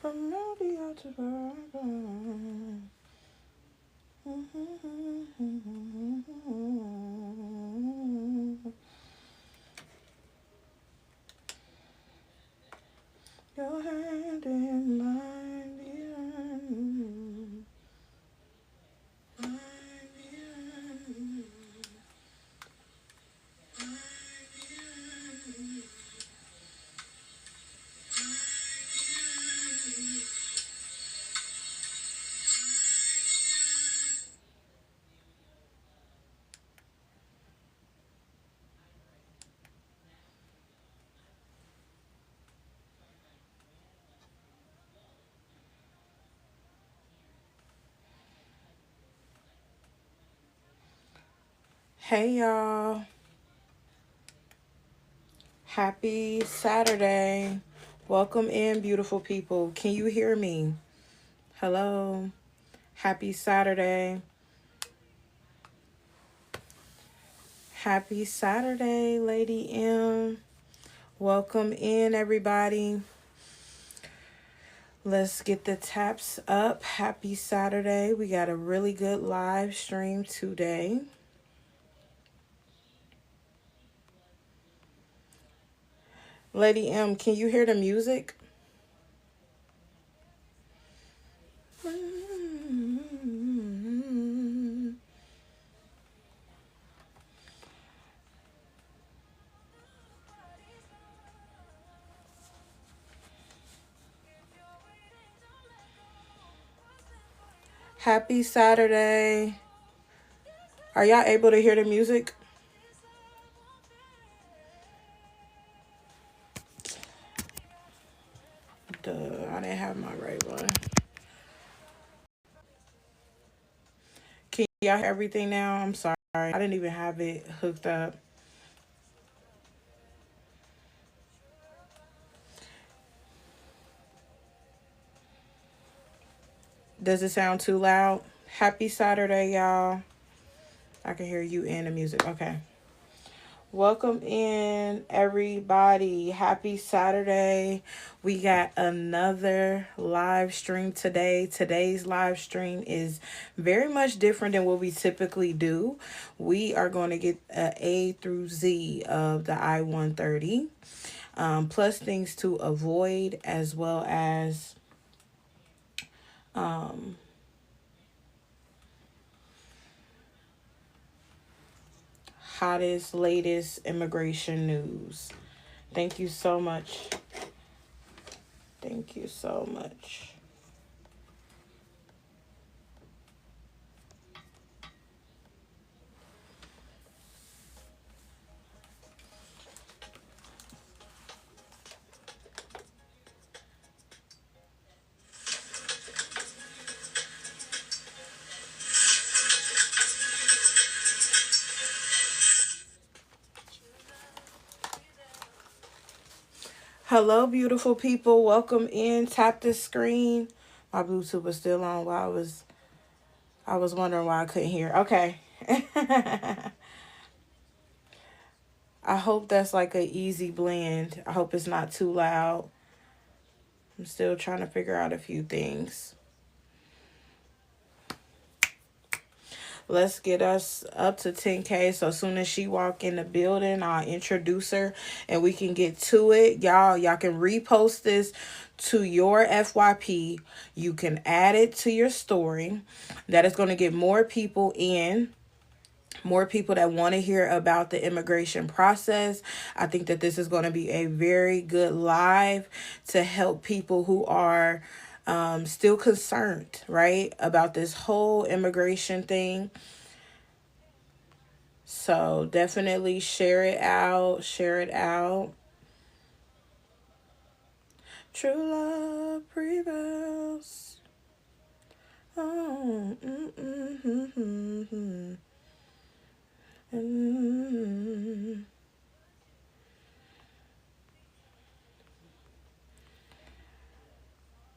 From rodeo to bourbon. Your hand in mine, Hey y'all, happy Saturday. Welcome in, beautiful people. Can you hear me? Hello. Happy Saturday. Happy Saturday, Lady M. Welcome in, everybody. Let's get the taps up. Happy Saturday. We got a really good live stream today. Lady M, can you hear the music? Happy Saturday. Are y'all able to hear the music? Duh, I didn't have my right one. Can y'all hear everything now? I'm sorry. I didn't even have it hooked up. Does it sound too loud? Happy Saturday, y'all. I can hear you and the music. Okay. Welcome in, everybody. Happy Saturday. We got another live stream today. Today's live stream is very much different than what we typically do. We are going to get A through Z of the I-130, plus things to avoid, as well as hottest, latest immigration news. Thank you so much. Thank you so much. Hello, beautiful people. Welcome in. Tap the screen. My Bluetooth was still on while I was wondering why I couldn't hear. Okay. I hope that's like an easy blend. I hope it's not too loud. I'm still trying to figure out a few things. Let's get us up to 10K. So as soon as she walk in the building, I'll introduce her and we can get to it. Y'all can repost this to your FYP. You can add it to your story. That is going to get more people in. More people that want to hear about the immigration process. I think that this is going to be a very good live to help people who are still concerned, right, about this whole immigration thing. So definitely share it out. Share it out. True love prevails. Oh,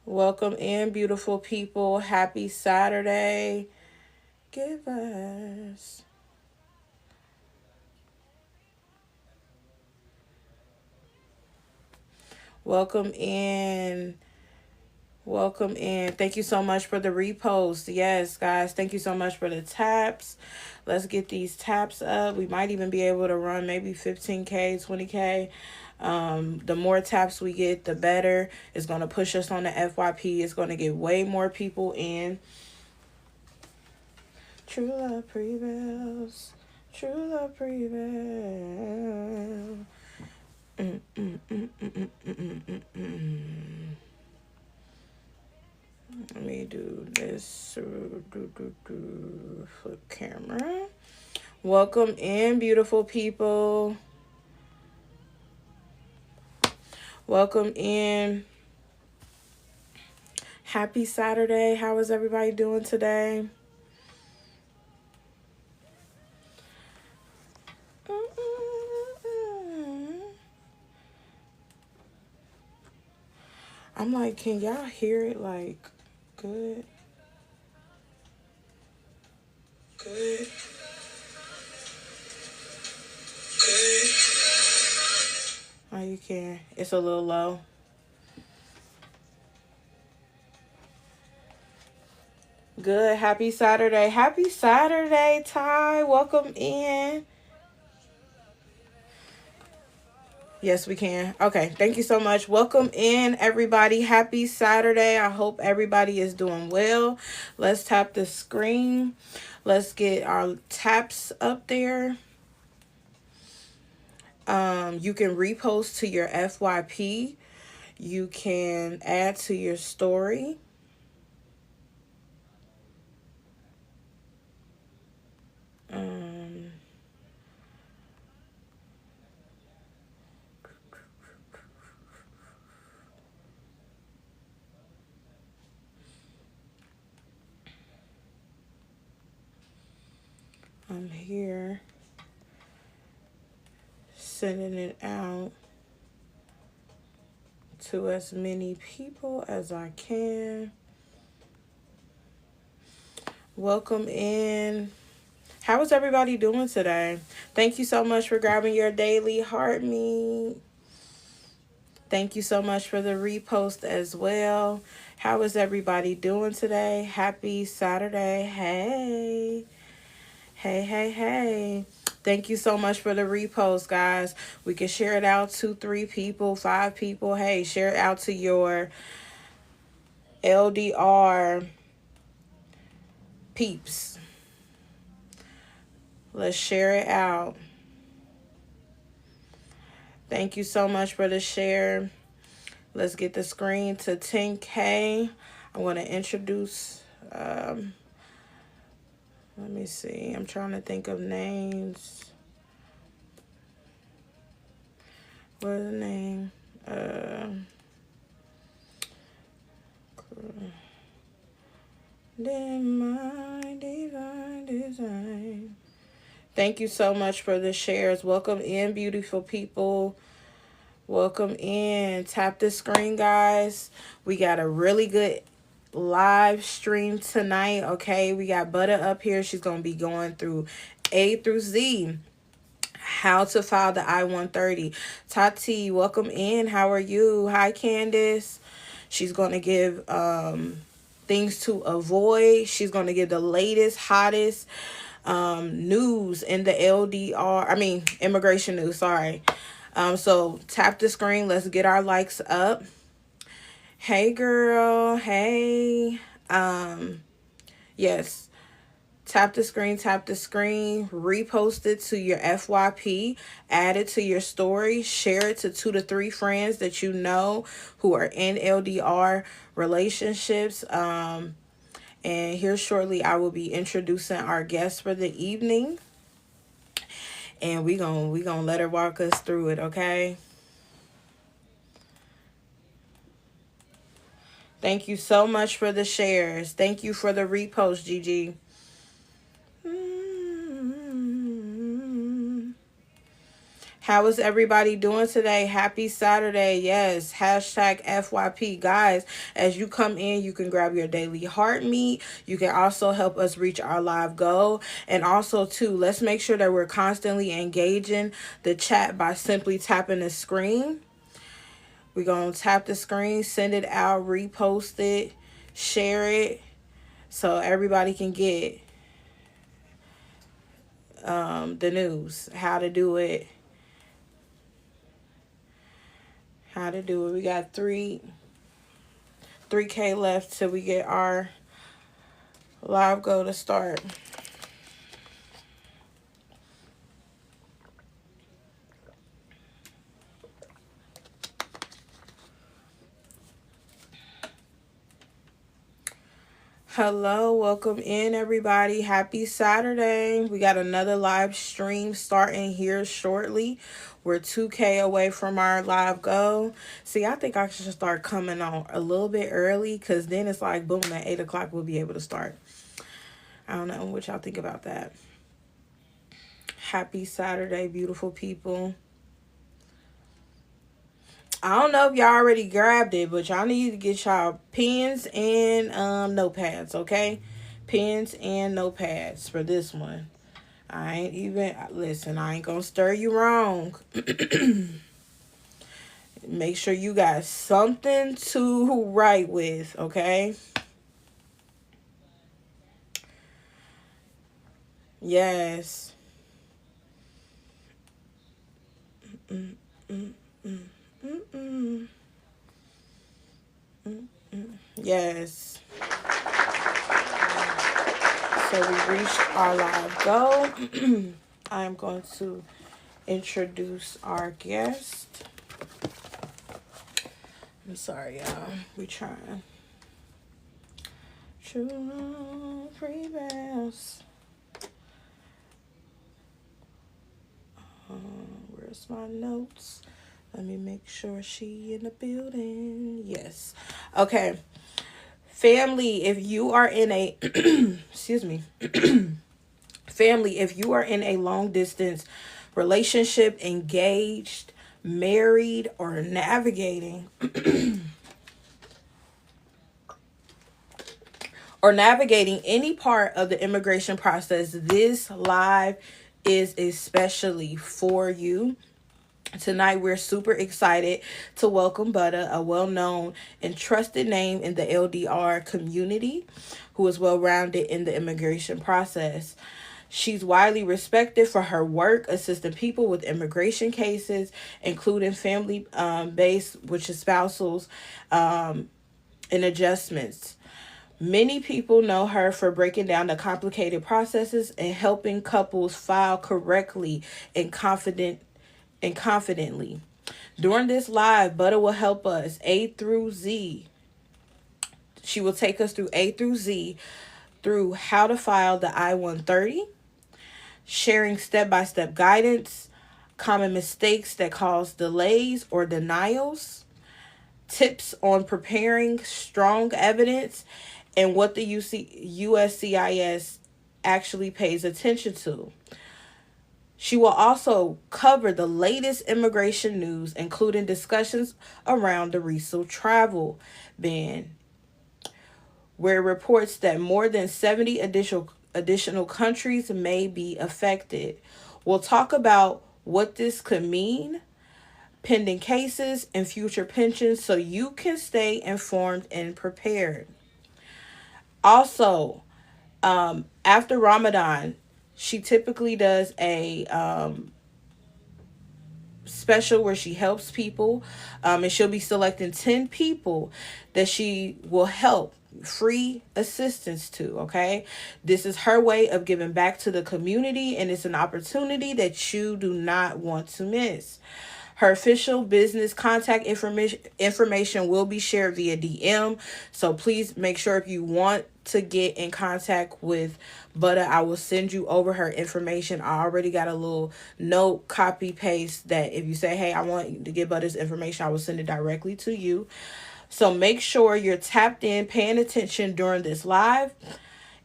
Welcome in, beautiful people. Happy Saturday. Give us. Welcome in, Welcome in. Thank you so much for the repost. Yes, guys. Thank you so much for the taps. Let's get these taps up. We might even be able to run maybe 15K, 20K. The more taps we get, the better. It's going to push us on the FYP. It's going to get way more people in. True love prevails. True love prevails. Let me do this. Flip camera. Welcome in, beautiful people. Welcome in. Happy Saturday. How is everybody doing today? I'm like, can y'all hear it like good? Good. Good. Oh, you can. It's a little low. Good. Happy Saturday. Happy Saturday, Ty. Welcome in. Yes, we can. Okay. Thank you so much. Welcome in, everybody. Happy Saturday. I hope everybody is doing well. Let's tap the screen. Let's get our taps up there. You can repost to your FYP. You can add to your story. I'm here sending it out to as many people as I can. Welcome in. How is everybody doing today? Thank you so much for grabbing your daily heart meet. Thank you so much for the repost as well. How is everybody doing today? Happy Saturday. Hey. Hey, hey, hey. Thank you so much for the repost, guys. We can share it out to 3 people, 5 people. Hey, share it out to your LDR peeps. Let's share it out. Thank you so much for the share. Let's get the screen to 10K. I want to introduce, let me see. I'm trying to think of names. What's the name? My divine design. Thank you so much for the shares. Welcome in, beautiful people. Welcome in. Tap the screen, guys. We got a really good live stream tonight, okay? We got Butta up here. She's going to be going through A through Z. How to file the I-130. Tati, welcome in. How are you? Hi, Candace. She's going to give things to avoid. She's going to give the latest, hottest news in the immigration news, sorry. So tap the screen. Let's get our likes up. Hey, girl. Hey. Yes. Tap the screen, repost it to your FYP, add it to your story, share it to 2 to 3 friends that you know who are in LDR relationships. And here shortly, I will be introducing our guest for the evening. And we gonna let her walk us through it, okay? Thank you so much for the shares. Thank you for the repost, Gigi. How is everybody doing today? Happy Saturday. Yes. Hashtag FYP. Guys, as you come in, you can grab your daily heart meet. You can also help us reach our live goal. And also, too, let's make sure that we're constantly engaging the chat by simply tapping the screen. We're going to tap the screen, send it out, repost it, share it so everybody can get the news, how to do it. We got 3K left till we get our live go to start. Hello, welcome in everybody. Happy Saturday. We got another live stream starting here shortly. We're 2K away from our live go. See, I think I should start coming on a little bit early because then it's like boom, at 8 o'clock we'll be able to start. I don't know what y'all think about that. Happy Saturday, beautiful people. I don't know if y'all already grabbed it, but y'all need to get y'all pens and notepads, okay? Pens and notepads for this one. I ain't gonna stir you wrong. Make sure you got something to write with, okay? Yes. Yes. So we reached our live goal. I'm going to introduce our guest. I'm sorry, y'all. We trying. True love prevails. Where's my notes? Let me make sure she in the building. Yes. Okay. Family, if you are in a excuse me. Family, if you are in a long distance relationship, engaged, married, or navigating any part of the immigration process, this live is especially for you. Tonight, we're super excited to welcome Butta, a well-known and trusted name in the LDR community, who is well-rounded in the immigration process. She's widely respected for her work assisting people with immigration cases, including family-based, which is spousals, and adjustments. Many people know her for breaking down the complicated processes and helping couples file correctly and confidently. During this live, Butta will help us A through Z. She will take us through A through Z through how to file the I-130, sharing step-by-step guidance, common mistakes that cause delays or denials, tips on preparing strong evidence, and what the USCIS actually pays attention to. She will also cover the latest immigration news, including discussions around the recent travel ban, where it reports that more than 70 additional countries may be affected. We'll talk about what this could mean, pending cases, and future pensions so you can stay informed and prepared. Also, after Ramadan, she typically does a special where she helps people, and she'll be selecting 10 people that she will help free assistance to. Okay, this is her way of giving back to the community, and it's an opportunity that you do not want to miss. Her official business contact information will be shared via DM. So please make sure if you want to get in contact with Butta, I will send you over her information. I already got a little note, copy, paste that if you say, hey, I want to get Butta's information, I will send it directly to you. So make sure you're tapped in, paying attention during this live.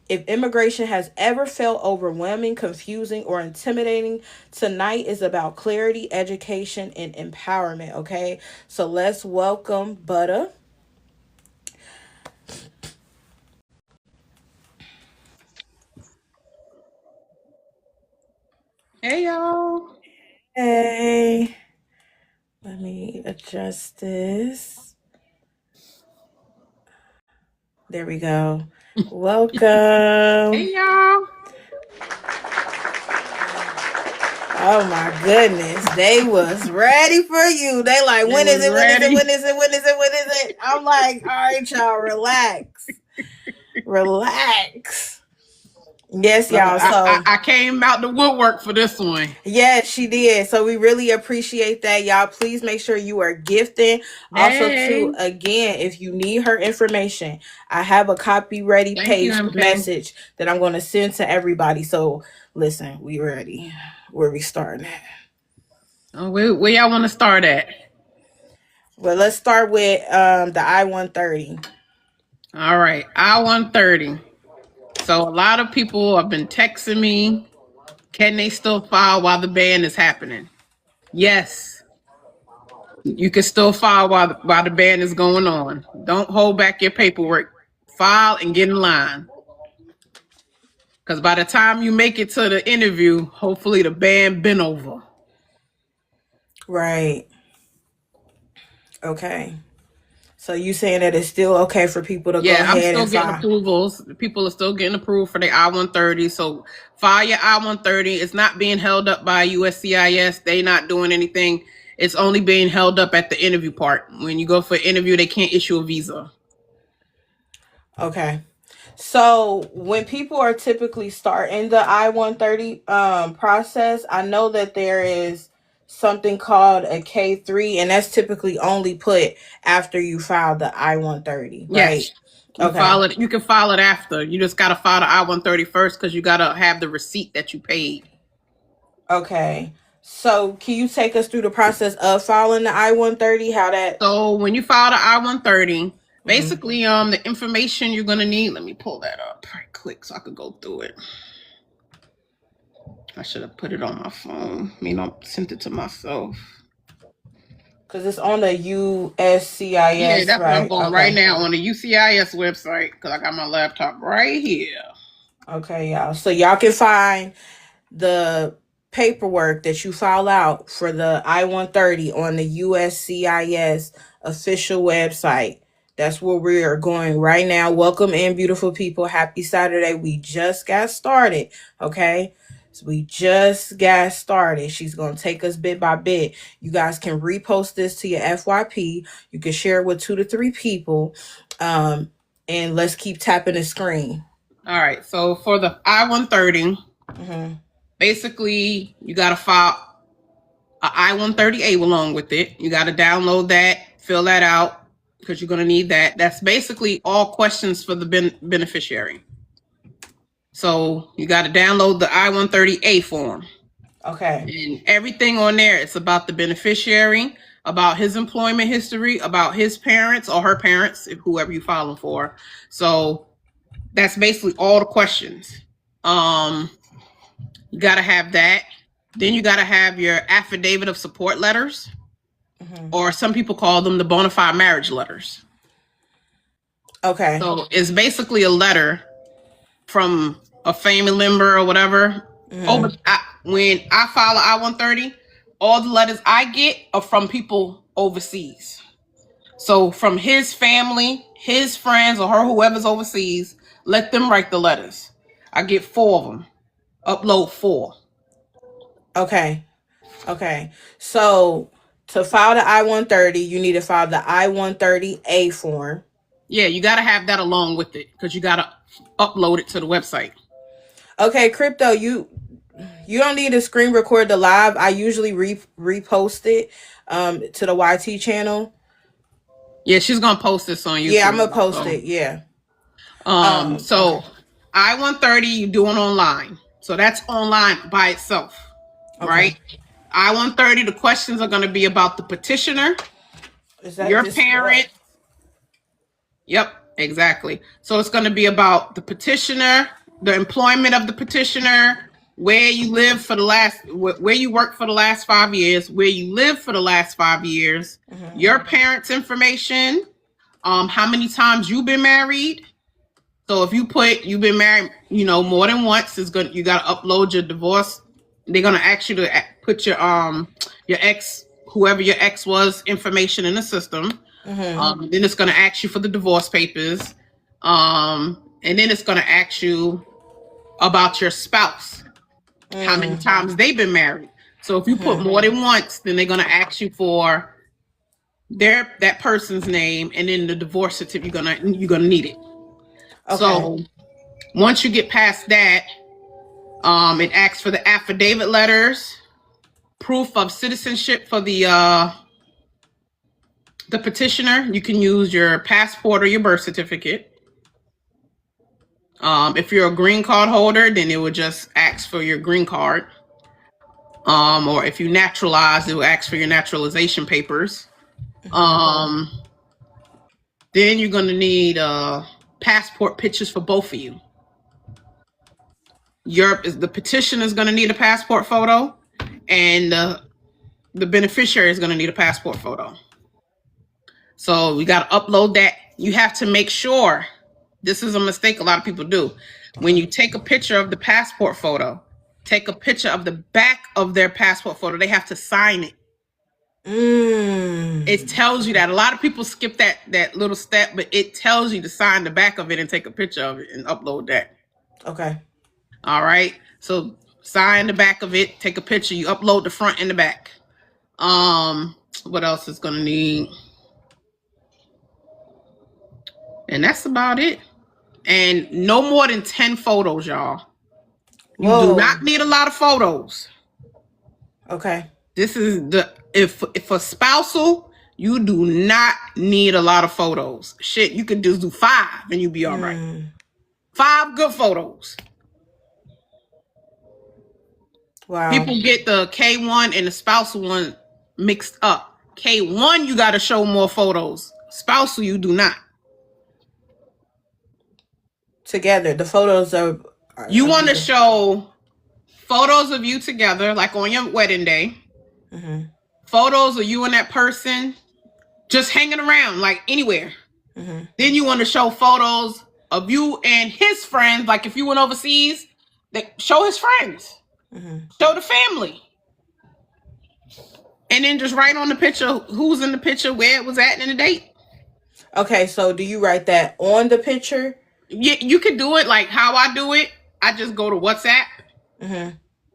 If immigration has ever felt overwhelming, confusing, or intimidating, tonight is about clarity, education, and empowerment, okay? So let's welcome Butta. Hey y'all. Hey. Let me adjust this. There we go. Welcome. Hey, y'all. Oh my goodness. They was ready for you. They like, They when is was it? When is it? ready. When is it? When is it? When is it? I'm like, all right, y'all, relax. Relax. Yes, y'all. So I came out the woodwork for this one. yes, she did. So we really appreciate that. Y'all, please make sure you are gifting. Also, Hey. too, again, if you need her information, I have a copy ready Thank you, paste MP. message that I'm going to send to everybody. So listen, we ready. Where we starting at? Oh, where y'all want to start at? Well, let's start with the I-130. All right. I-130. So a lot of people have been texting me. Can they still file while the ban is happening? Yes. You can still file while the ban is going on. Don't hold back your paperwork. File and get in line. Because by the time you make it to the interview, hopefully the ban been over. Right. Okay. So you saying that it's still okay for people to go Yeah, I'm ahead still and getting file? approvals. People are still getting approved for the I-130. So file your I-130. It's not being held up by USCIS. They not doing anything. It's only being held up at the interview part. When you go for an interview, they can't issue a visa. Okay. So when people are typically starting the I-130 process, I know that there is something called a K3, and that's typically only put after you file the I-130, right? Yes. You Okay. file it. You can file it after. You just gotta file the I-130 first because you gotta have the receipt that you paid. Okay. So can you take us through the process of filing the I-130? How that? So when you file the I-130, Mhm. basically the information you're gonna need. Let me pull that up right quick so I could go through it. I should have put it on my phone. I mean, I sent it to myself. Because it's on the Yeah, USCIS, that's where I'm right? going right Okay. now on the UCIS website because I got my laptop right here. Okay, y'all. So y'all can find the paperwork that you file out for the I-130 on the USCIS official website. That's where we are going right now. Welcome in, beautiful people. Happy Saturday. We just got started. Okay. So we just got started. She's going to take us bit by bit. You guys can repost this to your FYP. You can share it with 2 to 3 people. And let's keep tapping the screen. All right. So for the I-130, Mm-hmm. basically you got to file a I-130A along with it. You got to download that, fill that out because you're going to need that. That's basically all questions for the beneficiary. So you got to download the I-130A form. Okay. And everything on there is about the beneficiary, about his employment history, about his parents or her parents, if whoever you filing for. So that's basically all the questions. You got to have that. Then you got to have your affidavit of support letters, or some people call them the bona fide marriage letters. Okay. So it's basically a letter from a family member or whatever. Oh, but when I file an I-130, all the letters I get are from people overseas. So from his family, his friends, or her, whoever's overseas, let them write the letters. I get 4 of them. Upload 4. Okay. Okay. So to file the I-130, you need to file the I-130A form. Yeah, you got to have that along with it because you got to upload it to the website. Okay, Crypto, you don't need to screen record the live. I usually repost it to the YT channel. Yeah, she's going to post this on YouTube. Yeah, I'm gonna post So, it. Yeah. so Okay. I-130 you doing online. So that's online by itself, Okay. right? I-130, the questions are going to be about the petitioner, Is that your this what? parent. Yep, exactly. So it's going to be about the petitioner, the employment of the petitioner, where you live for the last, where you work for the last 5 years, where you live for the last 5 years, your parents' information, how many times you've been married. So if you put you've been married, more than once, you got to upload your divorce. They're gonna ask you to put your ex whoever your ex was information in the system. Then it's going to ask you for the divorce papers. And then it's going to ask you about your spouse, how many times they've been married. So if you put more than once, then they're going to ask you for that person's name, and then the divorce certificate. You're gonna need it. Okay. So once you get past that, it asks for the affidavit letters, proof of citizenship for the petitioner. You can use your passport or your birth certificate. If you're a green card holder, then it would just ask for your green card. Or if you naturalize, it will ask for your naturalization papers. Then you're going to need passport pictures for both of you. The petitioner is going to need a passport photo, and the beneficiary is going to need a passport photo. So we got to upload that. You have to make sure, this is a mistake a lot of people do. When you take a picture of the passport photo, take a picture of the back of their passport photo. They have to sign it. It tells you that. A lot of people skip that little step, but it tells you to sign the back of it and take a picture of it and upload that. Okay. All right. So sign the back of it, take a picture, you upload the front and the back. What else is gonna need? And that's about it. And no more than 10 photos, y'all. You do not need a lot of photos. Okay. This is if for spousal, you do not need a lot of photos. Shit, you can just do 5 and you'll be all right. 5 good photos. Wow. People get the K1 and the spousal one mixed up. K1, you got to show more photos. Spousal, you do not. Together, the photos are you want to show photos of you together, like on your wedding day. Photos of you and that person just hanging around, like anywhere. Then you want to show photos of you and his friends, like if you went overseas, show his friends. Show the family. And then just write on the picture who's in the picture, where it was at, and the date. Okay, so do you write that on the picture? Yeah, you can do it like how I do it. I just go to WhatsApp.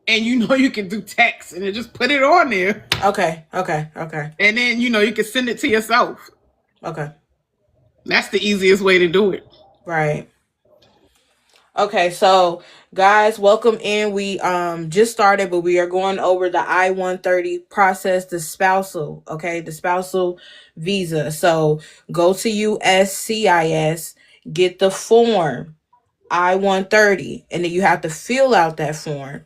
And you can do text and then just put it on there. Okay. And then you can send it to yourself. Okay. That's the easiest way to do it. Right. Okay, so guys, welcome in. We just started, but we are going over the I-130 process, the spousal, okay, the spousal visa. So go to USCIS, get the form I-130, and then you have to fill out that form.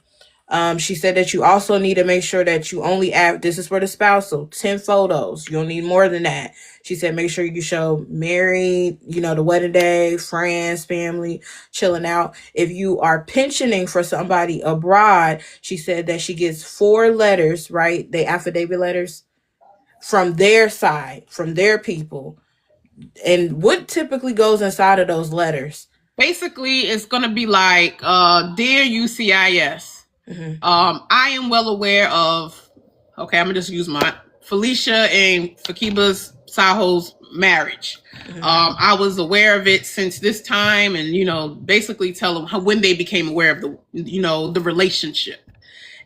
She said that you also need to make sure that you only add, this is for the spousal, 10 photos. You don't need more than that. She said, make sure you show married, the wedding day, friends, family, chilling out. If you are pensioning for somebody abroad, she said that she gets 4 letters, right? They affidavit letters from their side, from their people. And what typically goes inside of those letters? Basically, it's going to be like, dear UCIS. I am well aware of, okay, I'm going to just use my Felicia and Fakiba's Saho's marriage. I was aware of it since this time, and, basically tell them when they became aware of the relationship.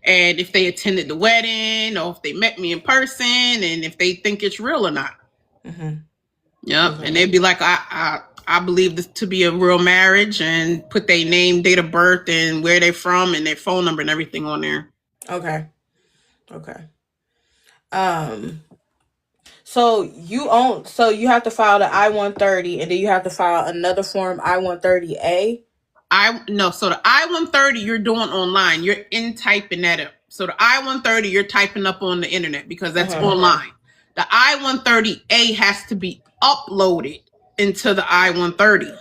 And if they attended the wedding, or if they met me in person, and if they think it's real or not. Yep. And they'd be like, I believe this to be a real marriage, and put their name, date of birth, and where they're from, and their phone number and everything on there. Okay. So you have to file the I-130, and then you have to file another form, I-130A. So the I-130 you're doing online. You're typing that up. So the I-130 you're typing up on the internet because that's online. The I-130A has to be uploaded into the I-130.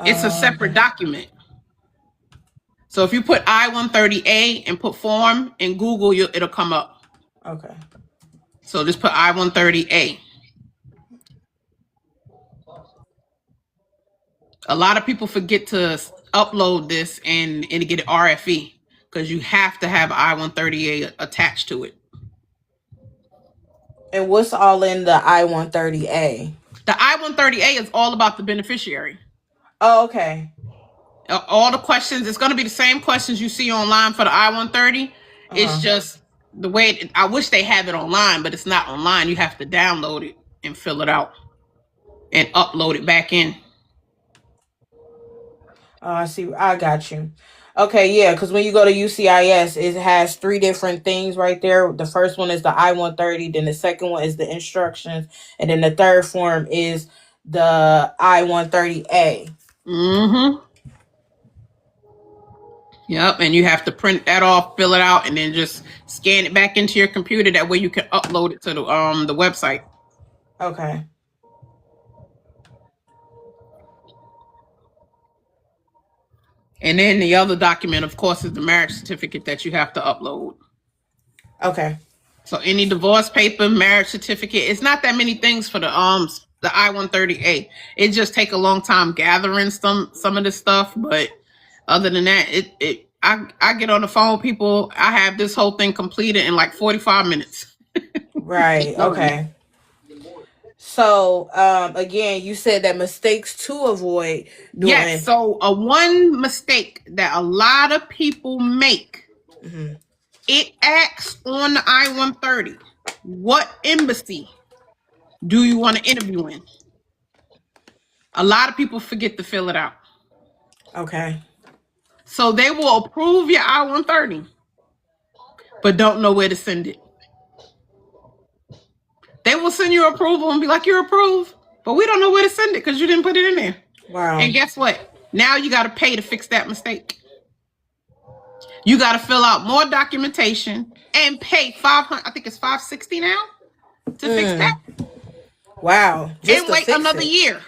It's a separate document. So if you put I-130A and put form in Google, it'll come up. Okay. So just put I-130A. A lot of people forget to upload this and get an RFE because you have to have I-130A attached to it. And what's all in the I-130A? The I-130A is all about the beneficiary. Oh, okay. All the questions, it's going to be the same questions you see online for the I-130. It's Uh-huh. just the way I wish they have it online, but it's not online. You have to download it and fill it out and upload it back in. Oh, I see. I got you. Okay, yeah, because when you go to UCIS, it has three different things right there. The first one is the I-130, then the second one is the instructions, and then the third form is the I-130A. Mm-hmm. Yep, and you have to print that off, fill it out, and then just scan it back into your computer. That way you can upload it to the website. Okay. And then the other document, of course, is the marriage certificate that you have to upload. Okay. So any divorce paper, marriage certificate, it's not that many things for the I-130A. It just take a long time gathering some of the stuff, but other than that, I get on the phone with people. I have this whole thing completed in like 45 minutes. Right. Okay. So, again, you said that mistakes to avoid Yes. doing. So a one mistake that a lot of people make, Mhm. it asks on the I-130, what embassy do you want to interview in? A lot of people forget to fill it out. Okay. So they will approve your I-130, but don't know where to send it. They will send you approval and be like, you're approved, but we don't know where to send it because you didn't put it in there. Wow. And guess what? Now you got to pay to fix that mistake. You got to fill out more documentation and pay 500. I think it's 560 now to fix that, Wow. Just and to wait fix another it. year. I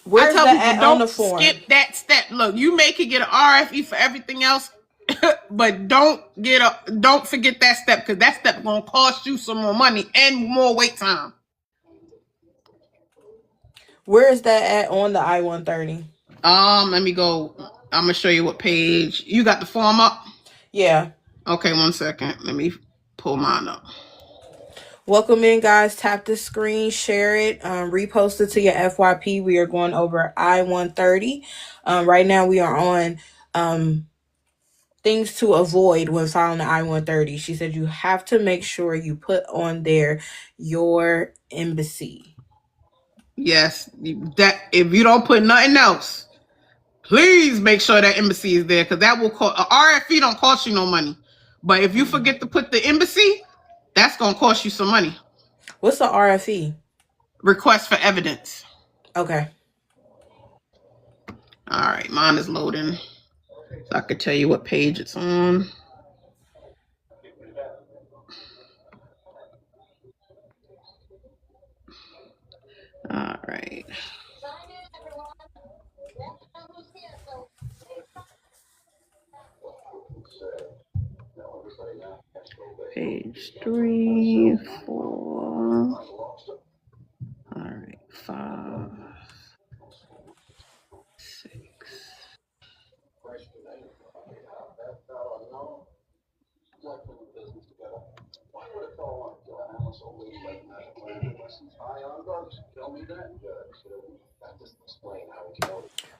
Where's tell people, that at on the don't form? skip that step. Look, you may could get an RFE for everything else, but don't forget that step, because that step gonna cost you some more money and more wait time. Where is that at on the I-130? Let me go. I'm gonna show you what page. You got the form up? Yeah. Okay, 1 second. Let me pull mine up. Welcome in, guys. Tap the screen, share it, repost it to your FYP. We are going over I-130. Right now, we are on things to avoid when filing the I-130. She said you have to make sure you put on there your embassy. Yes, that if you don't put nothing else, please make sure that embassy is there, because that will cost. A RFE don't cost you no money, but if you forget to put the embassy, that's gonna cost you some money. What's the RFE? Request for evidence. Okay. All right, mine is loading, so I could tell you what page it's on. All right. Page 3, 4. All right, 5, 6.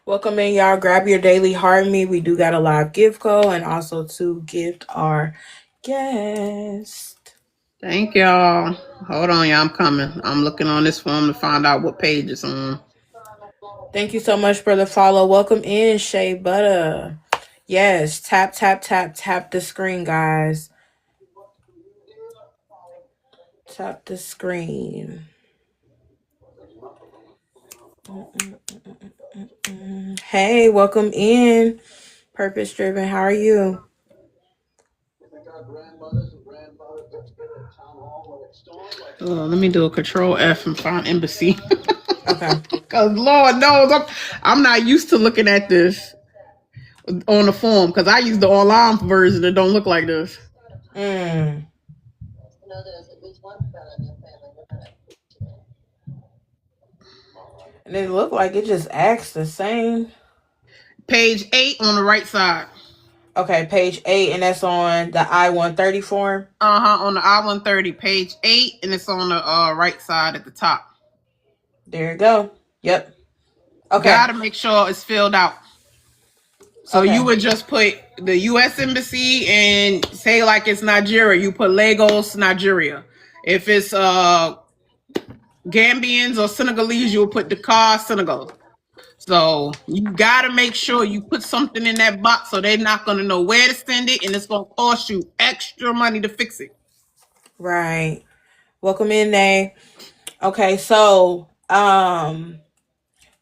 Welcome in, y'all. Grab your daily heart me. We do got a live gift code and also to gift our guest. Thank y'all. Hold on, y'all. I'm coming. I'm looking on this form to find out what page it's on. Thank you so much for the follow. Welcome in, Shea Butta. Yes, tap, tap, tap, tap the screen, guys. Tap the screen. Hey, welcome in. Purpose Driven. How are you? Let me do a control F and find embassy. Okay. Because Lord knows I'm not used to looking at this on the form, because I use the online version that don't look like this. And it looked like it just acts the same. Page 8 on the right side. Okay, page 8, and that's on the I-130 form. On the I-130, page 8, and it's on the right side at the top. There you go. Yep. Okay. Gotta make sure it's filled out. So you Okay. would just put the U.S. Embassy and say like it's Nigeria. You put Lagos, Nigeria. If it's Gambians or Senegalese, you'll put Dakar, Senegal. So you gotta make sure you put something in that box so they're not gonna know where to send it, and it's gonna cost you extra money to fix it. Right. Welcome in, Nay. Okay, so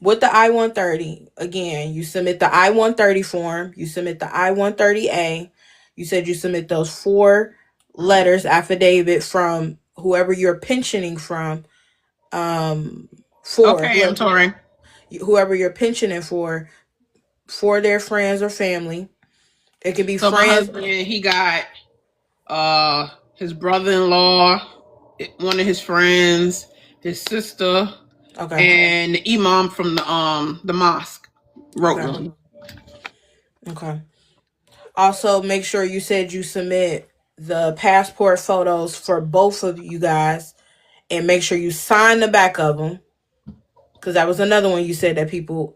with the I-130, again, you submit the I-130 form, you submit the I-130A. You said you submit those 4 letters, affidavit from whoever you're pensioning from, for Okay, I'm touring. whoever you're pensioning for their friends or family. It could be So my friends. husband, he got his brother-in-law, one of his friends, his sister, Okay. and the imam from the mosque wrote Okay. one. Okay. Also, make sure you said you submit the passport photos for both of you guys, and make sure you sign the back of them, because that was another one you said that people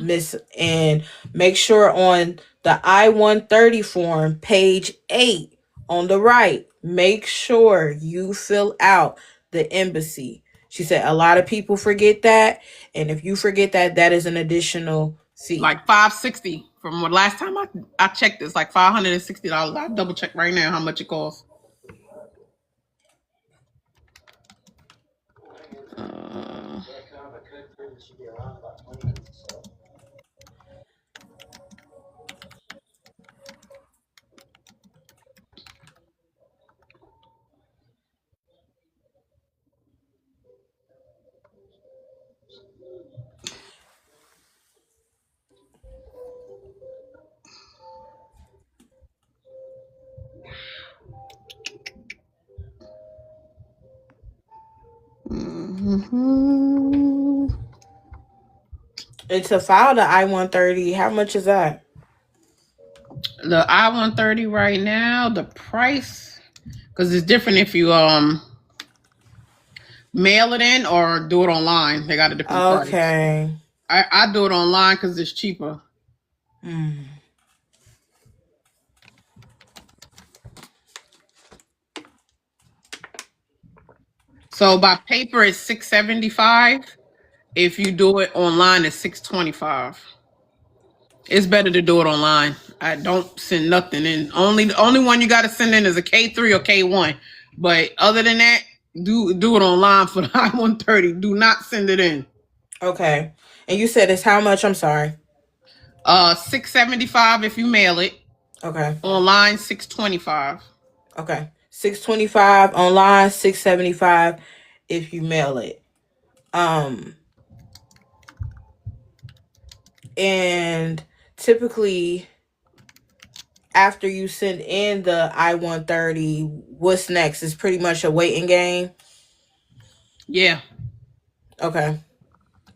miss. And make sure on the I-130 form, page 8 on the right, make sure you fill out the embassy. She said a lot of people forget that, and if you forget that, that is an additional fee. Like $560 from what last time I checked. It's like $560. I'll double check right now how much it costs. And to file the I-130, how much is that? The I-130 right now, the price, because it's different if you mail it in or do it online. They got a different price. Okay. I do it online because it's cheaper. So by paper it's $675. If you do it online, it's $625. It's better to do it online. I don't send nothing in. The only one you got to send in is a K3 or K1. But other than that, do it online for the I-130. Do not send it in. Okay. And you said it's how much? I'm sorry. $675 if you mail it. Okay. Online, $625. Okay. $625 online, $675 if you mail it. And typically after you send in the I-130, what's next? It's pretty much a waiting game. Yeah. Okay.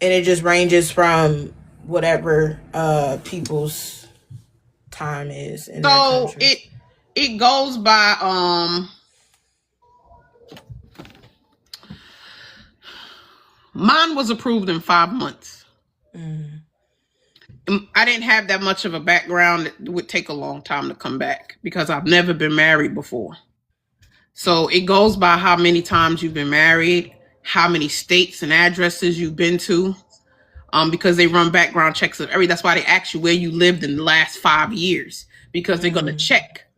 And it just ranges from whatever people's time is in their So country. it goes by mine was approved in 5 months. I didn't have that much of a background. It would take a long time to come back because I've never been married before. So it goes by how many times you've been married, how many states and addresses you've been to, because they run background checks of every. That's why they ask you where you lived in the last 5 years, because they're going to check.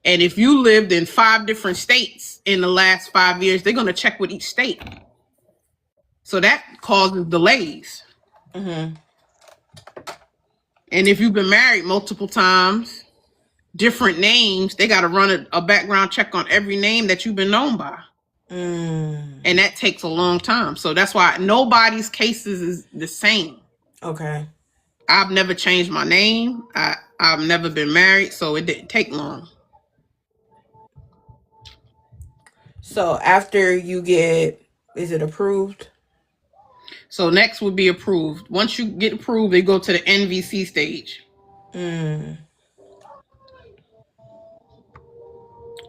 And if you lived in 5 different states in the last 5 years, they're going to check with each state. So that causes delays. And if you've been married multiple times, different names, they got to run a background check on every name that you've been known by. And that takes a long time. So that's why nobody's cases is the same. Okay. I've never changed my name. I've never been married, so it didn't take long. So after you get, is it approved? So next would be approved. Once you get approved, they go to the NVC stage.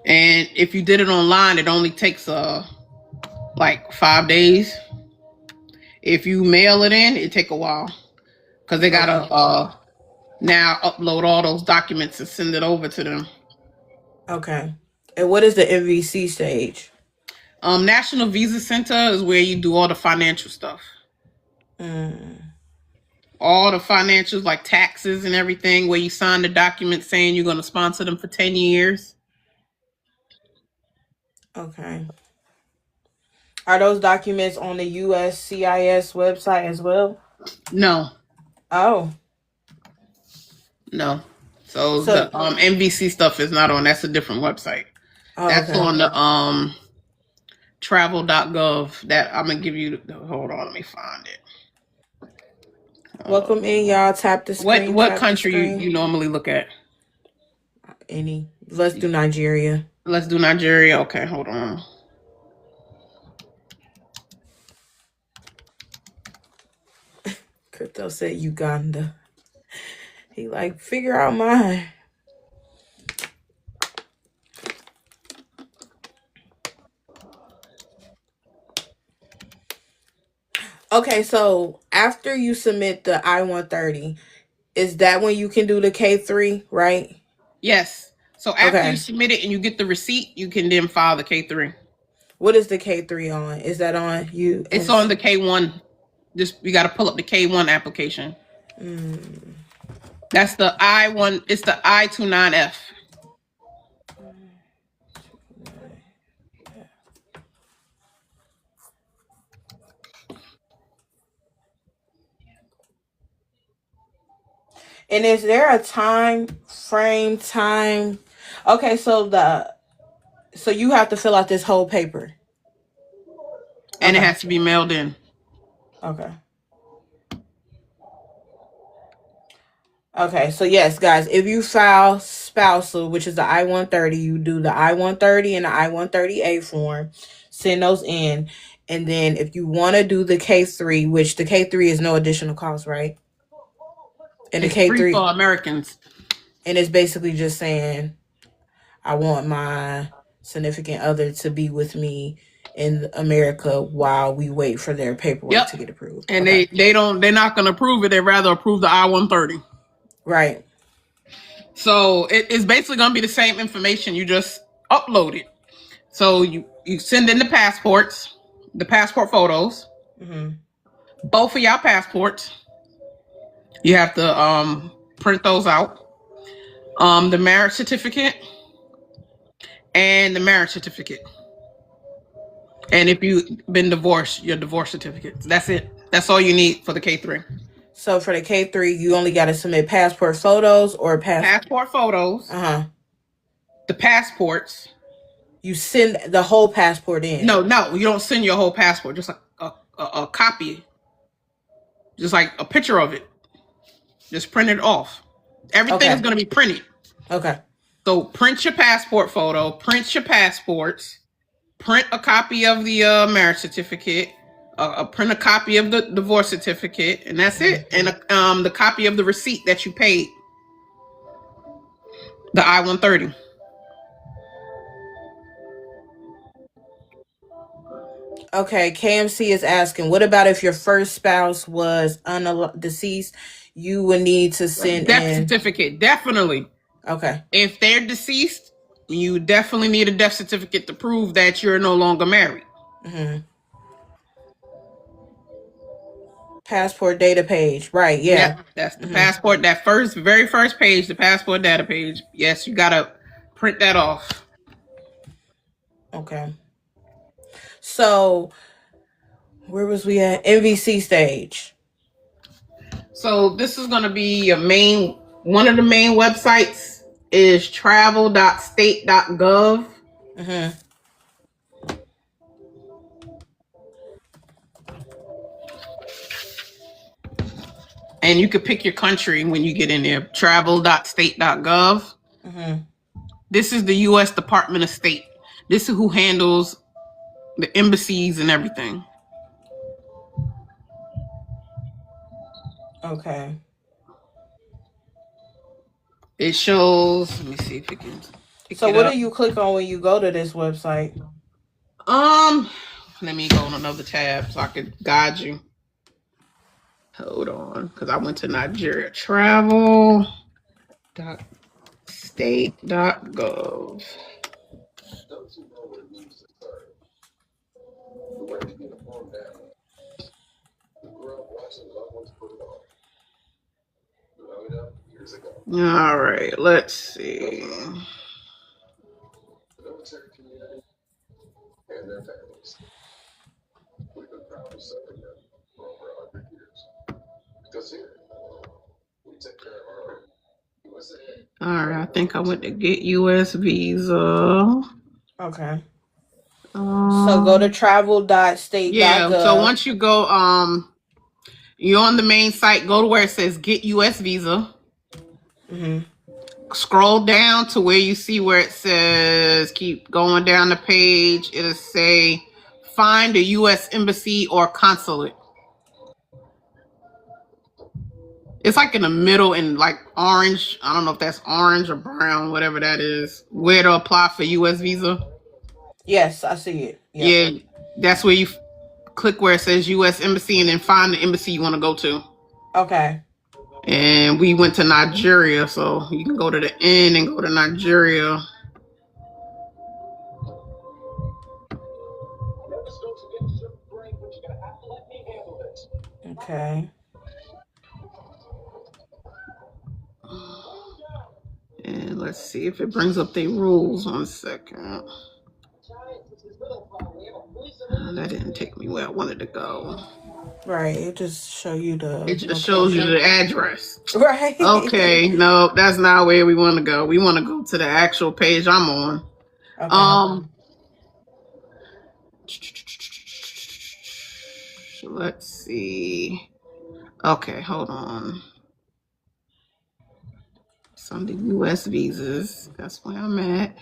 And if you did it online, it only takes like 5 days. If you mail it in, it take a while because they gotta now upload all those documents and send it over to them. Okay. And what is the MVC stage? National Visa Center is where you do all the financial stuff. All the financials like taxes and everything, where you sign the document saying you're going to sponsor them for 10 years. Okay. Are those documents on the USCIS website as well? No. Oh. No. So So, the MVC stuff is not on. That's a different website. That's okay. on the travel.gov. That I'm gonna give you. Hold on, let me find it. Welcome in, y'all. Tap the screen. What Tap the country screen. you normally look at? Any. Let's do Nigeria. Let's do Nigeria. Okay, hold on. Crypto said Uganda. He like, figure out mine. Okay, so after you submit the I-130, is that when you can do the K3, right? Yes. So after you Okay. submit it and you get the receipt, you can then file the K3. What is the K3 on? Is that on you? It's on the K1. Just you got to pull up the K1 application. That's the I1. It's the I29F. And is there a time frame? Okay, so you have to fill out this whole paper. And it Okay. has to be mailed in. Okay. Okay, so yes, guys, if you file spousal, which is the I-130, you do the I-130 and the I-130A form, send those in. And then if you want to do the K3, which the K3 is no additional cost, right? And the It's free K3, for Americans. and it's basically just saying, I want my significant other to be with me in America while we wait for their paperwork to get approved. And Okay. they're not going to approve it. They'd rather approve the I-130. Right. So it's basically going to be the same information. You just upload it. So you send in the passports, the passport photos, both of y'all passports. You have to print those out. The marriage certificate and the marriage certificate. And if you've been divorced, your divorce certificate. That's it. That's all you need for the K3. So for the K3, you only got to submit passport photos or passport photos. The passports. You send the whole passport in. No, you don't send your whole passport. Just like a copy. Just like a picture of it. Just print it off. Everything is going to be printed. Okay. So print your passport photo. Print your passports. Print a copy of the marriage certificate. Print a copy of the divorce certificate, and that's it. And the copy of the receipt that you paid. The I-130. Okay, KMC is asking, what about if your first spouse was deceased? You would need to send death in certificate, definitely. Okay. If they're deceased, you definitely need a death certificate to prove that you're no longer married. Passport data page, right? Yeah, yep, that's the passport. That very first page, the passport data page. Yes, you gotta print that off. Okay. So, where was we at? MVC stage. So this is gonna be one of the main websites is travel.state.gov. And you could pick your country when you get in there. Travel.state.gov. This is the U.S. Department of State. This is who handles the embassies and everything. Okay. It shows. Let me see if it can. Pick So it what up. do you click on when you go to this website? Let me go on another tab so I can guide you. Hold on, because I went to Nigeria travel dot state.gov. All right, let's see. All right, I think I went to get US visa. Okay. So go to Yeah, so travel.state.gov. once you go, you're on the main site, go to where it says get US visa. Mm-hmm. Scroll down to where you see where it says, keep going down the page, it'll say find a US embassy or consulate. It's like in the middle in like orange. I don't know if that's orange or brown, whatever that is. Where to apply for US visa. Yes, I see it. Yep. Yeah, that's where you click where it says US embassy and then find the embassy you want to go to. Okay. And we went to Nigeria, so you can go to the end and go to Nigeria. Okay. And let's see if it brings up the rules. 1 second. That didn't take me where I wanted to go. Right. It just show you the It just shows you location. the address. Right. Okay, no, that's not where we want to go. We want to go to the actual page I'm on. Okay. Let's see. Okay, hold on. Some of the US visas. That's where I'm at.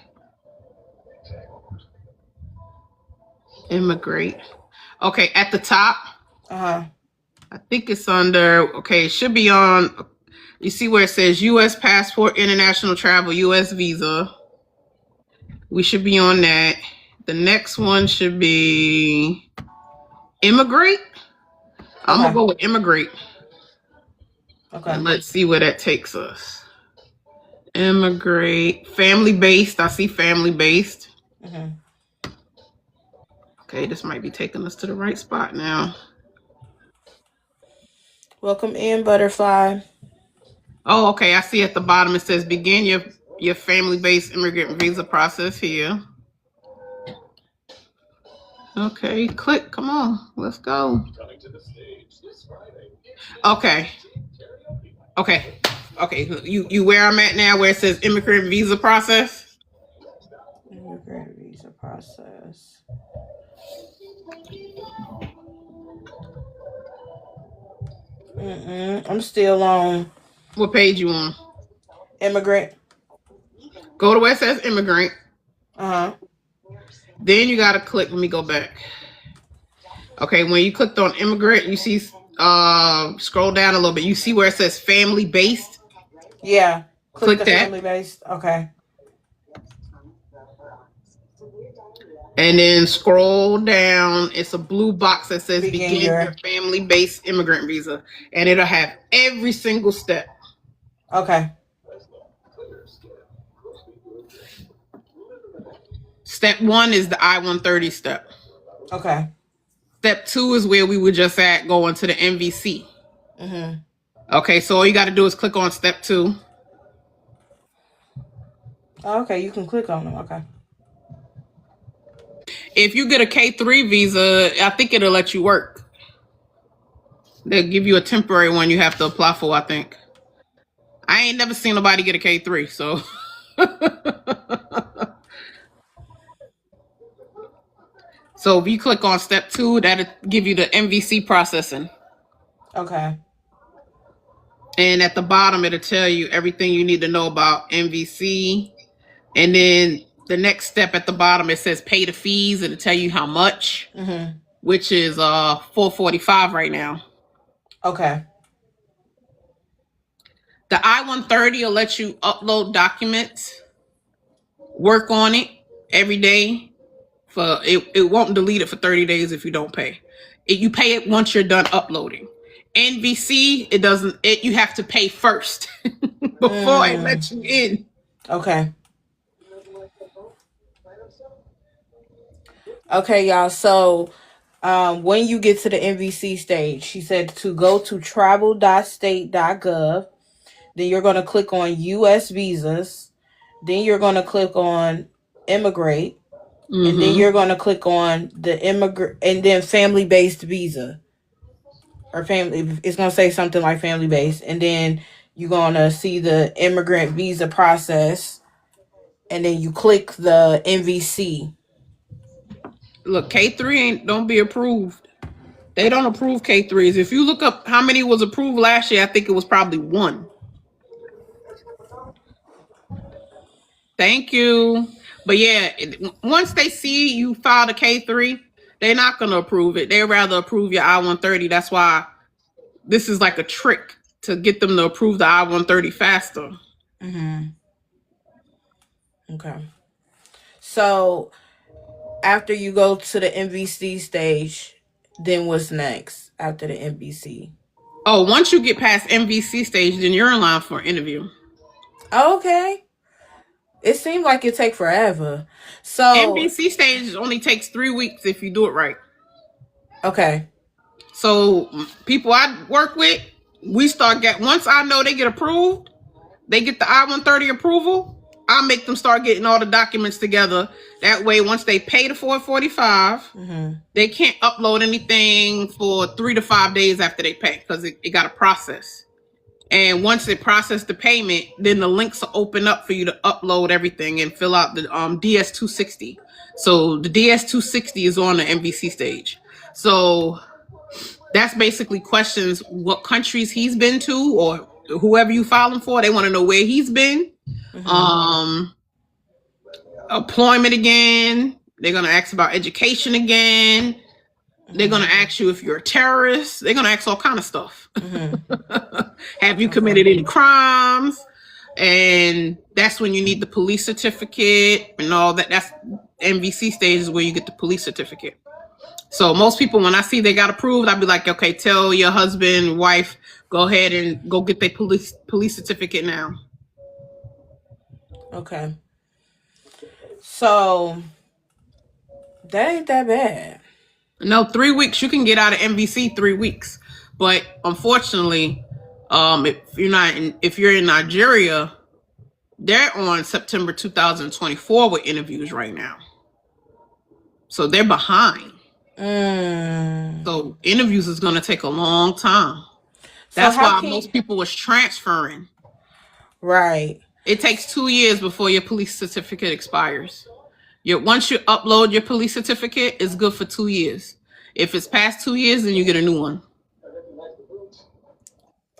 Immigrate. Okay, at the top. Uh-huh. I think it's under, okay, it should be on, you see where it says US passport, international travel, US visa. We should be on that. The next one should be immigrate. I'm going to go with immigrate. Okay. And let's see where that takes us. Immigrate. Family based. I see family based. Mm-hmm. Okay, this might be taking us to the right spot now. Welcome in, butterfly. Oh, okay. I see at the bottom it says begin your family based immigrant visa process here. Okay, click. Come on, let's go. Okay. You where I'm at now, where it says immigrant visa process. Immigrant visa process. I'm still on What page you on? immigrant. Go to where it says immigrant. Uh-huh. Then you gotta click. Let me go back. Okay, when you clicked on immigrant, you see scroll down a little bit. You see where it says family based? Yeah. Click the that. family based. Okay. And then scroll down. It's a blue box that says begin your family based immigrant visa. And it'll have every single step. Okay. Step 1 is the I-130 step. Okay. Step 2 is where we were just at, going to the MVC. Mm-hmm. Okay, so all you got to do is click on step 2. Okay, you can click on them. Okay. If you get a K3 visa, I think it'll let you work. They'll give you a temporary one you have to apply for, I think. I ain't never seen nobody get a K3, so. So if you click on step 2, that'll give you the MVC processing. Okay. And at the bottom, it'll tell you everything you need to know about MVC. And then the next step at the bottom, it says pay the fees. It'll tell you how much, which is $445 right now. Okay. The I-130 will let you upload documents. Work on it every day. It won't delete it for 30 days if you don't pay. You pay it once you're done uploading. NVC, it doesn't. You have to pay first before it lets you in. Okay. Okay, y'all. So, when you get to the NVC stage, she said to go to travel.state.gov. Then you're going to click on U.S. visas. Then you're going to click on immigrate. And then you're going to click on the immigrant and then family based visa. Or family, it's going to say something like family based. And then you're going to see the immigrant visa process. And then you click the NVC. Look, K3 don't be approved. They don't approve K3s. If you look up how many was approved last year, I think it was probably 1. Thank you. But yeah, once they see you filed a K3, they're not going to approve it. They'd rather approve your I-130. That's why this is like a trick to get them to approve the I-130 faster. Okay. So after you go to the NVC stage, then what's next after the NVC? Oh, once you get past NVC stage, then you're in line for an interview. Okay. It seemed like it take forever. So NVC stage only takes 3 weeks if you do it right. Okay. So people I work with, once I know they get approved, they get the I-130 approval, I'll make them start getting all the documents together. That way, once they pay the $445, they can't upload anything for 3 to 5 days after they pay because it got to process. And once they process the payment, then the links will open up for you to upload everything and fill out the DS-260. So the DS-260 is on the NVC stage. So that's basically questions what countries he's been to or whoever you filing for. They want to know where he's been. Employment again. They're going to ask about education again. They're going to ask you if you're a terrorist. They're going to ask all kind of stuff. Have you committed any crimes? And that's when you need the police certificate and all that. That's NVC stage is where you get the police certificate. So most people, when I see they got approved, I'll be like, okay, tell your husband, wife, go ahead and go get their police certificate now. Okay. So that ain't that bad. No, 3 weeks. You can get out of NVC 3 weeks. But unfortunately, if you're in Nigeria, they're on September 2024 with interviews right now. So they're behind. So interviews is going to take a long time. That's why most people was transferring. Right. It takes 2 years before your police certificate expires. Once you upload your police certificate, it's good for 2 years. If it's past 2 years, then you get a new one.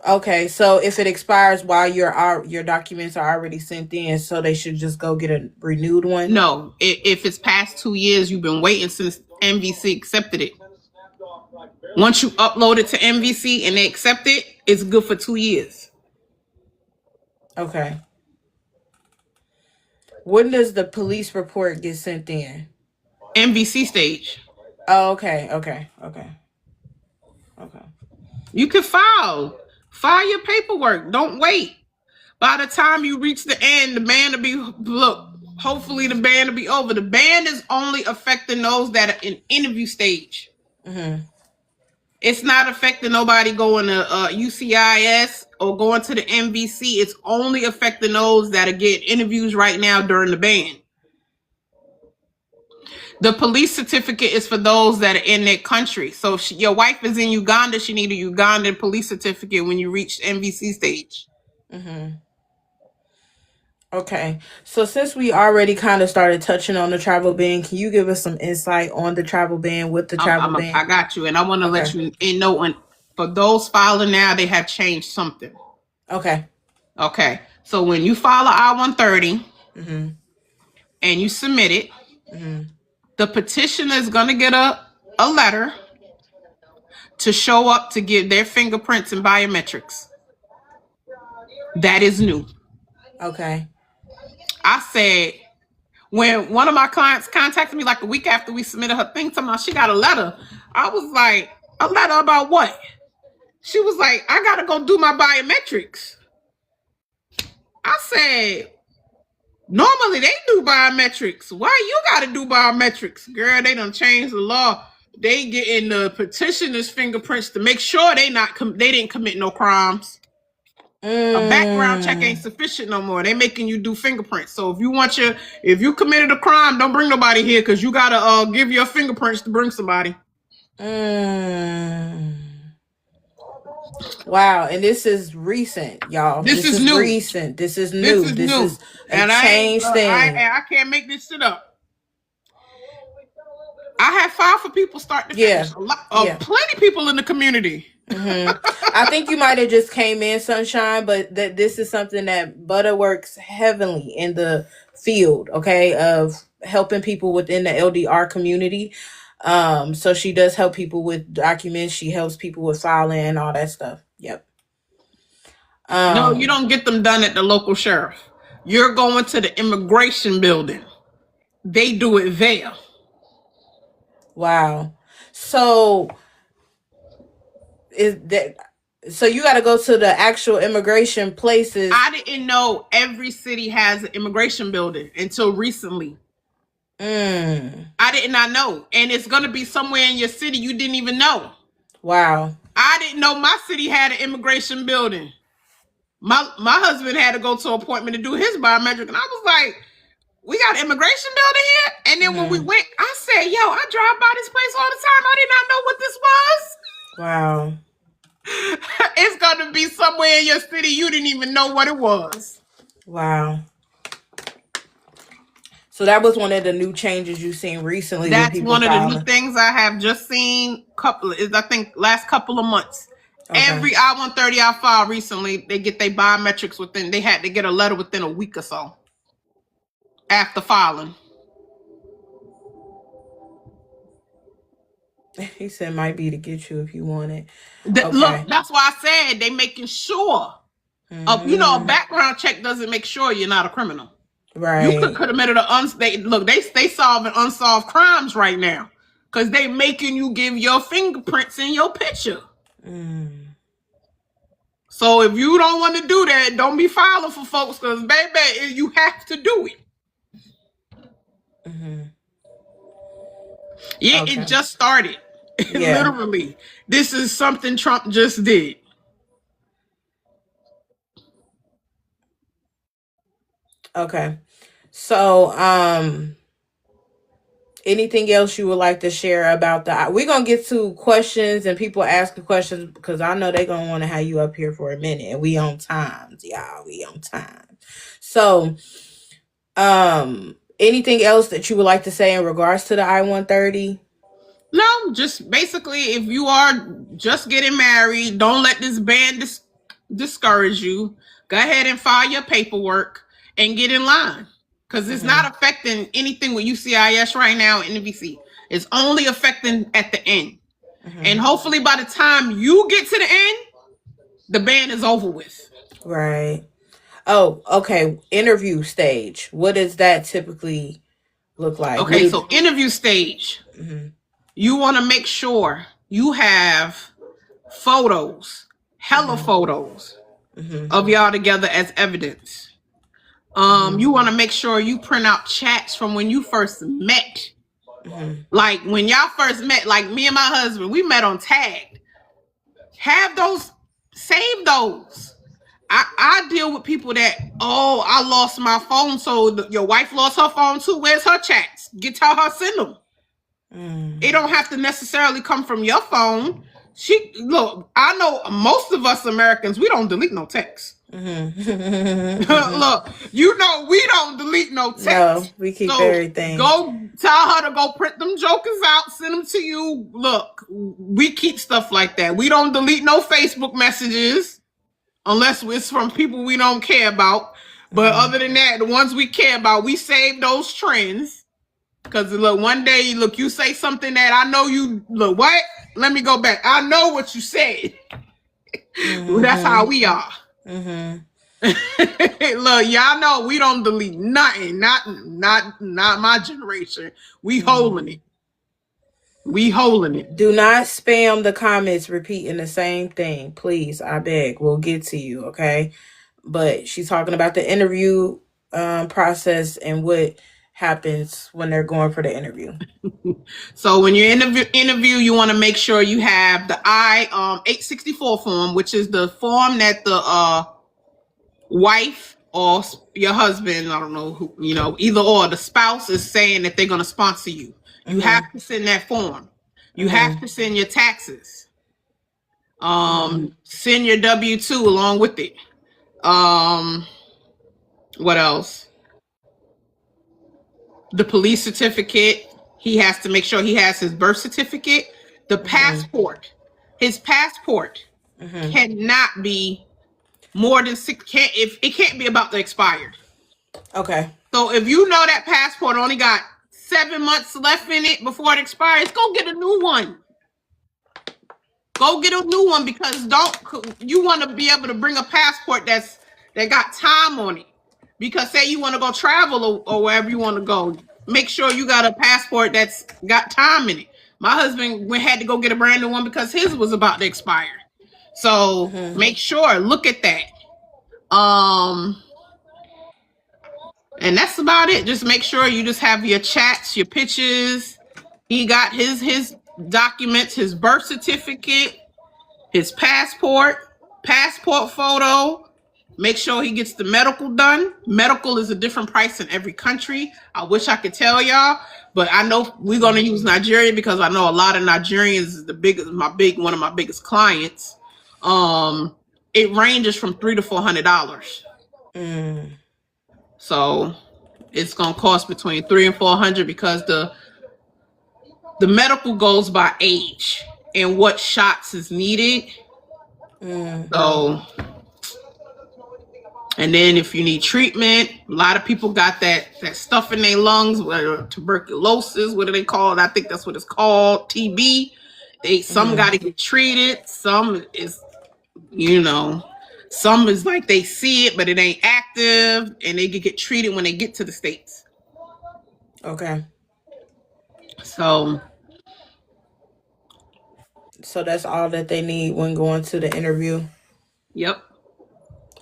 Okay, so if it expires while your documents are already sent in, so they should just go get a renewed one? No, if it's past 2 years, you've been waiting since NVC accepted it. Once you upload it to NVC and they accept it, it's good for 2 years. Okay. When does the police report get sent in? NVC stage. Oh, okay. You can file your paperwork. Don't wait. By the time you reach the end, the ban will be, hopefully the ban will be over. The ban is only affecting those that are in interview stage. It's not affecting nobody going to USCIS or going to the NVC. It's only affecting those that are getting interviews right now during the ban. The police certificate is for those that are in their country. So if your wife is in Uganda, she need a Ugandan police certificate when you reach the NVC stage. Okay. So since we already kind of started touching on the travel ban, can you give us some insight on the travel ban with the travel ban? I got you. And I want to let you know, for those filing now, they have changed something. Okay. So when you file an I-130 and you submit it, the petitioner is going to get a letter to show up to give their fingerprints and biometrics. That is new. Okay. I said, When one of my clients contacted me like a week after we submitted her thing, talking about she got a letter, I was like, a letter about what? She was like, I gotta go do my biometrics. I said, normally they do biometrics. Why you gotta do biometrics? Girl, they done changed the law. They getting the petitioner's fingerprints to make sure they didn't commit no crimes. A background check ain't sufficient no more. They making you do fingerprints. So if you committed a crime, don't bring nobody here because you gotta give your fingerprints to bring somebody. Wow, and this is recent, y'all. This is new. Recent. This is new. This is a changed thing. I can't make this shit up. I have filed for people start to finish. Plenty of people in the community. I think you might have just came in, Sunshine, but this is something that Butta works heavily in the field, okay, of helping people within the LDR community. So she does help people with documents. She helps people with filing and all that stuff. Yep. No, you don't get them done at the local sheriff. You're going to the immigration building. They do it there. Wow. So so you got to go to the actual immigration places. I didn't know every city has an immigration building until recently. I did not know. And it's going to be somewhere in your city you didn't even know. Wow. I didn't know my city had an immigration building. My husband had to go to an appointment to do his biometric. And I was like, we got an immigration building here? And then when we went, I said, yo, I drive by this place all the time. I did not know what this was. Wow. It's going to be somewhere in your city you didn't even know what it was. Wow. So that was one of the new changes you've seen recently. That's one of the new things I have just seen. I think last couple of months. Okay. Every I-130 I filed recently, they get their biometrics within. They had to get a letter within a week or so after filing. He said might be to get you if you want it. Look, that's why I said they making sure. A background check doesn't make sure you're not a criminal. Right. You could committed they solving unsolved crimes right now because they making you give your fingerprints in your picture. So if you don't want to do that, don't be filing for folks because baby, you have to do it. Yeah, okay. It just started. Yeah. Literally, this is something Trump just did. Okay. So, anything else you would like to share about that? We're going to get to questions and people asking questions because I know they're going to want to have you up here for a minute and we on time, y'all. We on time. So, anything else that you would like to say in regards to the I-130? No, just basically, if you are just getting married, don't let this ban discourage you. Go ahead and file your paperwork and get in line because it's not affecting anything with USCIS right now in NVC. It's only affecting at the end. And hopefully by the time you get to the end, the ban is over with. Right. Oh, okay. Interview stage. What does that typically look like? Okay, so interview stage. You want to make sure you have photos, hella photos of y'all together as evidence. You want to make sure you print out chats from when you first met. Like when y'all first met, like me and my husband, we met on Tag. Have those, save those. I deal with people that, I lost my phone, so your wife lost her phone too. Where's her chats? Tell her, send them. It don't have to necessarily come from your phone. Look, I know most of us Americans, we don't delete no texts. Look, we don't delete no texts. No, we keep everything. Go tell her to go print them jokers out, send them to you. Look, we keep stuff like that. We don't delete no Facebook messages unless it's from people we don't care about. But other than that, the ones we care about, we save those trends. Because, look, one day, you say something that I know what? Let me go back. I know what you said. That's how we are. That's Look, y'all know we don't delete nothing. Not my generation. We holding it. We holding it. Do not spam the comments repeating the same thing. Please, I beg. We'll get to you, okay? But she's talking about the interview process and what happens when they're going for the interview. So when you interview, you want to make sure you have the I-864 form, which is the form that the wife or your husband, I don't know who, either or, the spouse is saying that they're going to sponsor you. You have to send that form. You have to send your taxes. Send your W-2 along with it. What else? The police certificate. He has to make sure he has his birth certificate. The passport. His passport cannot be more than it can't be about to expired. Okay. So if you know that passport only got 7 months left in it before it expires, go get a new one. Go get a new one, because you want to be able to bring a passport that got time on it. Because say you want to go travel or wherever you want to go, make sure you got a passport that's got time in it. My husband had to go get a brand new one because his was about to expire. So make sure, look at that. And that's about it. Just make sure you just have your chats, your pictures. He got his documents, his birth certificate, his passport photo. Make sure he gets the medical done. Medical is a different price in every country. I wish I could tell y'all, but I know we're going to use Nigeria because I know a lot of Nigerians is one of my biggest clients. It ranges from $300 to $400. So it's going to cost between $300 and $400 because the medical goes by age and what shots is needed. So, and then if you need treatment, a lot of people got that stuff in their lungs, whether tuberculosis, what do they call it? I think that's what it's called, TB. Some got to get treated. Some is, some is like they see it, but it ain't active, and they get treated when they get to the States. Okay. So that's all that they need when going to the interview? Yep.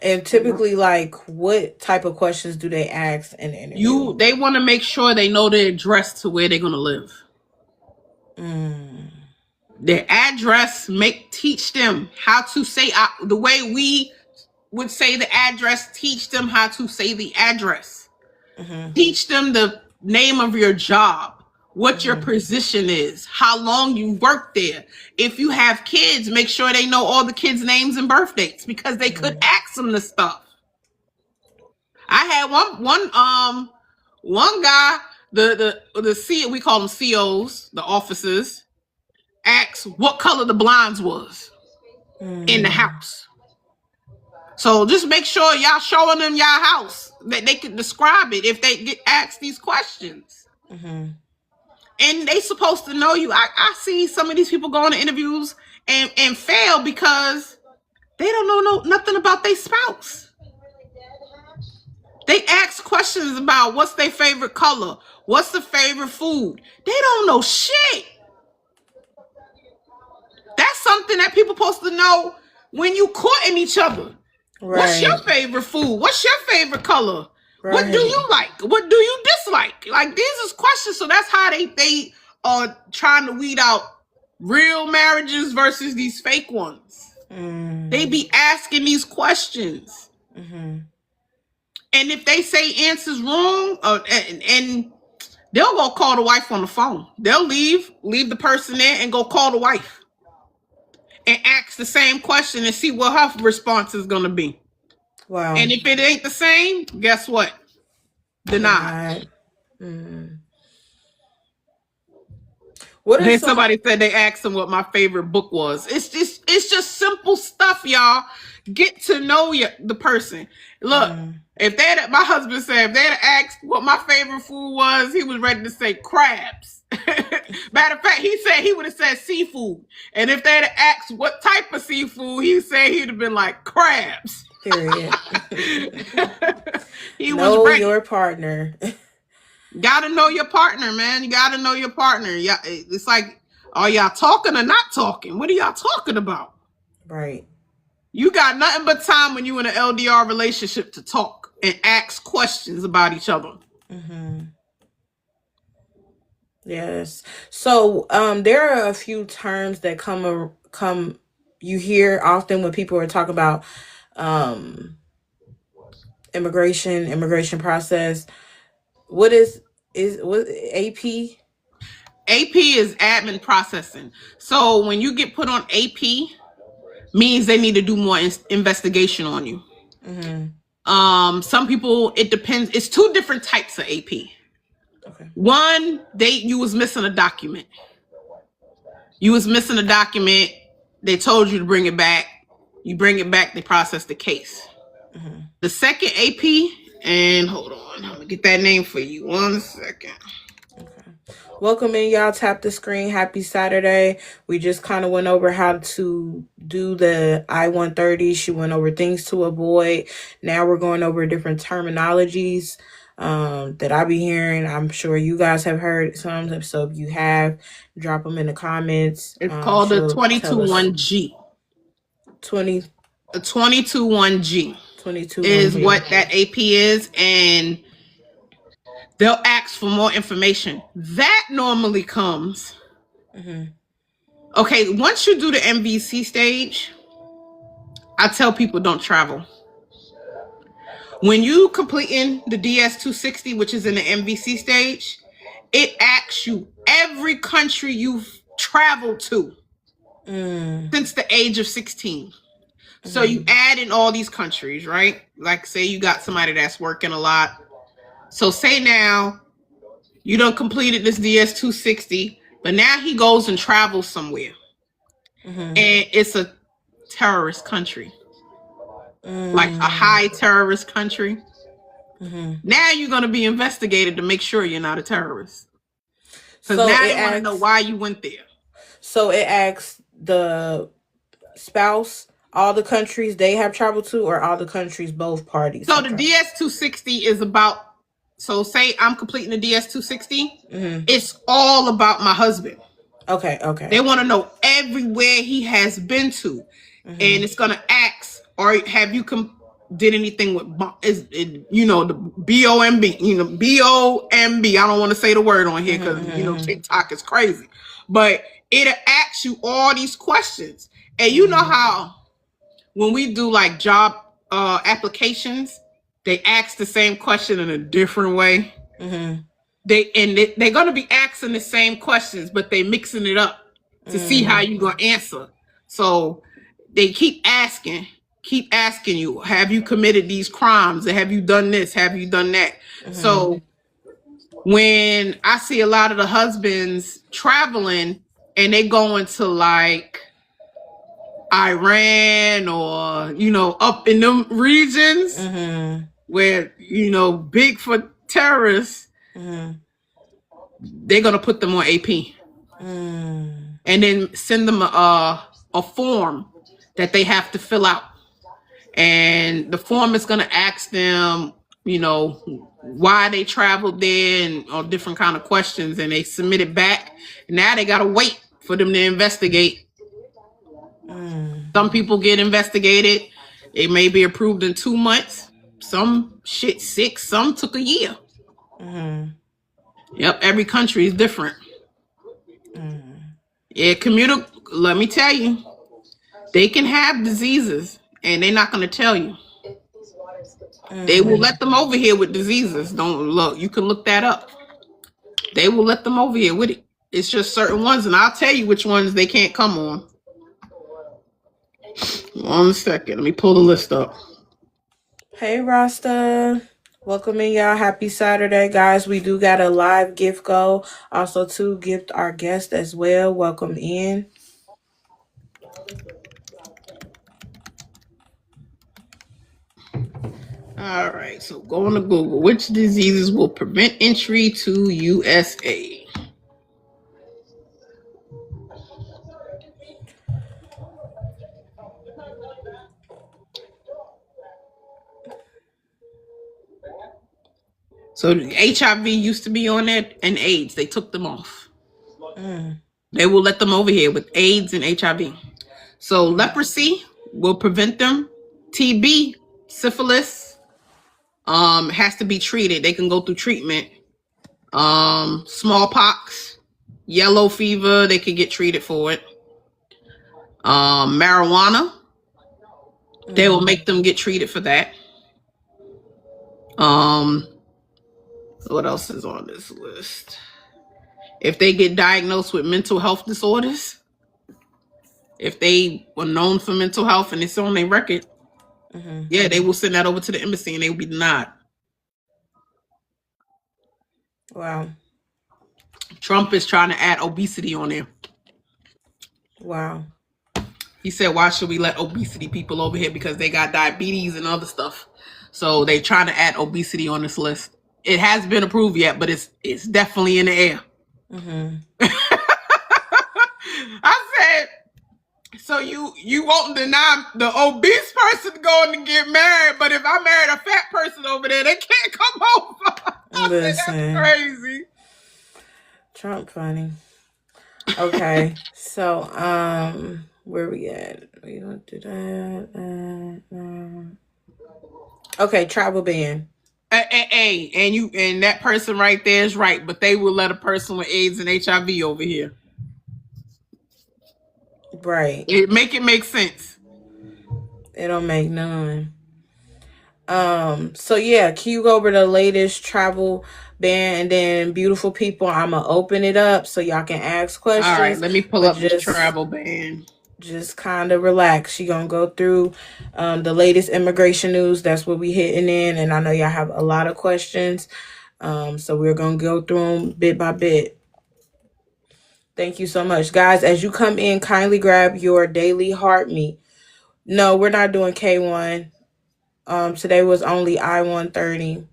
And typically, like, what type of questions do they ask in the interview? They want to make sure they know the address to where they're going to live. Their address, teach them how to say the way we would say the address. Teach them how to say the address. Teach them the name of your job, what your position is, how long you worked there. If you have kids, make sure they know all the kids' names and birth dates, because they could ask them this stuff. I had one guy, the C, we call them COs, the officers, asked what color the blinds was in the house. So just make sure y'all showing them y'all house, that they can describe it if they get asked these questions. And they supposed to know you. I see some of these people go on to interviews and fail because they don't know nothing about their spouse. They ask questions about what's their favorite color, what's the favorite food. They don't know shit. That's something that people supposed to know when you courting each other. Right. What's your favorite food? What's your favorite color? Right. What do you like? What do you dislike? Like, these is questions. So that's how they are trying to weed out real marriages versus these fake ones. They be asking these questions. And if they say answers wrong, and they'll go call the wife on the phone. They'll leave the person there and go call the wife and ask the same question and see what her response is going to be. Wow. And if it ain't the same, guess what? Denied. What if somebody said they asked them what my favorite book was? It's just simple stuff, y'all. Get to know the person. Look, if my husband said, if they'd asked what my favorite food was, he was ready to say crabs. Matter of fact, he said he would have said seafood. And if they'd asked what type of seafood, he said he'd have been like crabs. Period. He know was ready. your partner. Gotta know your partner, man. You gotta know your partner. Yeah, it's like, are y'all talking or not talking? What are y'all talking about? Right. You got nothing but time when you in an LDR relationship to talk and ask questions about each other. Yes. So there are a few terms that come you hear often when people are talking about immigration process. What is what AP? AP is admin processing. So when you get put on AP, means they need to do more investigation on you. Some people, it depends. It's two different types of AP. Okay. One, you was missing a document. You was missing a document. They told you to bring it back. You bring it back. They process the case. The second AP, and hold on, I'm gonna get that name for you. 1 second. Welcome in, y'all. Tap the screen. Happy Saturday. We just kind of went over how to do the I-130. She went over things to avoid. Now we're going over different terminologies that I be hearing. I'm sure you guys have heard some. So if you have, drop them in the comments. It's called a 221G. 221G 22 is what that AP is, and they'll ask for more information. That normally comes. Okay, once you do the MVC stage, I tell people don't travel. When you completing the DS-260, which is in the MVC stage, it asks you every country you've traveled to since the age of 16. So you add in all these countries, right? Like say you got somebody that's working a lot. So say now you done completed this DS-260, but now he goes and travels somewhere. And it's a terrorist country. Like a high terrorist country. Now you're going to be investigated to make sure you're not a terrorist. Because now they want to know why you went there. So it asks the spouse all the countries they have traveled to, or all the countries both parties? So the DS-260 is about, so say I'm completing the DS-260, it's all about my husband. Okay. They want to know everywhere he has been to. And it's going to ask, or have you did anything with, the BOMB, BOMB. I don't want to say the word on here because, TikTok is crazy. But it'll ask you all these questions. And you know how when we do like job applications, they ask the same question in a different way. They're going to be asking the same questions, but they mixing it up to see how you're going to answer. So they keep asking you, have you committed these crimes? Have you done this? Have you done that? So when I see a lot of the husbands traveling and they going to like Iran or, up in them regions where, big for terrorists, they're going to put them on AP and then send them a form that they have to fill out. And the form is going to ask them, why they traveled there and all different kind of questions, and they submit it back. Now they got to wait for them to investigate. Some people get investigated. It may be approved in 2 months. Some 6, some took a year. Yep, every country is different. Yeah, let me tell you, they can have diseases and they're not going to tell you. They will let them over here with diseases. Don't look. You can look that up. They will let them over here with it. It's just certain ones, and I'll tell you which ones they can't come on. 1 second. Let me pull the list up. Hey, Rasta. Welcome in, y'all. Happy Saturday, guys. We do got a live gift go. Also, to gift our guest as well. Welcome in. All right, so going to Google. Which diseases will prevent entry to USA? So HIV used to be on there, and AIDS. They took them off. They will let them over here with AIDS and HIV. So leprosy will prevent them. TB, syphilis, has to be treated. They can go through treatment. Smallpox, yellow fever, they can get treated for it. Marijuana, they will make them get treated for that. What else is on this list? If they get diagnosed with mental health disorders, if they were known for mental health and it's on their record, yeah, they will send that over to the embassy and they will be denied. Wow. Trump is trying to add obesity on there. Wow. He said, why should we let obesity people over here? Because they got diabetes and other stuff. So they trying to add obesity on this list. It hasn't been approved yet, but it's definitely in the air. I said, so you won't deny the obese person going to get married, but if I married a fat person over there, they can't come over. Listen, that's crazy. Trump funny. Okay, so where we at? We don't do that. Okay, travel ban. And that person right there is right, but they will let a person with AIDS and HIV over here. Right. It make sense. It don't make none. So yeah, can you go over the latest travel ban, and then beautiful people, I'm gonna open it up so y'all can ask questions. All right, let me pull up this travel ban. Just kind of relax. She gonna go through the latest immigration news. That's what we hitting in, and I know y'all have a lot of questions. So we're gonna go through them bit by bit. Thank you so much, guys. As you come in, kindly grab your daily heart meat. No, we're not doing K1. Today was only I130.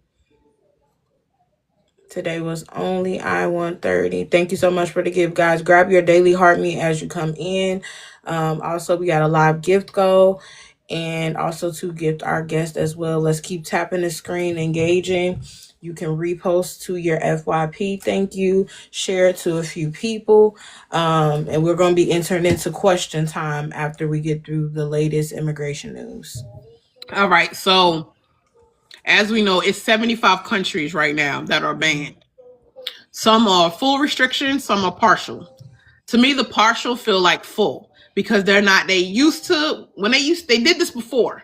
Today was only I130. Thank you so much for the gift, guys. Grab your daily heart meat as you come in. Also, we got a live gift goal, and also to gift our guest as well. Let's keep tapping the screen, engaging. You can repost to your FYP. Thank you. Share it to a few people. And we're going to be entering into question time after we get through the latest immigration news. All right. So as we know, it's 75 countries right now that are banned. Some are full restrictions, some are partial. To me, the partial feel like full because they did this before,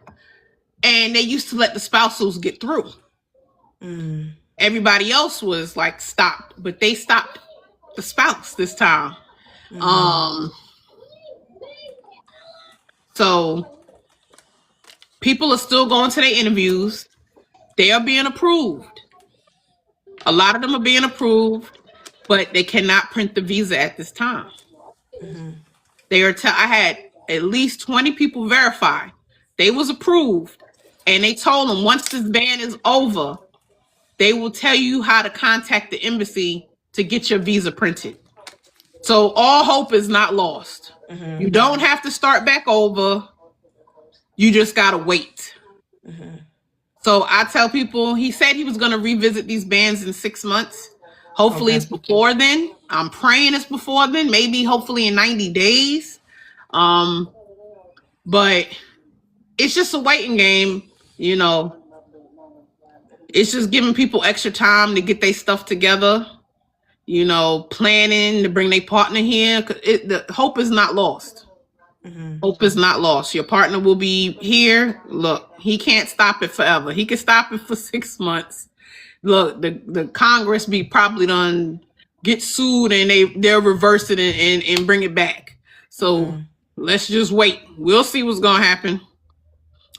and they used to let the spousals get through. Everybody else was like stopped, but they stopped the spouse this time. So people are still going to their interviews. They are being approved. A lot of them are being approved, but they cannot print the visa at this time. I had at least 20 people verify. They was approved, and they told them once this ban is over, they will tell you how to contact the embassy to get your visa printed. So all hope is not lost. You don't have to start back over. You just gotta wait. So I tell people, he said he was going to revisit these bans in 6 months. Hopefully it's before then. I'm praying it's before then. Maybe hopefully in 90 days. But it's just a waiting game. You know, it's just giving people extra time to get their stuff together. You know, planning to bring their partner here. The hope is not lost. Hope is not lost. Your partner will be here. Look, he can't stop it forever. He can stop it for 6 months. Look, the Congress be probably done get sued and they'll reverse it and bring it back. So let's just wait. We'll see what's gonna happen.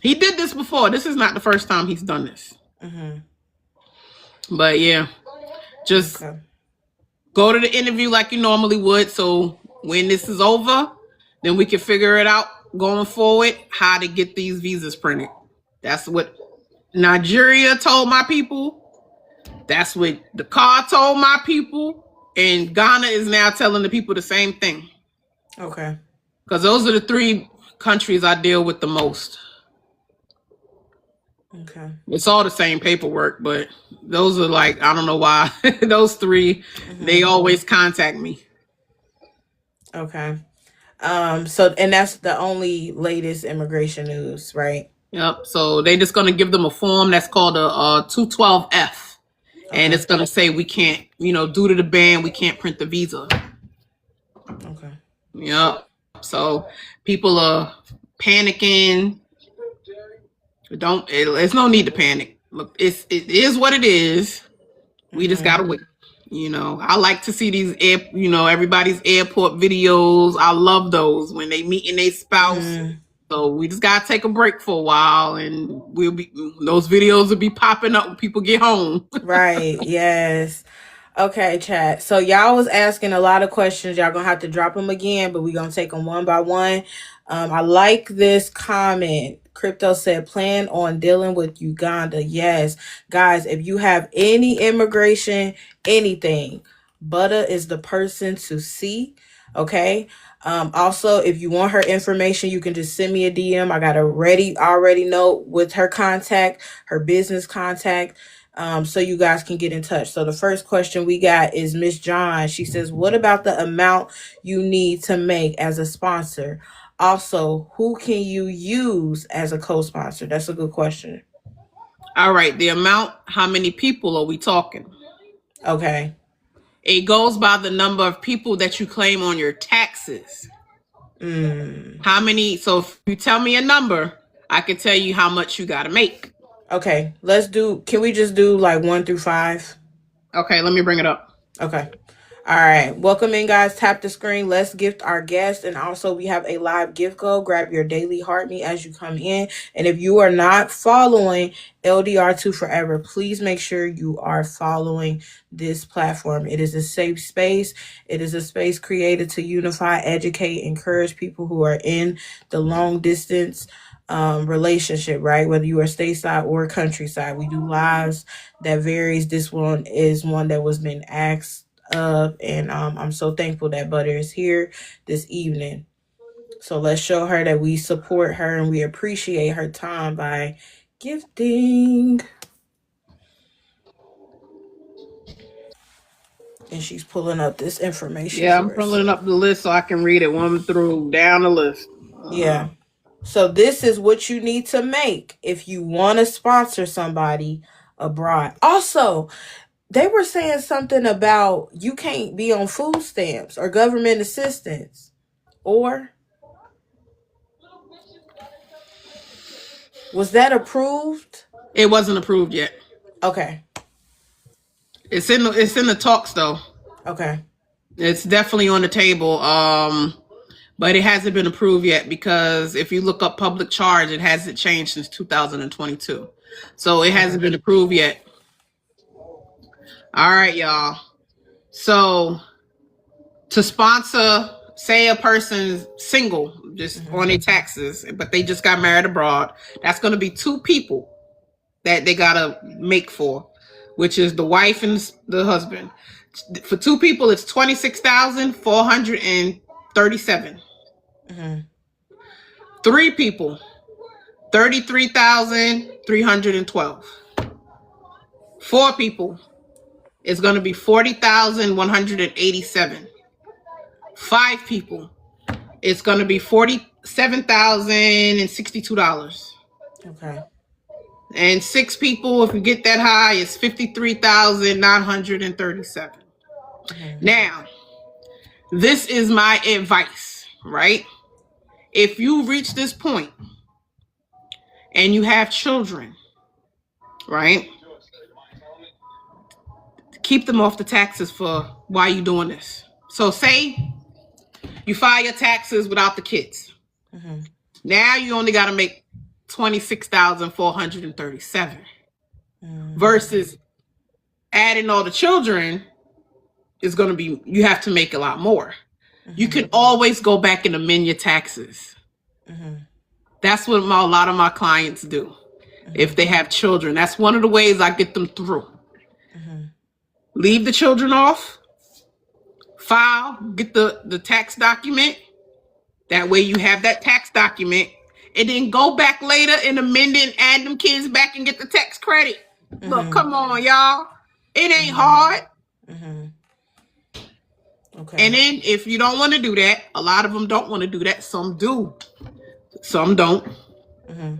He did this before. This is not the first time he's done this. But yeah, just go to the interview like you normally would. So when this is over, then we can figure it out going forward, how to get these visas printed. That's Nigeria told my people. That's what the car told my people. And Ghana is now telling the people the same thing. Okay. Because those are the 3 countries I deal with the most. Okay. It's all the same paperwork, but those are like, I don't know why. Those 3, they always contact me. Okay. So, and that's the only latest immigration news, right? Yep. So they just going to give them a form that's called a 212F. And it's going to say we can't, due to the ban, we can't print the visa. Okay. Yep. So people are panicking. There's no need to panic. Look, it is what it is. We just gotta wait. I like to see these everybody's airport videos. I love those when they meet and they spouse. So we just gotta take a break for a while, and those videos will be popping up when people get home. Right. Yes. Okay, chat. So y'all was asking a lot of questions. Y'all gonna have to drop them again, but we're gonna take them one by one. I like this comment. Crypto said, plan on dealing with Uganda. Yes. Guys, if you have any immigration, anything, Butta is the person to see. Okay. Also, if you want her information, you can just send me a DM. I got a already note with her contact, her business contact. So you guys can get in touch. So the first question we got is Miss John. She says, what about the amount you need to make as a sponsor? Also, who can you use as a co-sponsor? That's a good question. All right. The amount, how many people are we talking? Okay. It goes by the number of people that you claim on your taxes. How many? So if you tell me a number, I can tell you how much you got to make. Okay. Can we just do like 1 through 5? Okay. Let me bring it up. Okay. All right. Welcome in, guys. Tap the screen. Let's gift our guest. And also, we have a live gift code. Grab your daily heart me as you come in. And if you are not following LDR2 Forever, please make sure you are following this platform. It is a safe space. It is a space created to unify, educate, encourage people who are in the long distance relationship, right? Whether you are stateside or countryside. We do lives that varies. This one is one that was been asked of, and I'm so thankful that Butter is here this evening. So let's show her that we support her and we appreciate her time by gifting. And she's pulling up this information. Yeah, I'm pulling up the list so I can read it one through down the list. Yeah. So this is what you need to make if you want to sponsor somebody abroad. Also, they were saying something about you can't be on food stamps or government assistance. Or was that approved? It wasn't approved yet. Okay. It's in the talks though. Okay. It's definitely on the table. But it hasn't been approved yet because if you look up public charge, it hasn't changed since 2022. So it hasn't been approved yet. All right, y'all. So to sponsor, say a person's single, just on their taxes, but they just got married abroad, that's going to be 2 people that they got to make for, which is the wife and the husband. For 2 people, it's $26,437. 3 people, $33,312. 4 people, it's going to be $40,187. 5 people, it's going to be $47,062. Okay. And 6 people, if you get that high, it's $53,937. Now, this is my advice, right? If you reach this point and you have children, right? Keep them off the taxes for while you're doing this. So say you file your taxes without the kids. Now you only got to make $26,437 versus adding all the children is going to be, you have to make a lot more. You can always go back and amend your taxes. That's what a lot of my clients do. if they have children. That's one of the ways I get them through. Mm-hmm. Leave the children off, file, get the tax document. That way you have that tax document, and then go back later and amend it and add them kids back and get the tax credit. Mm-hmm. Look, come on, y'all. It ain't Mm-hmm. hard. Mm-hmm. Okay. And then if you don't want to do that, a lot of them don't want to do that. Some do. Some don't. Mm-hmm.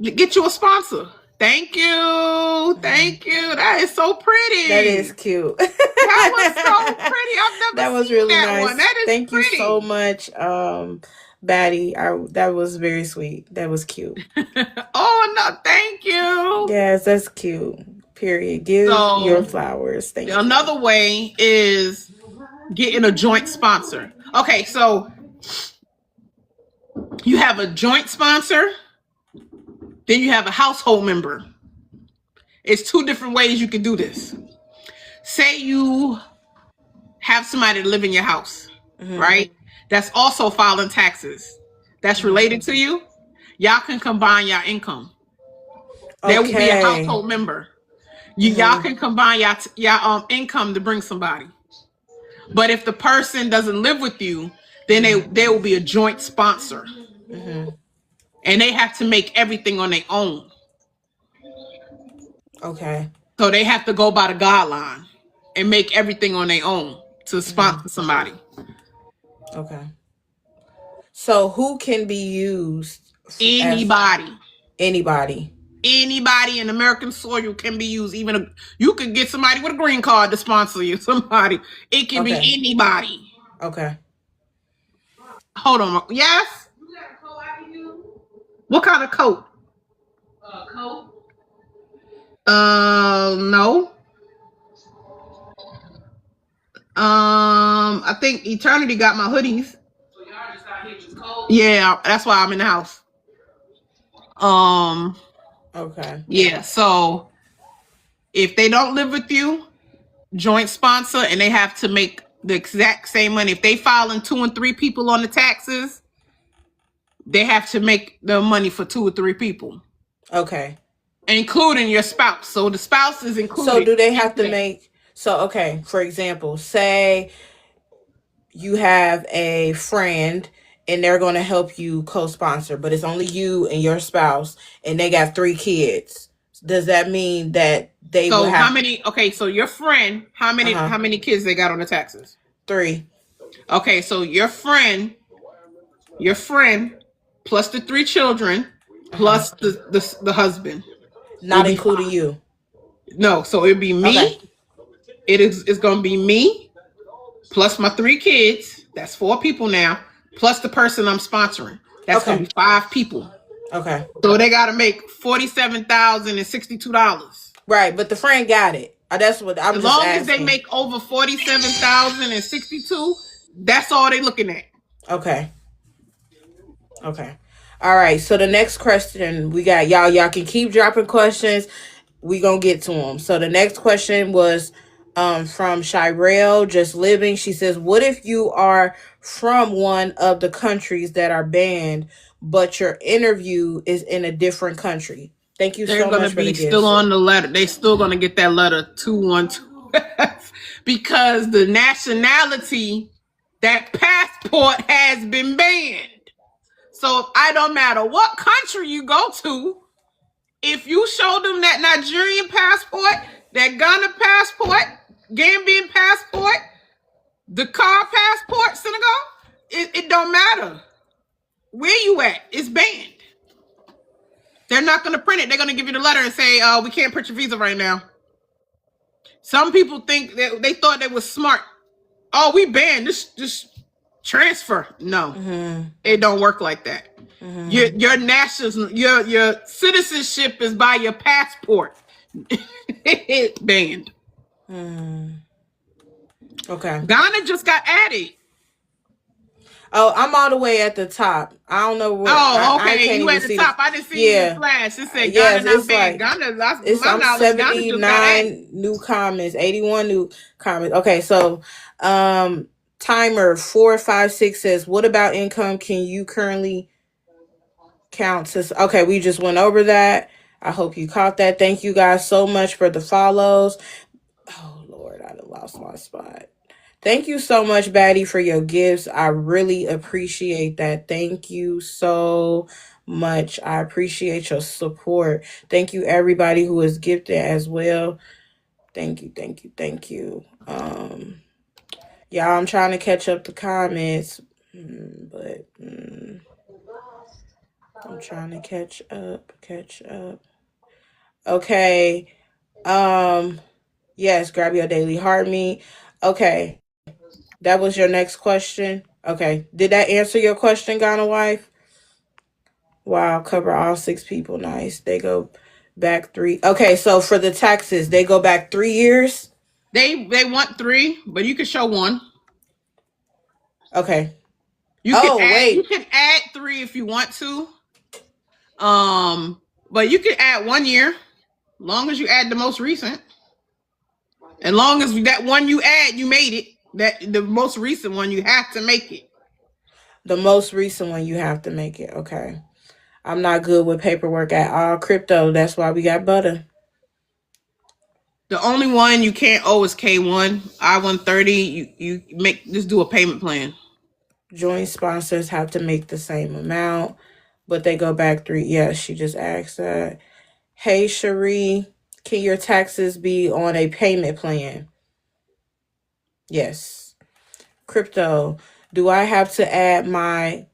Get you a sponsor. Thank you. Mm-hmm. Thank you. That is so pretty. That is cute. That was so pretty. I've never that was seen really that nice. one. That is Thank pretty. you so much, Batty. That was very sweet. That was cute. Oh, no. Thank you. Yes, that's cute. Period. Give your flowers. Thank you. Another way is getting a joint sponsor. Okay, so you have a joint sponsor, then you have a household member. It's two different ways you can do this. Say you have somebody to live in your house, right? That's also filing taxes. That's related to you. Y'all can combine your income. There will be a household member. Y'all can combine your income to bring somebody. But if the person doesn't live with you, then they will be a joint sponsor. Mm-hmm. And they have to make everything on their own. Okay. So they have to go by the guideline and make everything on their own to sponsor somebody. Okay. So who can be used? Anybody. Anybody. Anybody in American soil can be used. Even you could get somebody with a green card to sponsor you. Somebody. It can be anybody. Okay. Hold on. Yes? You got a coat I can use? What kind of coat? Coat? No. I think Eternity got my hoodies. So y'all just out here just cold? Yeah, that's why I'm in the house. Okay. Yeah, so if they don't live with you, joint sponsor, and they have to make the exact same money. If they filing 2 and 3 people on the taxes, they have to make the money for 2 or 3 people. Okay. Including your spouse. So the spouse is included. So do they have to make, okay, for example, say you have a friend and they're going to help you co-sponsor, but it's only you and your spouse and they got 3 kids. Does that mean that they will have... how many, so your friend, how many kids they got on the taxes? 3. Okay, so your friend plus the 3 children plus the husband. Not including you. No, so it'd be me. Okay. It's going to be me plus my 3 kids. That's 4 people now. Plus the person I'm sponsoring. That's going to be 5 people. Okay. So they got to make $47,062. Right, but the friend got it. That's what I'm just asking. As long as they make over $47,062, that's all they looking at. Okay. Okay. All right. So the next question we got, y'all can keep dropping questions. We gonna get to them. So the next question was from Shirelle Just Living. She says, what if you are from one of the countries that are banned, but your interview is in a different country? Thank you so much. They're going to be still on the letter. They still going to get that letter 212 because the nationality, that passport has been banned. So I don't matter what country you go to, if you show them that Nigerian passport, that Ghana passport, Gambian passport, the car passport, Senegal, it don't matter where you at. It's banned. They're not going to print it. They're going to give you the letter and say, we can't print your visa right now. Some people think that they thought they was smart. Oh, we banned this transfer. No, it don't work like that. Your national, your citizenship is by your passport. It's banned. Okay. Ghana just got added. Oh, I'm all the way at the top. I don't know what. Okay. You at the top. I didn't see you in the flash. It said Ghana not banned. Ghana, it's my knowledge, 79 new comments, 81 new comments. Okay, so timer 456 says, what about income? Can counts as okay. We just went over that. I hope you caught that. Thank you guys so much for the follows. Oh Lord, I done lost my spot. Thank you so much, Batty, for your gifts. I really appreciate that. Thank you so much. I appreciate your support. Thank you, everybody who is gifted as well. Thank you, thank you, thank you. Y'all, I'm trying to catch up the comments, but I'm trying to catch up, Okay. Yes, grab your daily heart meat. Okay. That was your next question. Okay. Did that answer your question, Ghana wife? Wow, cover all 6 people. Nice. They go back 3. Okay, so for the taxes, they go back 3 years? They want 3, but you can show 1. Okay. You can Oh, add you wait. can add 3 if you want to. But you can add 1 year, long as you add the most recent. As long as that one you add, you made it. That the most recent one, you have to make it. The most recent one, you have to make it. Okay. I'm not good with paperwork at all. Crypto, that's why we got Butta. The only one you can't owe is K1. I130, you make just do a payment plan. Joint sponsors have to make the same amount, but they go back 3. Yes, she just asked that. Hey, Cherie, can your taxes be on a payment plan? Yes. Crypto, do I have to add my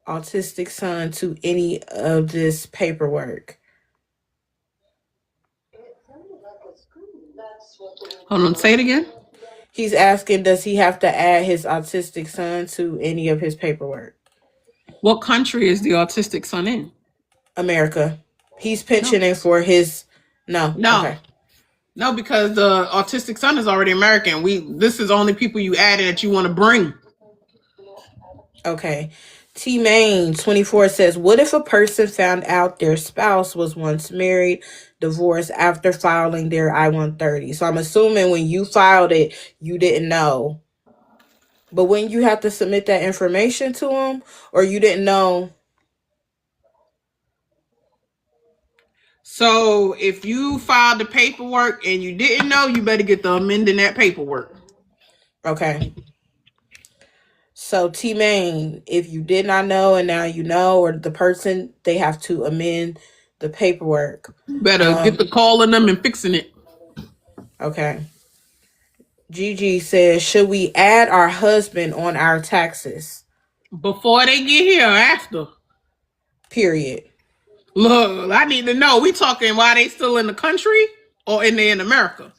autistic son to any of this paperwork? Hold on, say it again. He's asking, does he have to add his autistic son to any of his paperwork? What country is the autistic son in? America. He's No. pensioning for his. No. No. Okay. No, because the autistic son is already American. This is only people you added that you want to bring. Okay. T Main 24 says, what if a person found out their spouse was once married, divorced after filing their I-130? So I'm assuming when you filed it, you didn't know. But when you have to submit that information to them, or you didn't know. So if you filed the paperwork and you didn't know, you better get the amending that paperwork. Okay. So T Main, if you did not know and now you know, or the person, they have to amend the paperwork. Better get the calling them and fixing it. Okay. Gigi says, should we add our husband on our taxes? Before they get here or after? Period. Look, I need to know. We talking while they still in the country or in America?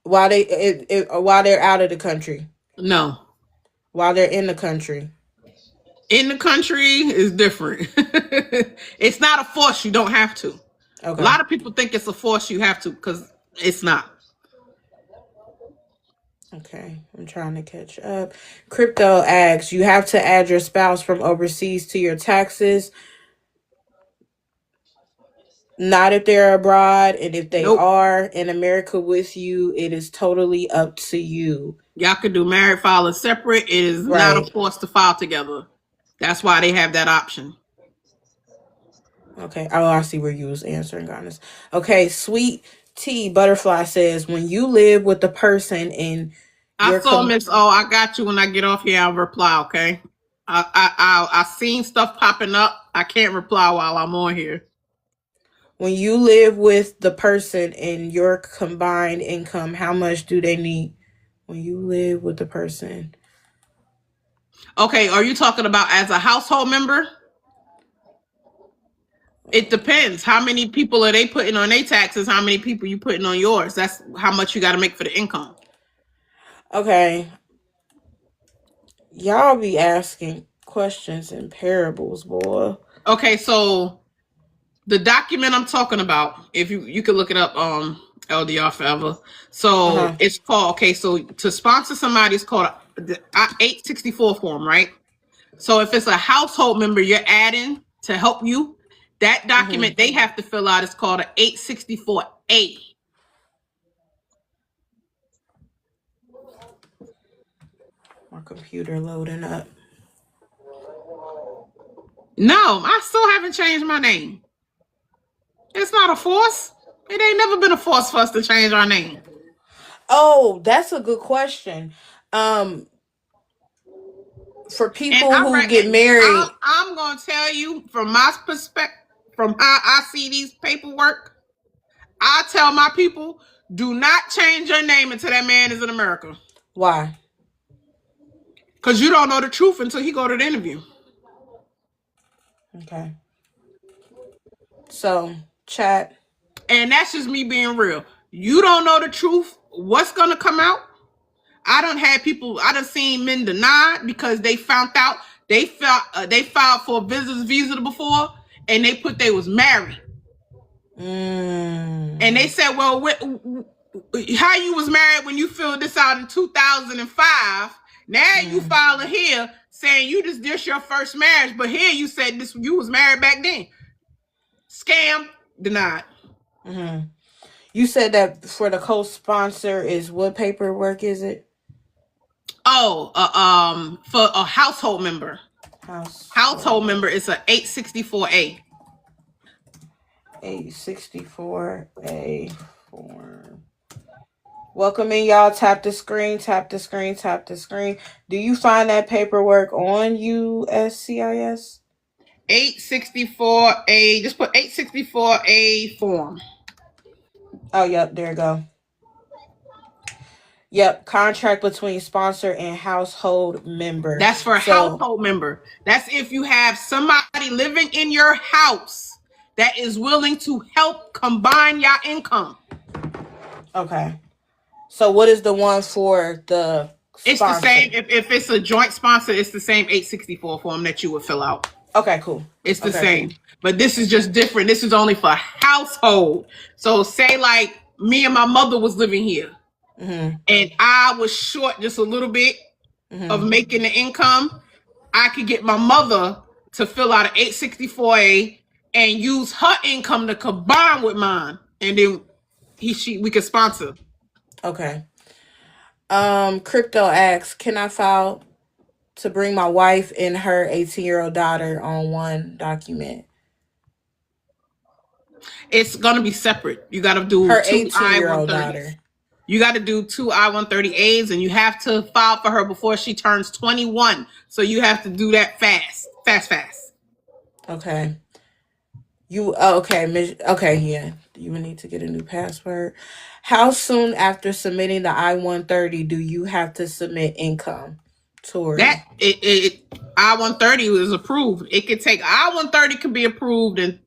While while they're out of the country. No. While they're in the country. In the country is different. It's not a force. You don't have to. Okay. A lot of people think it's a force you have to because it's not. Okay, I'm trying to catch up. Crypto asks, you have to add your spouse from overseas to your taxes. Not if they're abroad, and if they Nope. are in America with you, it is totally up to you. Y'all could do married filing separate. It is not a Right. force to file together. That's why they have that option. Okay. Oh, I see where you was answering, honest. Okay, Sweet Tea Butterfly says, when you live with the person in I your saw Miss O. I got you when I get off here. I'll reply. Okay. I seen stuff popping up. I can't reply while I'm on here. when you live with the person in your combined income, how much do they need? When you live with the person. Okay. Are you talking about as a household member? It depends. How many people are they putting on their taxes? How many people you putting on yours? That's how much you got to make for the income. Okay. Y'all be asking questions in parables, boy. Okay, so the document I'm talking about, if you could look it up, LDR forever. So it's called, okay, so to sponsor somebody, it's called the 864 form, right? So if it's a household member you're adding to help you, that document they have to fill out is called an 864A. My computer loading up. No, I still haven't changed my name. It's not a force. It ain't never been a force for us to change our name. Oh, that's a good question. For And people who get I'm, married, I'm gonna tell you from my perspective, from how I see these paperwork. I tell my people, do not change your name until that man is in America, why? because you don't know the truth until he go to the interview. Okay. So, chat. And that's just me being real. You don't know the truth. What's gonna come out? I done had people. I done seen men denied because they found out they filed for a visitor's visa before, and they put they was married, and they said, "Well, how you was married when you filled this out in 2005? Now you filing here saying you this your first marriage, but here you said this you was married back then. Scam, denied." You said that for the co-sponsor is what paperwork is it? Oh, for a household member. Household member is a 864A. 864A form. Welcome in, y'all. Tap the screen, tap the screen, tap the screen. Do you find that paperwork on USCIS? 864A. Just put 864A form. Oh, yep. There you go. Yep. Contract between sponsor and household member. That's for a household member. That's if you have somebody living in your house that is willing to help combine your income. Okay. So what is the one for the sponsor? It's the same. If it's a joint sponsor, it's the same 864 form that you would fill out. Okay, cool. It's the same. Cool. But this is just different. This is only for household. So say like me and my mother was living here. And I was short just a little bit of making the income. I could get my mother to fill out an 864A and use her income to combine with mine. And then we could sponsor. Okay. Crypto asks, can I file to bring my wife and her 18-year-old daughter on one document? It's gonna be separate. You gotta do her two 18-year-old daughter. You got to do 2 I-130As, and you have to file for her before she turns 21. So you have to do that fast. Okay. Okay, yeah. You will need to get a new password. How soon after submitting the I-130 do you have to submit income? Tori. That I-130 is approved. It could take I-130 can be approved, and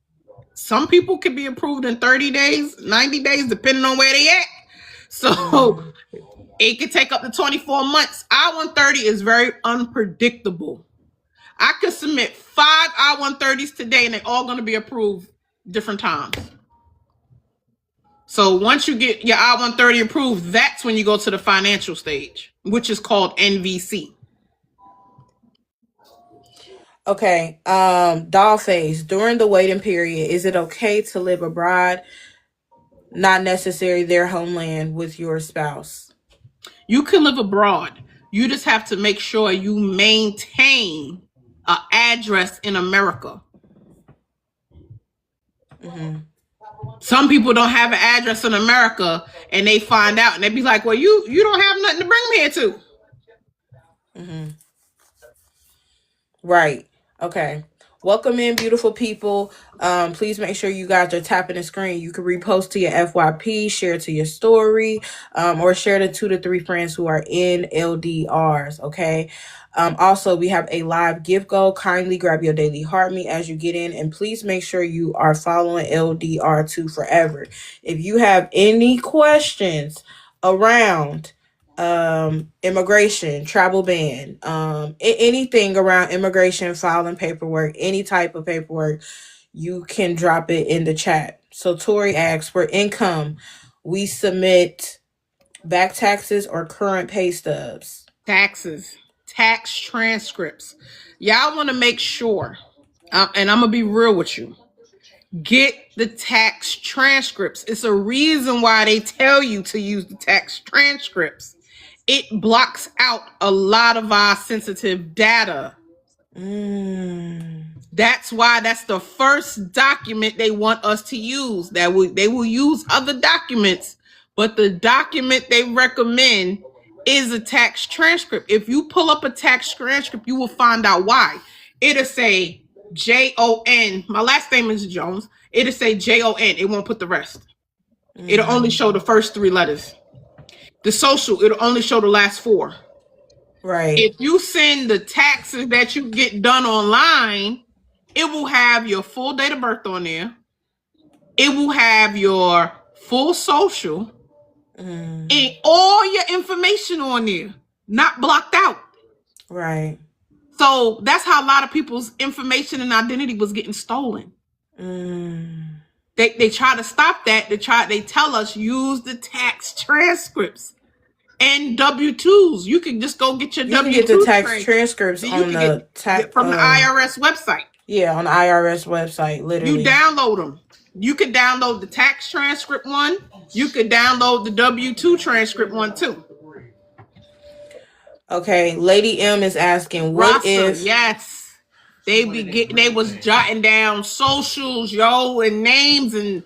some people can be approved in 30 days, 90 days, depending on where they at. So it could take up to 24 months. I-130 is very unpredictable. I could submit 5 I-130s today, and they're all going to be approved different times. So once you get your I-130 approved, that's when you go to the financial stage, which is called NVC. Okay. Dollface, during the waiting period, is it okay to live abroad, not necessarily their homeland, with your spouse? You can live abroad. You just have to make sure you maintain an address in America. Some people don't have an address in America, and they find out, and they be like, well, you don't have nothing to bring them here to. Right. Okay. Welcome in, beautiful people. Please make sure you guys are tapping the screen. You can repost to your FYP, share to your story, or share to 2 to 3 friends who are in LDRs. Okay. Also, we have a live gift goal. Kindly grab your daily heart meat as you get in, and please make sure you are following LDR2 forever. If you have any questions around immigration, travel ban, anything around immigration, filing paperwork, any type of paperwork, you can drop it in the chat. So Tori asks, for income, we submit back taxes or current pay stubs? Taxes, tax transcripts. Y'all want to make sure, and I'm going to be real with you, get the tax transcripts. It's a reason why they tell you to use the tax transcripts. It blocks out a lot of our sensitive data. That's why that's the first document they want us to use. They will use other documents, but the document they recommend is a tax transcript. If you pull up a tax transcript, you will find out why. It'll say JON. My last name is Jones. It'll say JON. It won't put the rest. It'll only show the first 3 letters. The social, it'll only show the last 4. Right. If you send the taxes that you get done online, it will have your full date of birth on there. It will have your full social and all your information on there, not blocked out. Right. So that's how a lot of people's information and identity was getting stolen. They try to stop that. They tell us use the tax transcripts and W-2s. You can just go get your W-2s. You can get the tax transcripts on the tax from the IRS website. Yeah, on the IRS website, literally. You download them. You could download the tax transcript one. You could download the W-2 transcript one too. Okay, Lady M is asking, what Rasa, if? Yes, they was jotting down socials, and names, and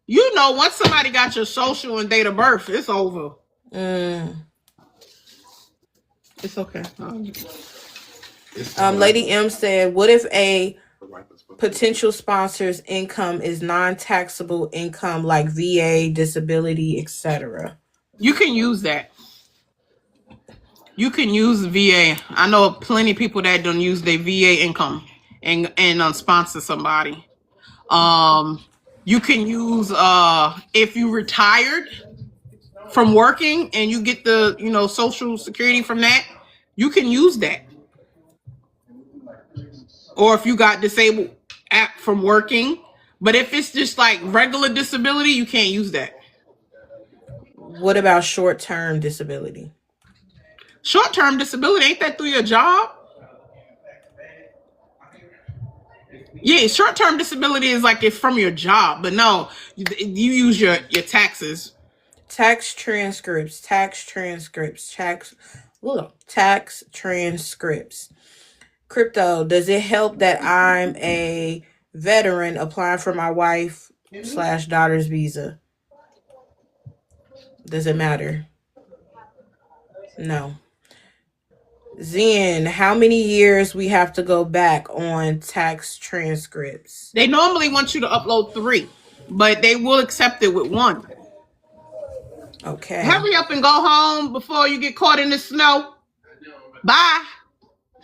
once somebody got your social and date of birth, it's over. It's okay. Lady M said, what if a potential sponsor's income is non-taxable income like VA, disability, etc.? You can use that. You can use VA. I know plenty of people that don't use their VA income and sponsor somebody. You can use if you retired from working and you get the Social Security from that, you can use that. Or if you got disabled from working, but if it's just like regular disability, you can't use that. What about short-term disability? Short-term disability, ain't that through your job? Yeah, short-term disability is like it's from your job, but no, you use your taxes. Tax transcripts. Crypto, does it help that I'm a veteran applying for my wife/daughter's visa? Does it matter? No. Zen, how many years we have to go back on tax transcripts? They normally want you to upload 3, but they will accept it with 1. Okay. Hurry up and go home before you get caught in the snow. Bye.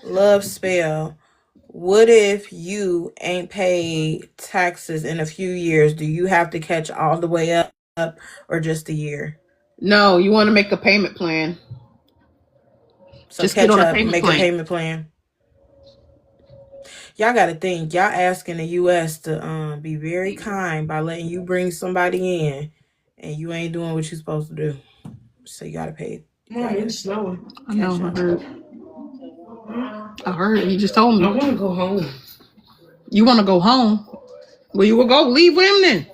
Love spell. What if you ain't paid taxes in a few years? Do you have to catch all the way up or just a year? No, you want to make a payment plan. So just catch up, make a payment plan. Y'all got to think. Y'all asking the U.S. to be very kind by letting you bring somebody in, and you ain't doing what you're supposed to do. So you got to pay. It's snowing. I know. I heard. You just told me. I want to go home. You want to go home? Well, you will go. Leave with him then.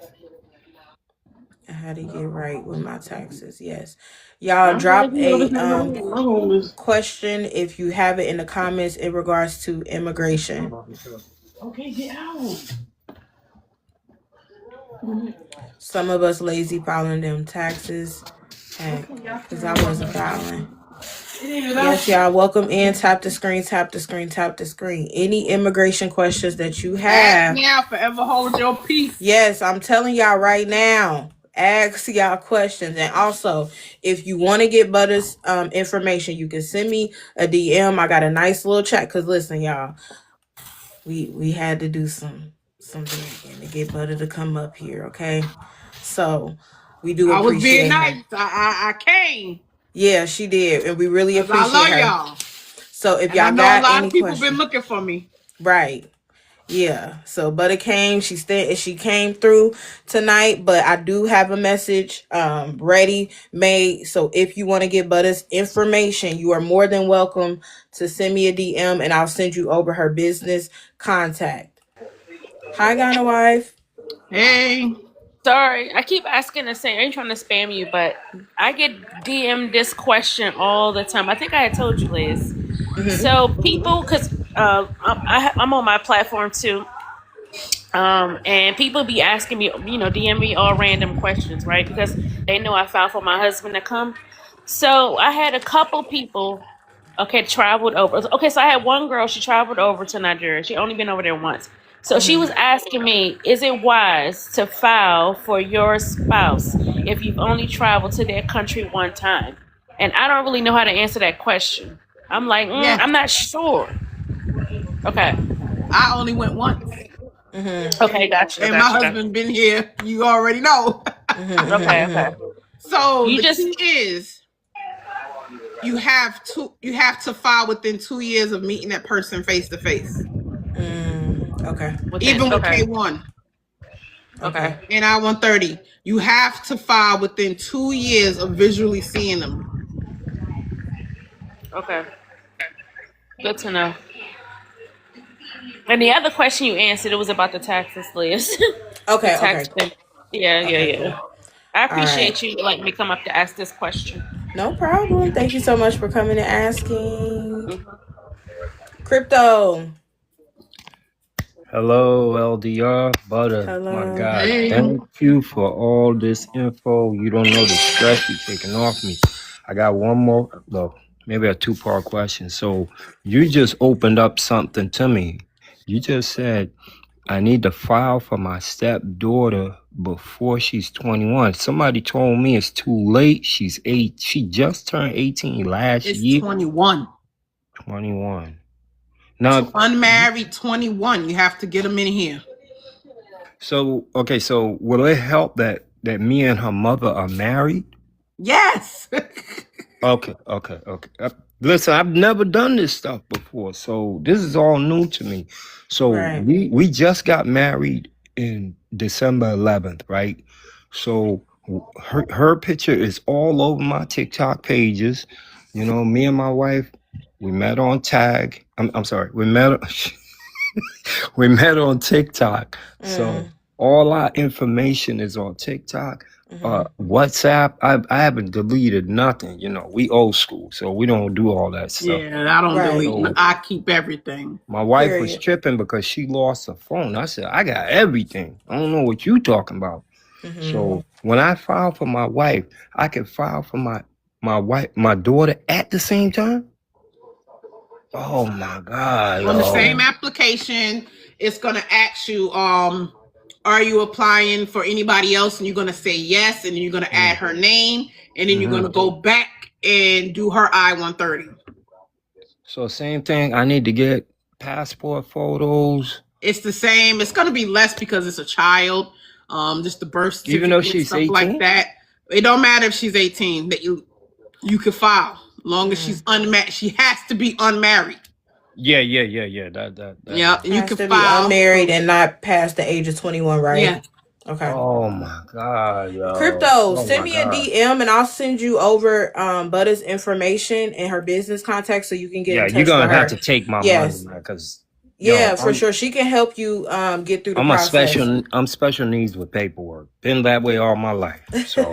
I had to get right with my taxes. Yes. Y'all drop a question if you have it in the comments in regards to immigration. Okay, get out. Some of us lazy filing them taxes. Because I wasn't filing. Yes, y'all. Welcome in. Tap the screen. Any immigration questions that you have. Yeah, forever hold your peace. Yes, I'm telling y'all right now. Ask y'all questions. And also, if you want to get Butta's information, you can send me a DM. I got a nice little chat. Because listen, y'all, we had to do some digging to get Butta to come up here, okay? So we do appreciate I was being her. nice. I came. Yeah, she did. And we really appreciate her. I love y'all. So if y'all got any questions. I know a lot of people been looking for me. Right. Yeah, so Butta came. She came through tonight, but I do have a message ready made. So if you want to get Butta's information, you are more than welcome to send me a DM, and I'll send you over her business contact. Hi, Ghana wife. Hey. Sorry, I keep asking the same. I ain't trying to spam you, but I get DM'd this question all the time. I think I had told you, Liz. So people, because I'm on my platform too. And people be asking me, DM me all random questions, right? Because they know I filed for my husband to come. So I had a couple people, okay, traveled over. Okay, so I had one girl, she traveled over to Nigeria. She only been over there once. So she was asking me, is it wise to file for your spouse if you've only traveled to their country one time? And I don't really know how to answer that question. I'm like, Yeah, I'm not sure. Okay. I only went once, Okay, gotcha, and my gotcha, gotcha. husband been here. You already know. Okay, okay. So You the just key is you have to file within 2 years of meeting that person face to face. Okay. Even with okay, K1 okay, and I-130, you have to file within 2 years of visually seeing them. okay. Good to know. And the other question you answered, it was about the taxes list. The Okay. tax Okay. thing. Yeah, yeah, Okay. Cool. yeah. I All right. appreciate you letting me come up to ask this question. No problem. Thank you so much for coming and asking. Mhm. Crypto. Hello, LDR, Butta. My Hello. God, Hey. thank you for all this info. You don't know the stress you're taking off me. I got one more, well, maybe a two-part question. So you just opened up something to me. You just said, I need to file for my stepdaughter before she's 21. Somebody told me it's too late. She's 8. She just turned 18 last It's year. 21. 21. Now, Unmarried 21. You have to get them in here. so okay, so will it help that me and her mother are married? Yes. Okay. Listen, I've never done this stuff before, so this is all new to me. So Right. we just got married in December 11th, right? So her picture is all over my TikTok pages. You know, me and my wife, we met on Tag. I'm sorry, we met we met on TikTok. So all our information is on TikTok. WhatsApp, I haven't deleted nothing. You know, we old school, so we don't do all that stuff. Yeah, I don't Right. delete. So I keep everything. my wife was Period. tripping because she lost her phone. I said, I got everything. I don't know what you talking about. So when I file for my wife, I can file for my daughter at the same time. Oh my God, On the yo. same application, it's gonna ask you, are you applying for anybody else? And you're gonna say yes, and then you're gonna add her name, and then you're gonna go back and do her I-130. So same thing. I need to get passport photos. It's the same. It's gonna be less because it's a child. Just the birth certificate, Even though she's stuff 18? like that. It don't matter if she's 18. That you can file, long as she's unmarried. She has to be unmarried. Yeah. Yeah, you Has can to be file. unmarried and not past the age of 21, right? Yeah. Okay. Oh my God, yo. Crypto, Oh send my me God. a DM and I'll send you over Butta's information and her business contact so you can get Yeah, in touch you're gonna with her. have to take my Yes. money, man, because Yeah, for sure. She can help you get through the I'm process. I'm special needs with paperwork. Been that way all my life. So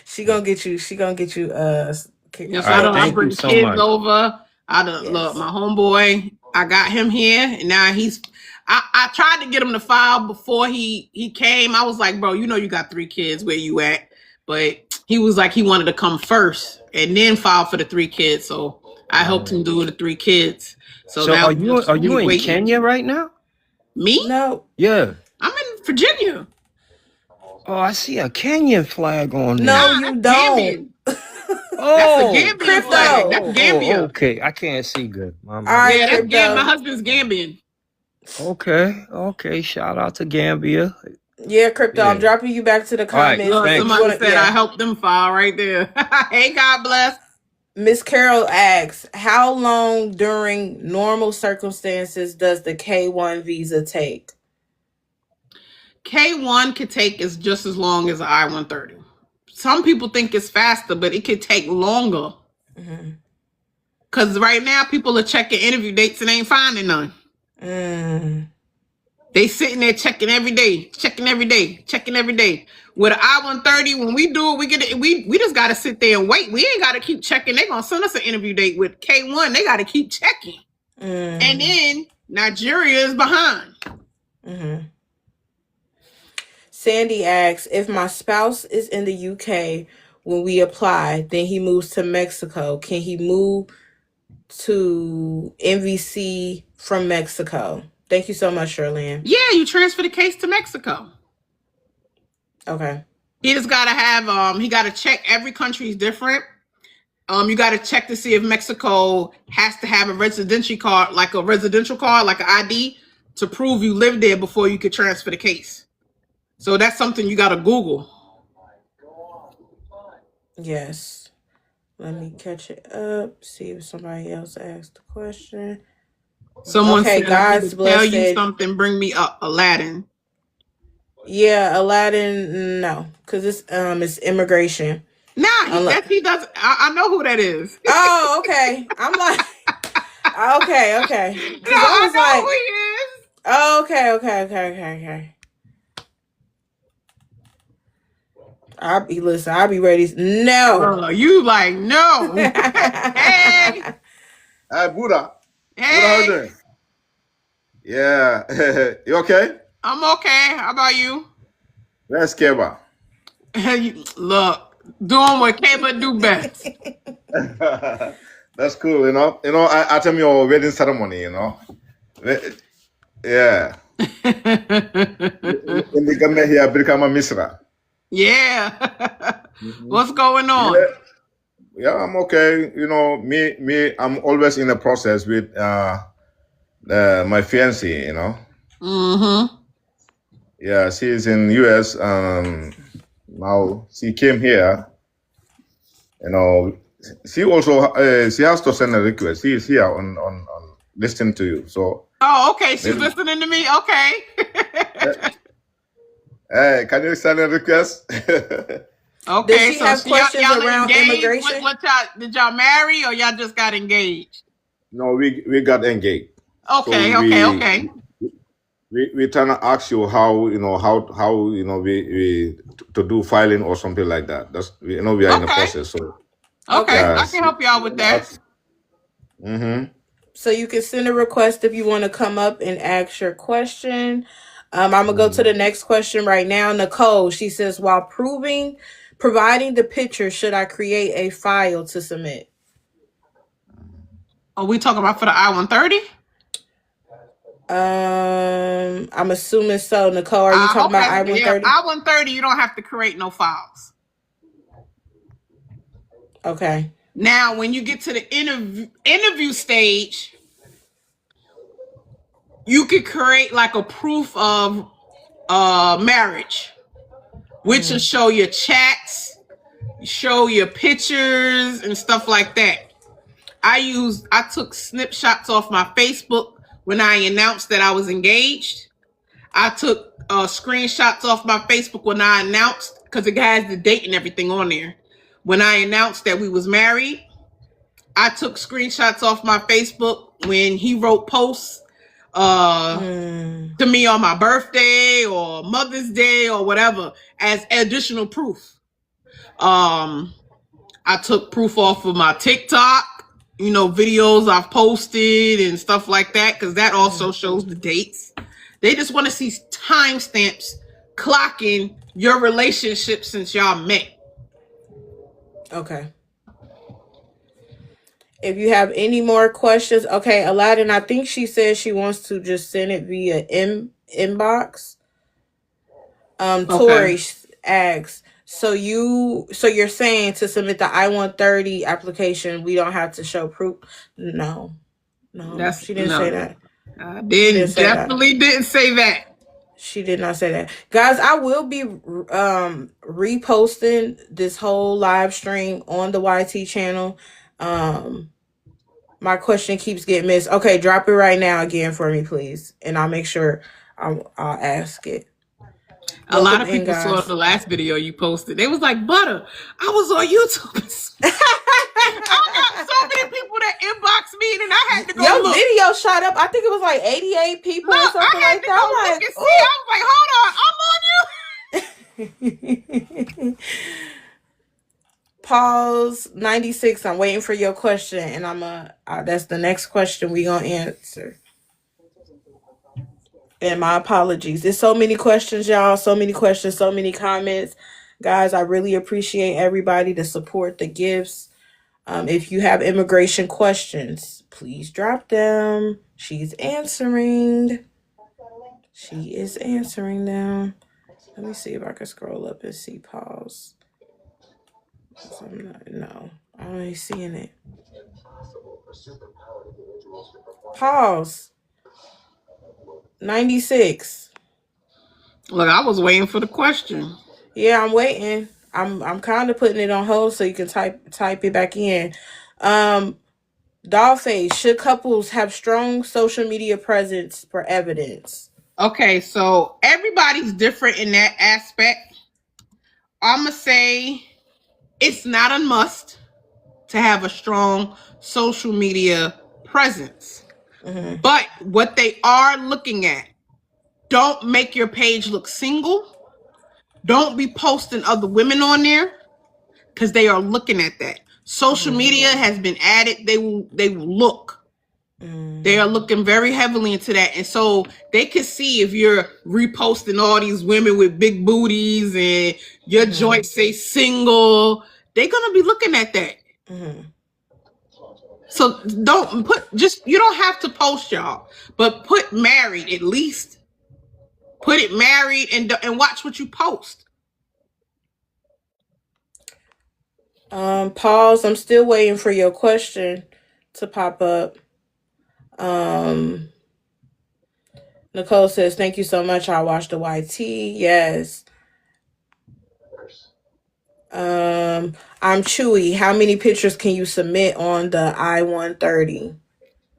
she gonna get you. She gonna get you. Yes, All I right, don't. I thank you bring so kids much. over. I don't look my homeboy. I got him here, and now he's. I tried to get him to file before he came. I was like, bro, you know you got 3 kids. Where you at? But he was like he wanted to come first and then file for the 3 kids. So I helped him do the 3 kids. So now are you in waiting. Kenya right now? Me? No. Yeah. I'm in Virginia. Oh, I see a Kenyan flag on there. No, you don't. Gambian. Oh, That's a Gambian Crypto. flag. That's Gambia. okay. I can't see good. All right, Yeah, that's Crypto. My husband's Gambian. Okay. Shout out to Gambia. Yeah, Crypto. Yeah. I'm dropping you back to the All right, comments. Look, thanks. somebody said I helped them file right there. Hey, God bless. Miss Carol asks, how long during normal circumstances does the K1 visa take? K1 could take just as long as an I-130. Some people think it's faster, but it could take longer. Because right now, people are checking interview dates and ain't finding none. They sitting there checking every day. With an I-130, when we do it, we just got to sit there and wait. We ain't got to keep checking. They're going to send us an interview date. With K1, they got to keep checking. And then Nigeria is behind. Sandy asks, if my spouse is in the UK when we apply, then he moves to Mexico. Can he move to MVC from Mexico? Thank you so much, Shirlene. Yeah, you transfer the case to Mexico. Okay. He just gotta have he gotta check, every country is different. You gotta check to see if Mexico has to have a residential card, like an ID, to prove you live there before you could transfer the case. So that's something you gotta Google. Yes. Let me catch it up. See if somebody else asked the question. Someone Okay, said, God's tell you blessed. something, bring me up Aladdin. Yeah, Aladdin, no, because it's immigration. Nah, he does. I know who that is. Oh, okay. I'm like, okay. No, I know who he is. Oh, okay. I'll be ready. No. You like, no. Hey. Hi, Butta. Hey. Butta, how you doing? Yeah. You okay? I'm okay. How about you? Where's Keba? Look, doing what Keba do best. That's cool, you know. I attend your wedding ceremony, you know. Yeah. In the Gambia here, become a Misra. Yeah. What's going on? Yeah, I'm okay. You know, me, I'm always in the process with my fiancée, you know. Mm-hmm. Yeah, she's in US. Now she came here. You know, she also she has to send a request. She is here on listening to you. So. Oh, okay. She's listening to me. Okay. Hey, can you send a request? Okay. Does she have questions y'all around engaged? immigration? Did y'all marry or y'all just got engaged? No, we got engaged. Okay. So Okay. We trying to ask you how we to do filing or something like that. That's we are in the process. So okay, I can help y'all with that. Mm-hmm. So you can send a request if you want to come up and ask your question. I'm gonna go to the next question right now. Nicole, she says, while providing the picture, should I create a file to submit? Are we talking about for the I-130? I'm assuming so. Nicole, are you talking about I-130? Yeah, I-130, you don't have to create no files. Okay. Now, when you get to the interview stage, you could create like a proof of marriage, which will show your chats, show your pictures and stuff like that. I took snapshots off my Facebook when I announced that I was engaged. I took screenshots off my Facebook when I announced, because it has the date and everything on there. When I announced that we was married, I took screenshots off my Facebook when he wrote posts to me on my birthday or Mother's Day or whatever as additional proof. I took proof off of my TikTok, videos I've posted and stuff like that, because that also shows the dates. They just want to see timestamps clocking your relationship since y'all met. Okay. If you have any more questions, okay, Aladdin, I think she says she wants to just send it via inbox. Tori asks, so you're saying to submit the I-130 application, we don't have to show proof? No, she didn't say that. I didn't say that. She did not say that. Guys, I will be reposting this whole live stream on the YT channel. My question keeps getting missed. Okay, drop it right now again for me, please. And I'll make sure I'll ask it. A lot of people saw the last video you posted. They was like, Butta, I was on YouTube. I got so many people that inboxed me and I had to go Your look. video shot up. I think it was like 88 people or something like that. I had to go look and see. I was like, hold on, I'm on you. Pause 96. I'm waiting for your question, and that's the next question we gonna answer. And my apologies. There's so many questions, y'all. So many questions, so many comments. Guys, I really appreciate everybody to support the gifts. If you have immigration questions, please drop them. She's answering. She is answering them. Let me see if I can scroll up and see pause. No, I ain't seeing it. Pause. 96. Look, I was waiting for the question. Yeah, I'm waiting. I'm kind of putting it on hold so you can type it back in. Dollface, should couples have strong social media presence for evidence? Okay, so everybody's different in that aspect. I'm going to say it's not a must to have a strong social media presence. Mm-hmm. But what they are looking at, don't make your page look single. Don't be posting other women on there because they are looking at that. Social media has been added. They will look. They are looking very heavily into that. And so they can see if you're reposting all these women with big booties and your joints say single. They're going to be looking at that. So you don't have to post y'all, but put married at least. Put it married and watch what you post. Pause. I'm still waiting for your question to pop up. Nicole says, thank you so much. I watched the YT. Yes. I'm Chewy. How many pictures can you submit on the i130?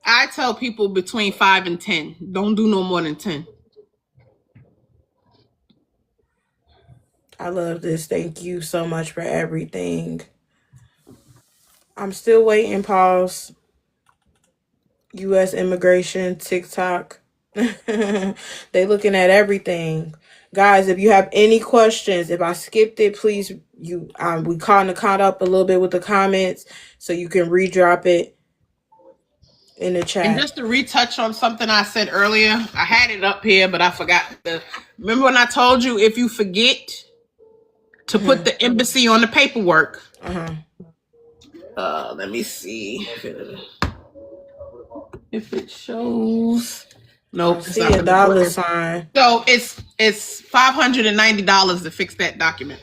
I tell people between 5 and 10. Don't do no more than 10. I love this. Thank you so much for everything. I'm still waiting. Pause. U.S. immigration, TikTok. They looking at everything. Guys, if you have any questions, if I skipped it, please, we caught up a little bit with the comments, so you can redrop it in the chat. And just to retouch on something I said earlier, I had it up here, but I forgot. Remember when I told you if you forget to put the embassy on the paperwork? Let me see if it shows. Nope, I see a dollar sign. So it's $590 to fix that document.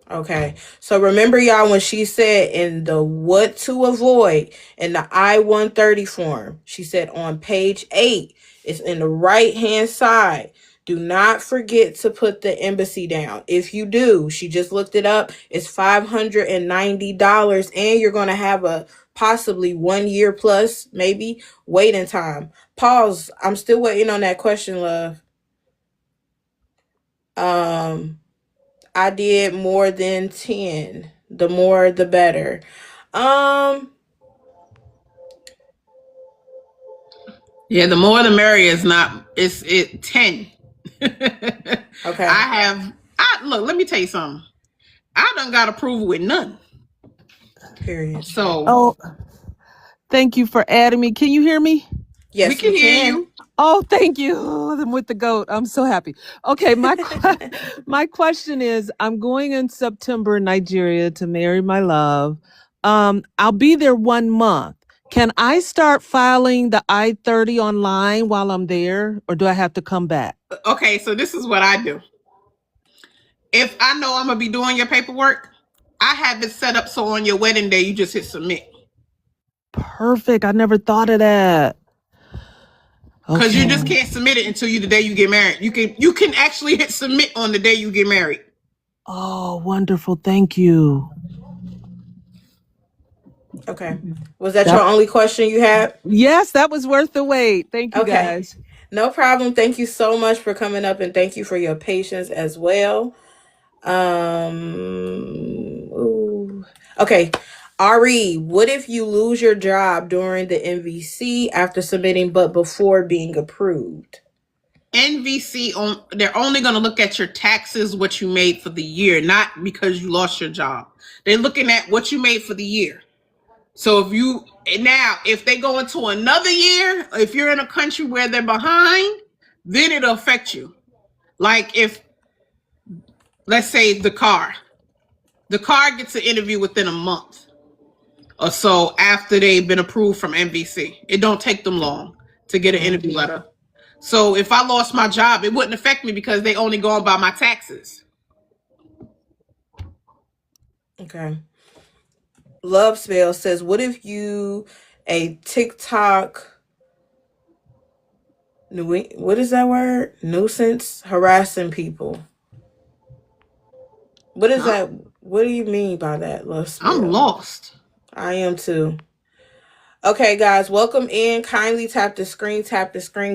Okay, so remember, y'all, when she said in the what to avoid in the I-130 form, she said on page 8, it's in the right hand side. Do not forget to put the embassy down. If you do, she just looked it up, it's $590, and you're going to have a possibly 1 year plus, maybe, waiting time. Pause. I'm still waiting on that question, love. I did more than 10. The more, the better. Yeah, the more the merrier is not. It's 10. Okay. Look, let me tell you something. I done got approval with none. Period. So. Thank you for adding me. Can you hear me? Yes, we can hear you. Oh, thank you. I'm with the goat. I'm so happy. Okay, my question is, I'm going in September in Nigeria to marry my love. I'll be there 1 month. Can I start filing the I-30 online while I'm there, or do I have to come back? Okay, so this is what I do. If I know I'm going to be doing your paperwork, I have it set up so on your wedding day, you just hit submit. Perfect. I never thought of that. Because you just can't submit it until the day you get married. You can actually hit submit on the day you get married. Oh, wonderful. Thank you. Okay. Was that your only question you had? Yes, that was worth the wait. Thank you, guys. No problem. Thank you so much for coming up, and thank you for your patience as well. Okay. Ari, what if you lose your job during the MVC after submitting but before being approved? NVC they're only going to look at your taxes, what you made for the year, not because you lost your job. They're looking at what you made for the year. So if they go into another year, if you're in a country where they're behind, then it'll affect you. Like if, let's say the car gets an interview within a month or so after they've been approved from NVC. It don't take them long to get an interview letter. So if I lost my job, it wouldn't affect me because they only going by my taxes. Okay. Love Spell says, what if you a TikTok what is that word? Nuisance harassing people. What is that? What do you mean by that, Love Spell? I'm lost. I am too. Okay, guys, welcome in. Kindly tap the screen,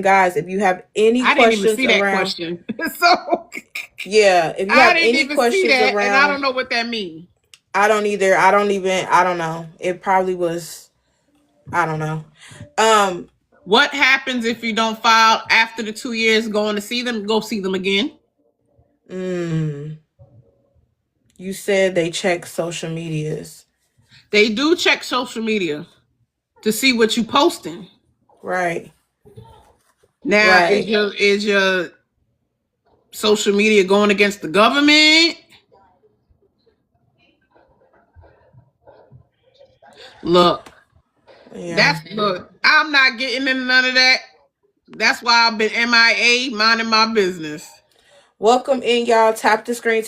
guys. If you have any questions I didn't even see that question. So yeah, if you have any questions around, and I don't know what that means. I don't either. I don't know. It probably was. I don't know. What happens if you don't file after the 2 years going to see them? Go see them again. You said they check social medias. They do check social media to see what you posting. Right. Now, is your social media going against the government? Look, I'm not getting into none of that. That's why I've been MIA, minding my business. Welcome in, y'all. Tap the screen,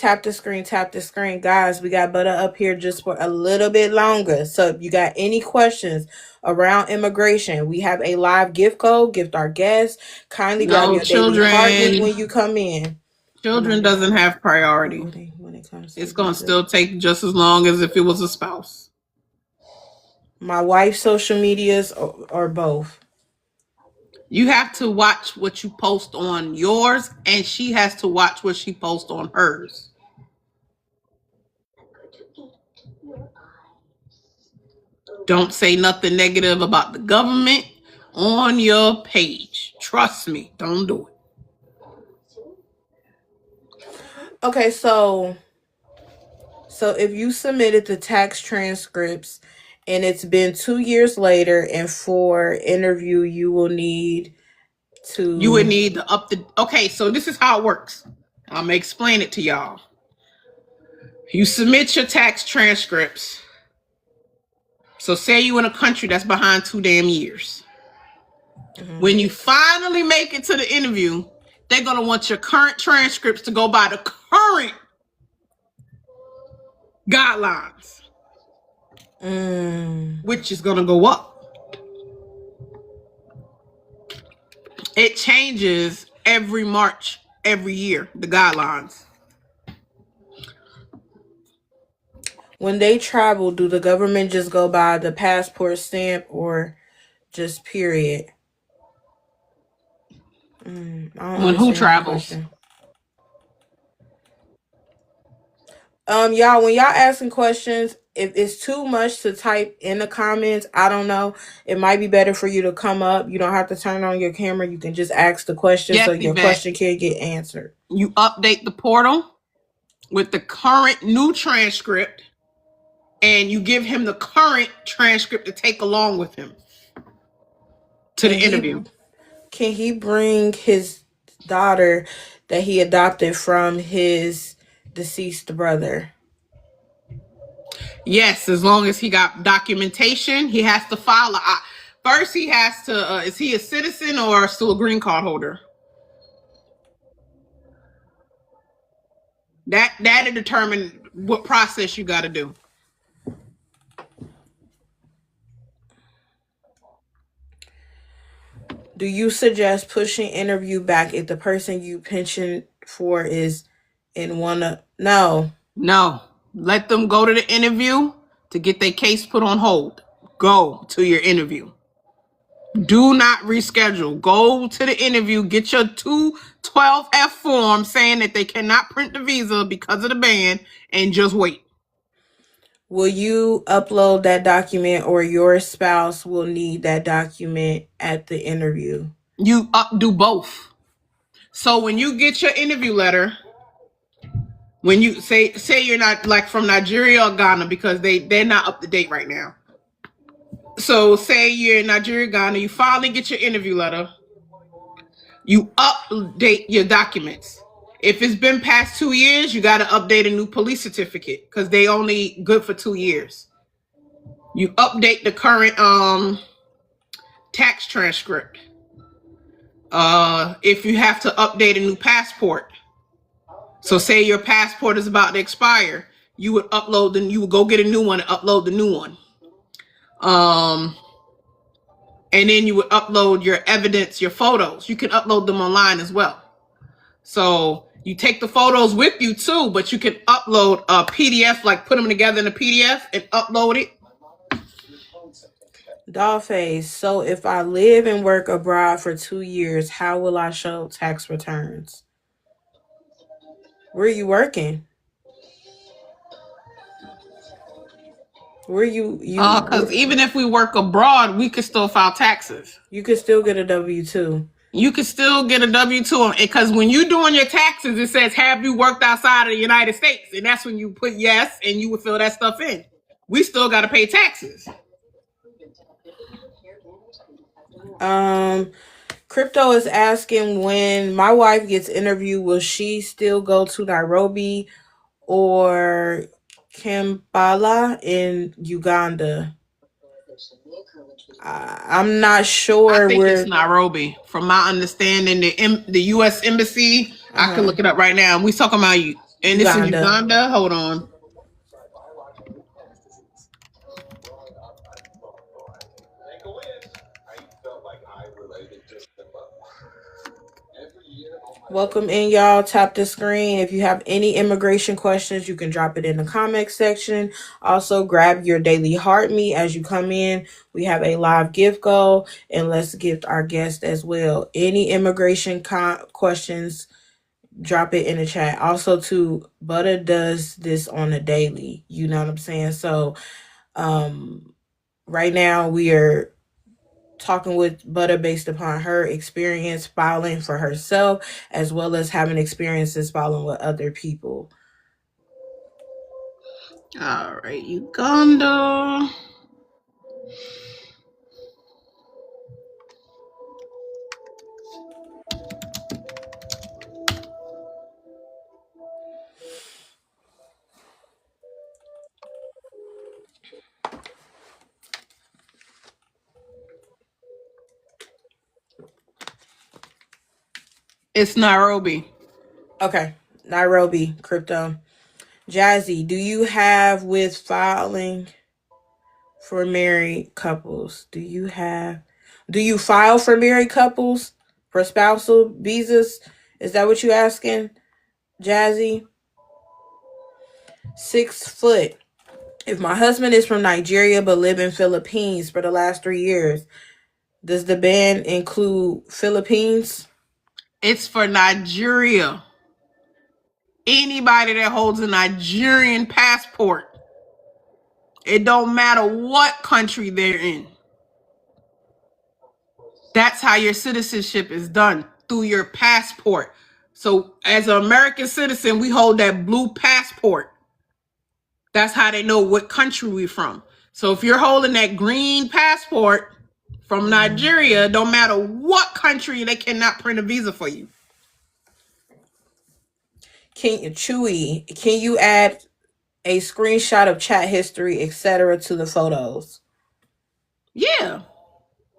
guys. We got Butta up here just for a little bit longer. So if you got any questions around immigration, we have a live gift code. Gift our guests. Kindly grab your daily heart link when you come in. Children doesn't have priority. When it comes to it's going to still take just as long as if it was a spouse. My wife's social medias or both. You have to watch what you post on yours, and she has to watch what she posts on hers. Don't say nothing negative about the government on your page. Trust me, don't do it. Okay, so if you submitted the tax transcripts and it's been 2 years later, and for interview you would need to okay, so this is how it works. I'm gonna explain it to y'all. You submit your tax transcripts. So say you in a country that's behind 2 damn years. When you finally make it to the interview, they're gonna want your current transcripts to go by the current guidelines, which is gonna go up. It changes every March, every year, the guidelines. When they travel, do the government just go by the passport stamp or just period? When who travels? Y'all, when y'all asking questions, if it's too much to type in the comments, I don't know. It might be better for you to come up. You don't have to turn on your camera. You can just ask the question so your question can get answered. You update the portal with the current new transcript, and you give him the current transcript to take along with him to the interview. Can he bring his daughter that he adopted from his deceased brother? Yes, as long as he got documentation. He has to file first he has to is he a citizen or still a green card holder? That'll determine what process you got to do. Do you suggest pushing interview back if the person you pensioned for is in one of... No. Let them go to the interview to get their case put on hold. Go to your interview. Do not reschedule. Go to the interview. Get your 212F form saying that they cannot print the visa because of the ban, and just wait. Will you upload that document, or your spouse will need that document at the interview? You do both. So when you get your interview letter, when you say you're not like from Nigeria or Ghana, because they're not up to date right now. So say you're in Nigeria, Ghana, you finally get your interview letter, you update your documents. If it's been past 2 years, you got to update a new police certificate because they only good for 2 years. You update the current tax transcript. If you have to update a new passport. So say your passport is about to expire, you would you would go get a new one and upload the new one. And then you would upload your evidence, your photos. You can upload them online as well. So you take the photos with you too, but you can upload a PDF, like put them together in a PDF and upload it. Dollface, so if I live and work abroad for 2 years, how will I show tax returns? Where are you working? Where you Because even if we work abroad, we could still file taxes. You could still get a W-2. You could still get a W-2 because when you're doing your taxes, it says, have you worked outside of the United States? And that's when you put yes, and you would fill that stuff in. We still got to pay taxes. Crypto is asking, when my wife gets interviewed, will she still go to Nairobi or Kampala in Uganda? I'm not sure. I think it's Nairobi. From my understanding, the U.S. Embassy, I can look it up right now. We talking about you, and it's in Uganda. Hold on. Welcome in, y'all. Tap the screen. If you have any immigration questions, you can drop it in the comment section. Also, grab your daily heart meat as you come in. We have a live gift goal, and let's gift our guest as well. Any immigration questions, drop it in the chat. Also, too, Butta does this on a daily. You know what I'm saying? So, right now we are talking with Butta based upon her experience filing for herself, as well as having experiences filing with other people. All right, Uganda. It's Nairobi. Okay, Nairobi, crypto. Jazzy, do you have with filing for married couples? Do you file for married couples for spousal visas? Is that what you asking, Jazzy? 6 foot. If my husband is from Nigeria but live in Philippines for the last 3 years, does the ban include Philippines? It's for Nigeria. Anybody that holds a Nigerian passport. It don't matter what country they're in. That's how your citizenship is done, through your passport. So as an American citizen, we hold that blue passport. That's how they know what country we're from. So if you're holding that green passport from Nigeria, don't matter what country, they cannot print a visa for you. Can you add a screenshot of chat history, etc., to the photos? Yeah.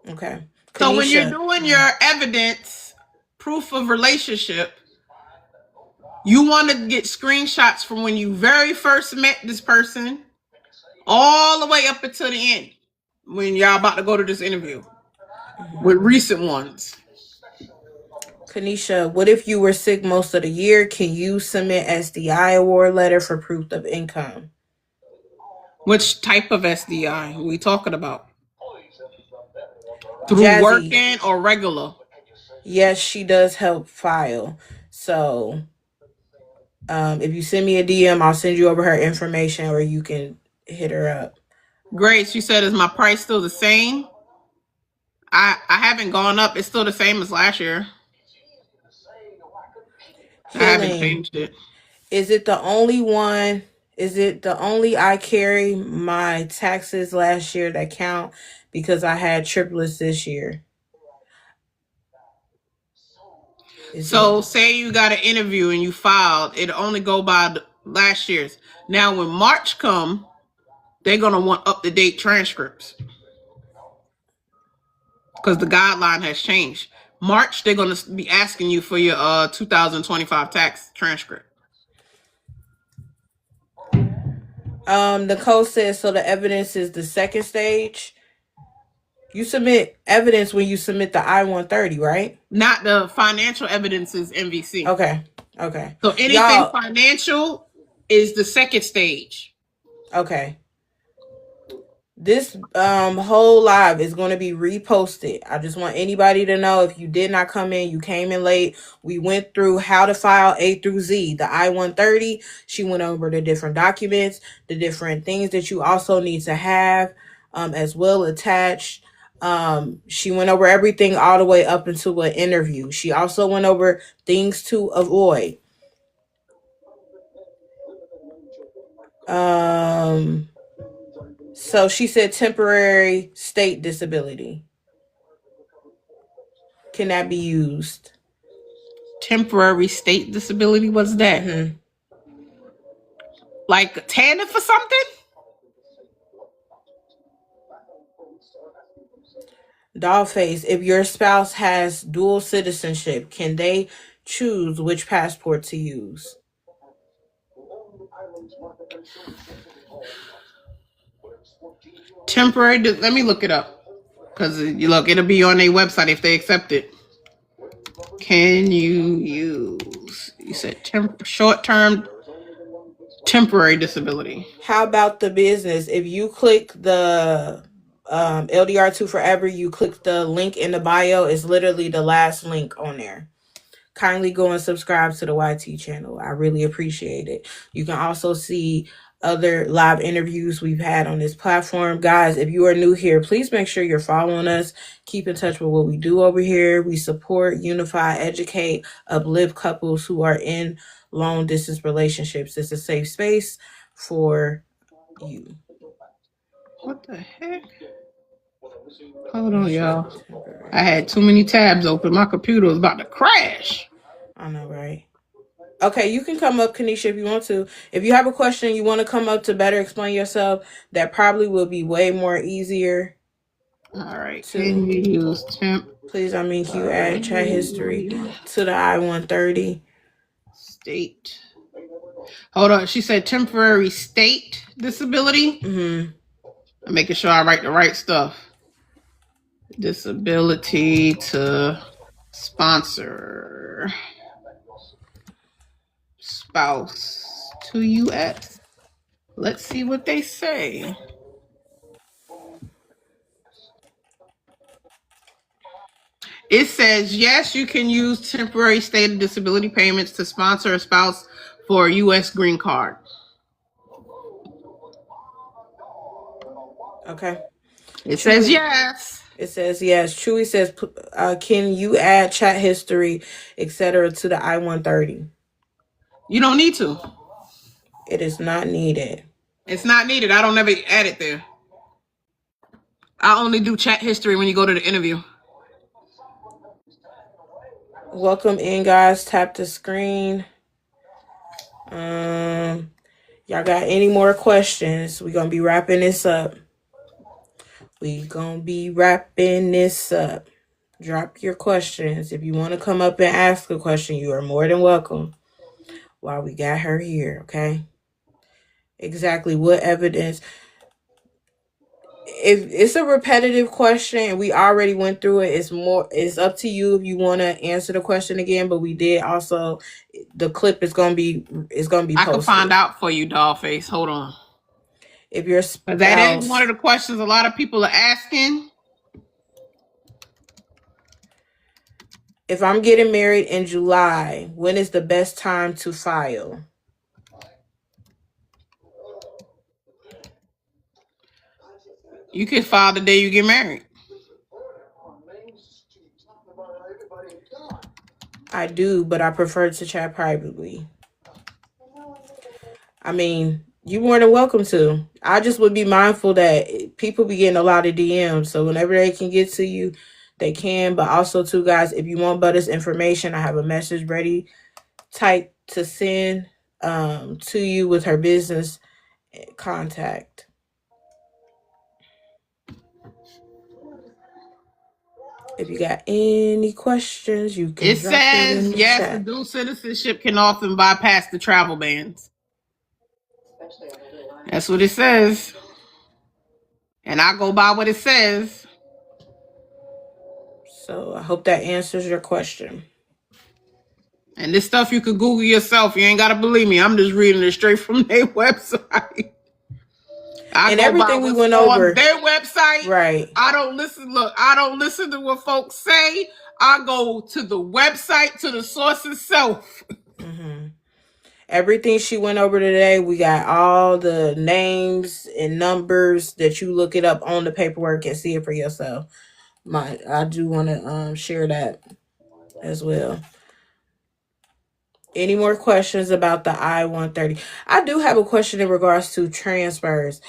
Okay. So when you're doing your evidence, proof of relationship, you want to get screenshots from when you very first met this person all the way up until the end, when y'all about to go to this interview, with recent ones. Kanisha, what if you were sick most of the year? Can you submit SDI award letter for proof of income? Which type of SDI are we talking about? Through Jazzy. Working or regular? Yes, she does help file. So if you send me a DM, I'll send you over her information, or you can hit her up. Grace, you said, is my price still the same? I haven't gone up. It's still the same as last year. I haven't Healing. changed it. Is it the only one? Is it the only I carry my taxes last year that count because I had triplets this year? Is it? So say you got an interview and you filed, it only go by last year's. Now when March come, they're gonna want up to date transcripts because the guideline has changed. March, they're gonna be asking you for your 2025 tax transcript. Nicole says so. The evidence is the second stage. You submit evidence when you submit the I-130, right? Not the financial evidence is MVC. Okay. Okay. So anything Y'all. financial is the second stage. Okay. This whole live is going to be reposted. I just want anybody to know, if you did not come in, you came in late. We went through how to file A through Z. The I-130, she went over the different documents, the different things that you also need to have as well attached. She went over everything all the way up into an interview. She also went over things to avoid. So she said temporary state disability. Can that be used? Temporary state disability, what's that? Mm-hmm. Like TANF for something? Dollface, if your spouse has dual citizenship, can they choose which passport to use? Temporary, let me look it up. Because you look, it'll be on their website if they accept it. Can you use, you said short-term temporary disability. How about the business? If you click the LDR2 Forever, you click the link in the bio. It's literally the last link on there. Kindly go and subscribe to the YT channel. I really appreciate it. You can also see other live interviews we've had on this platform. Guys, if you are new here, please make sure you're following us. Keep in touch with what we do over here. We support, unify, educate, uplift couples who are in long distance relationships. It's a safe space for you. What the heck? Hold on, y'all. I had too many tabs open. My computer was about to crash. I know, right? Okay, you can come up, Kanisha, if you want to. If you have a question, you want to come up to better explain yourself, that probably will be way more easier. All right. Can you use temp? Please, I mean, can you add chat history to the I-130? State. Hold on. She said temporary state disability. Mm-hmm. I'm making sure I write the right stuff. Disability to sponsor spouse to US. Let's see what they say. It says, yes, you can use temporary state disability payments to sponsor a spouse for a U.S. green card. Okay. It says yes. It says yes. Chewy says, can you add chat history, etc. to the I-130? You don't need to. It is not needed. It's not needed. I don't ever add it there. I only do chat history when you go to the interview. Welcome in, guys. Tap the screen. Y'all got any more questions? We're going to be wrapping this up. Drop your questions. If you want to come up and ask a question, you are more than welcome. While we got her here, okay? Exactly what evidence? If it's a repetitive question and we already went through it, it's up to you if you want to answer the question again. But we did also, the clip is gonna be posted. I can find out for you, Dollface. Hold on. If your spouse, that is one of the questions a lot of people are asking. If I'm getting married in July, when is the best time to file? You can file the day you get married. I do, but I prefer to chat privately. I mean, you more than welcome to. I just would be mindful that people be getting a lot of DMs, so whenever they can get to you, they can. But also, too, guys, if you want Butta's information, I have a message ready, type to send to you with her business contact. If you got any questions, you can It drop it in says, the yes, the chat. dual citizenship can often bypass the travel bans. That's what it says. And I go by what it says. So I hope that answers your question. And this stuff you could Google yourself. You ain't got to believe me. I'm just reading it straight from their website. I And go by everything we what's went on over, their website. right? I don't listen. Look, I don't listen to what folks say. I go to the website, to the source itself. Mm-hmm. Everything she went over today, we got all the names and numbers that you look it up on the paperwork and see it for yourself. I do want to share that as well. Any more questions about the I-130? I do have a question in regards to transfers.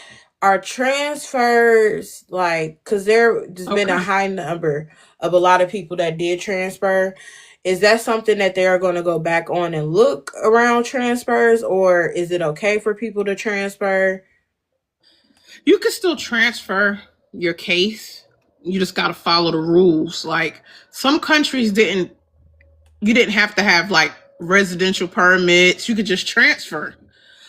Are transfers like, because there's been a high number of a lot of people that did transfer. Is that something that they are going to go back on and look around transfers, or is it okay for people to transfer? You can still transfer your case. You just got to follow the rules. Like some countries you didn't have to have like residential permits. You could just transfer.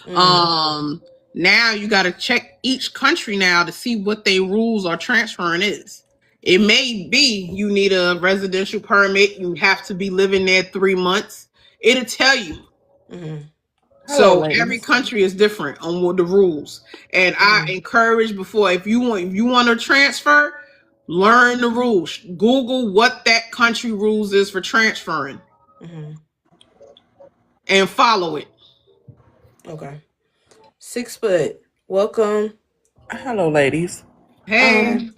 Now you got to check each country now to see what their rules are transferring is. It may be you need a residential permit. You have to be living there 3 months. It'll tell you. Mm-hmm. So Hello, every ladies. country is different on what the rules. And I encourage before, if you want to transfer, learn the rules. Google what that country rules is for transferring and follow it. Okay. 6 foot. Welcome. Hello, ladies. Hey,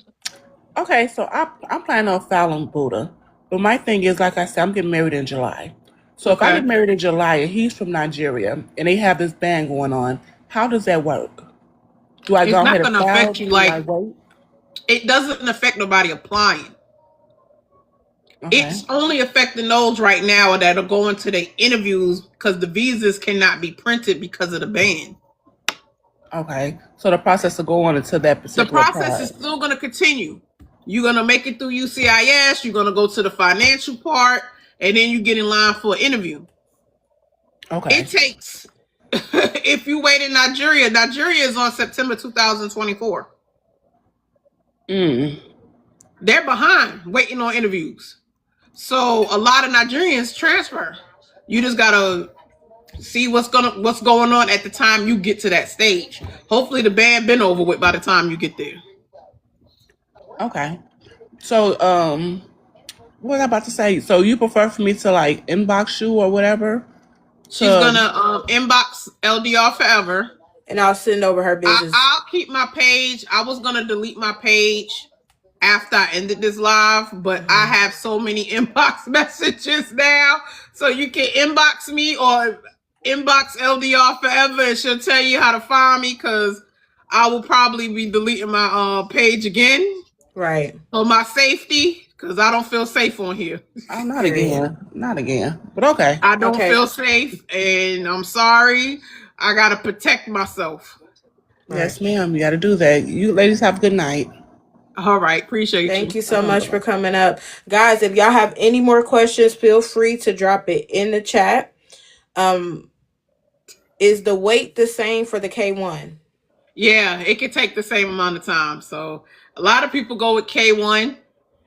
Okay, so I'm planning on filing Buddha, but my thing is, like I said, I'm getting married in July. So if I okay. get married in July and he's from Nigeria and they have this ban going on, how does that work? Do I It's go not ahead and going to file? affect you. Do Like I wait? it doesn't affect nobody applying. Okay. It's only affecting those right now that are going to their interviews because the visas cannot be printed because of the ban. Okay. So the process will go on until that The particular process is part. still going to continue. You're going to make it through USCIS. You're going to go to the financial part, and then you get in line for an interview. It Okay. takes, if you wait in Nigeria is on September 2024. They're behind waiting on interviews. So a lot of Nigerians transfer. You just got to see what's going on at the time you get to that stage. Hopefully the ban been over with by the time you get there. Okay. So, what was I about to say? So you prefer for me to like inbox you or whatever? She's gonna inbox LDR forever. And I'll send over her business. I'll keep my page. I was gonna delete my page after I ended this live, but I have so many inbox messages now. So you can inbox me or inbox LDR forever and she'll tell you how to find me because I will probably be deleting my page again. Right. For my safety, because I don't feel safe on here. Oh, not again. Not again. But okay. I don't Okay. feel safe and I'm sorry. I gotta protect myself. Yes, ma'am. You got to do that. You ladies have a good night. All right, appreciate Thank you. you so much for coming up. Guys, if y'all have any more questions, feel free to drop it in the chat. Is the wait the same for the K1? Yeah, it can take the same amount of time. So a lot of people go with K1.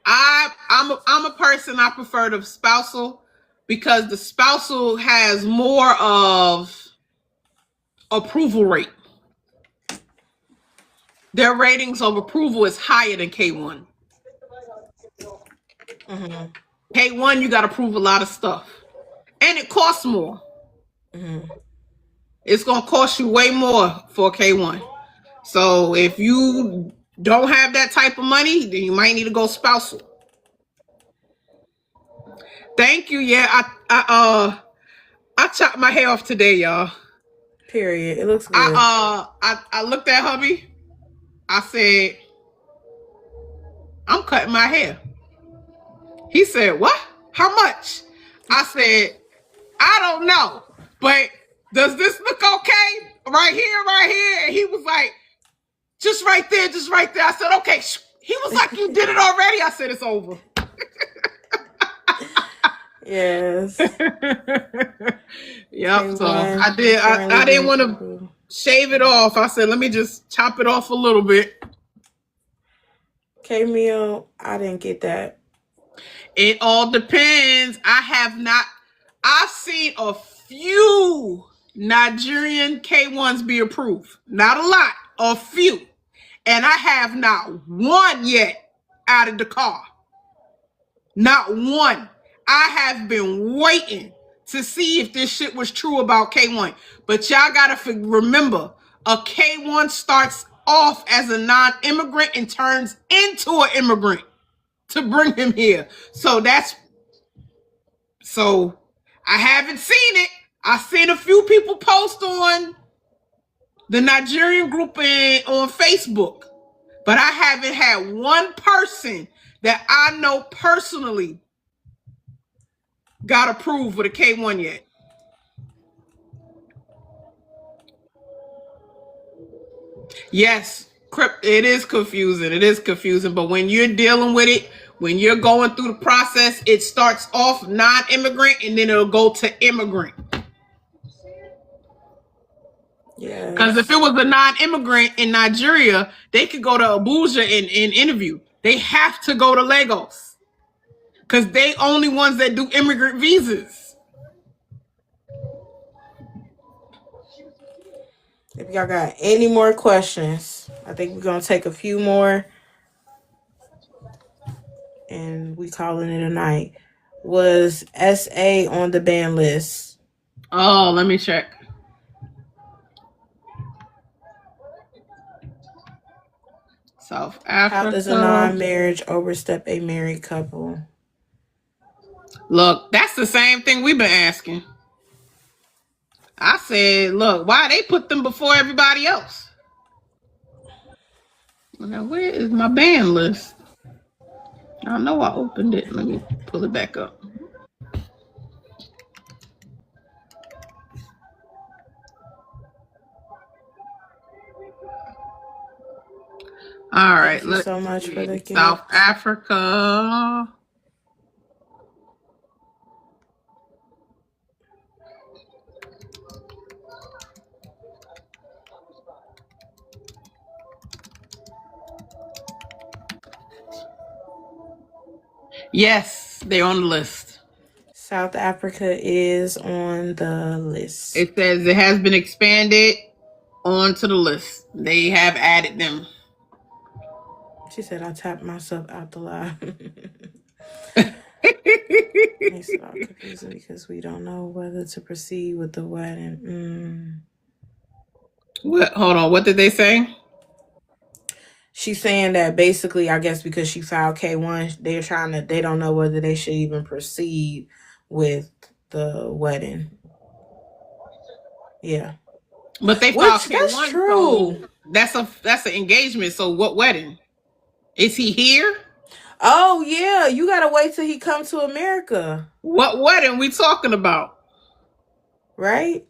I'm a person, I prefer the spousal because the spousal has more of approval rate. Their ratings of approval is higher than K1. K1, you got to prove a lot of stuff. And it costs more. It's going to cost you way more for K1. So if you don't have that type of money, then you might need to go spousal. Thank you. Yeah, I chopped my hair off today, y'all. Period. It looks good. I looked at hubby. I said, I'm cutting my hair. He said, what? How much? I said, I don't know, but does this look okay? Right here, right here. And he was like, just right there, just right there. I said, okay. He was like, you did it already? I said, it's over. Yes. Yep. So I did. I didn't want to shave it off. I said, let me just chop it off a little bit. K-Meal, I didn't get that. It all depends. I've seen a few Nigerian K1s be approved. Not a lot, a few. And I have not one yet out of the car. Not one. I have been waiting to see if this shit was true about K1. But y'all gotta remember, a K1 starts off as a non-immigrant and turns into an immigrant to bring him here. So I haven't seen it. I've seen a few people post on the Nigerian group on Facebook, but I haven't had one person that I know personally got approved with a K1 yet. Yes, it is confusing. It is confusing, but when you're dealing with it, when you're going through the process, it starts off non-immigrant and then it'll go to immigrant. Yeah. Because if it was a non-immigrant in Nigeria, they could go to Abuja and interview. They have to go to Lagos because they only ones that do immigrant visas. If y'all got any more questions, I think we're going to take a few more and we calling it a night. Was SA on the ban list? Oh, let me check. South Africa. How does a non-marriage overstep a married couple? Look, that's the same thing we've been asking. I said, look, why they put them before everybody else? Now, where is my ban list? I know I opened it. Let me pull it back up. All right. Thank you so much for the gift. South Africa. Yes, they're on the list. South Africa is on the list. It says it has been expanded onto the list. They have added them. She said, I tapped myself out the live. It's about confusing because we don't know whether to proceed with the wedding. What? Hold on. What did they say? She's saying that basically, I guess because she filed K1, they don't know whether they should even proceed with the wedding. Yeah. But they filed K1. That's true. So that's an engagement. So what wedding? Is he here? Oh, yeah. You got to wait till he comes to America. What wedding we talking about? Right?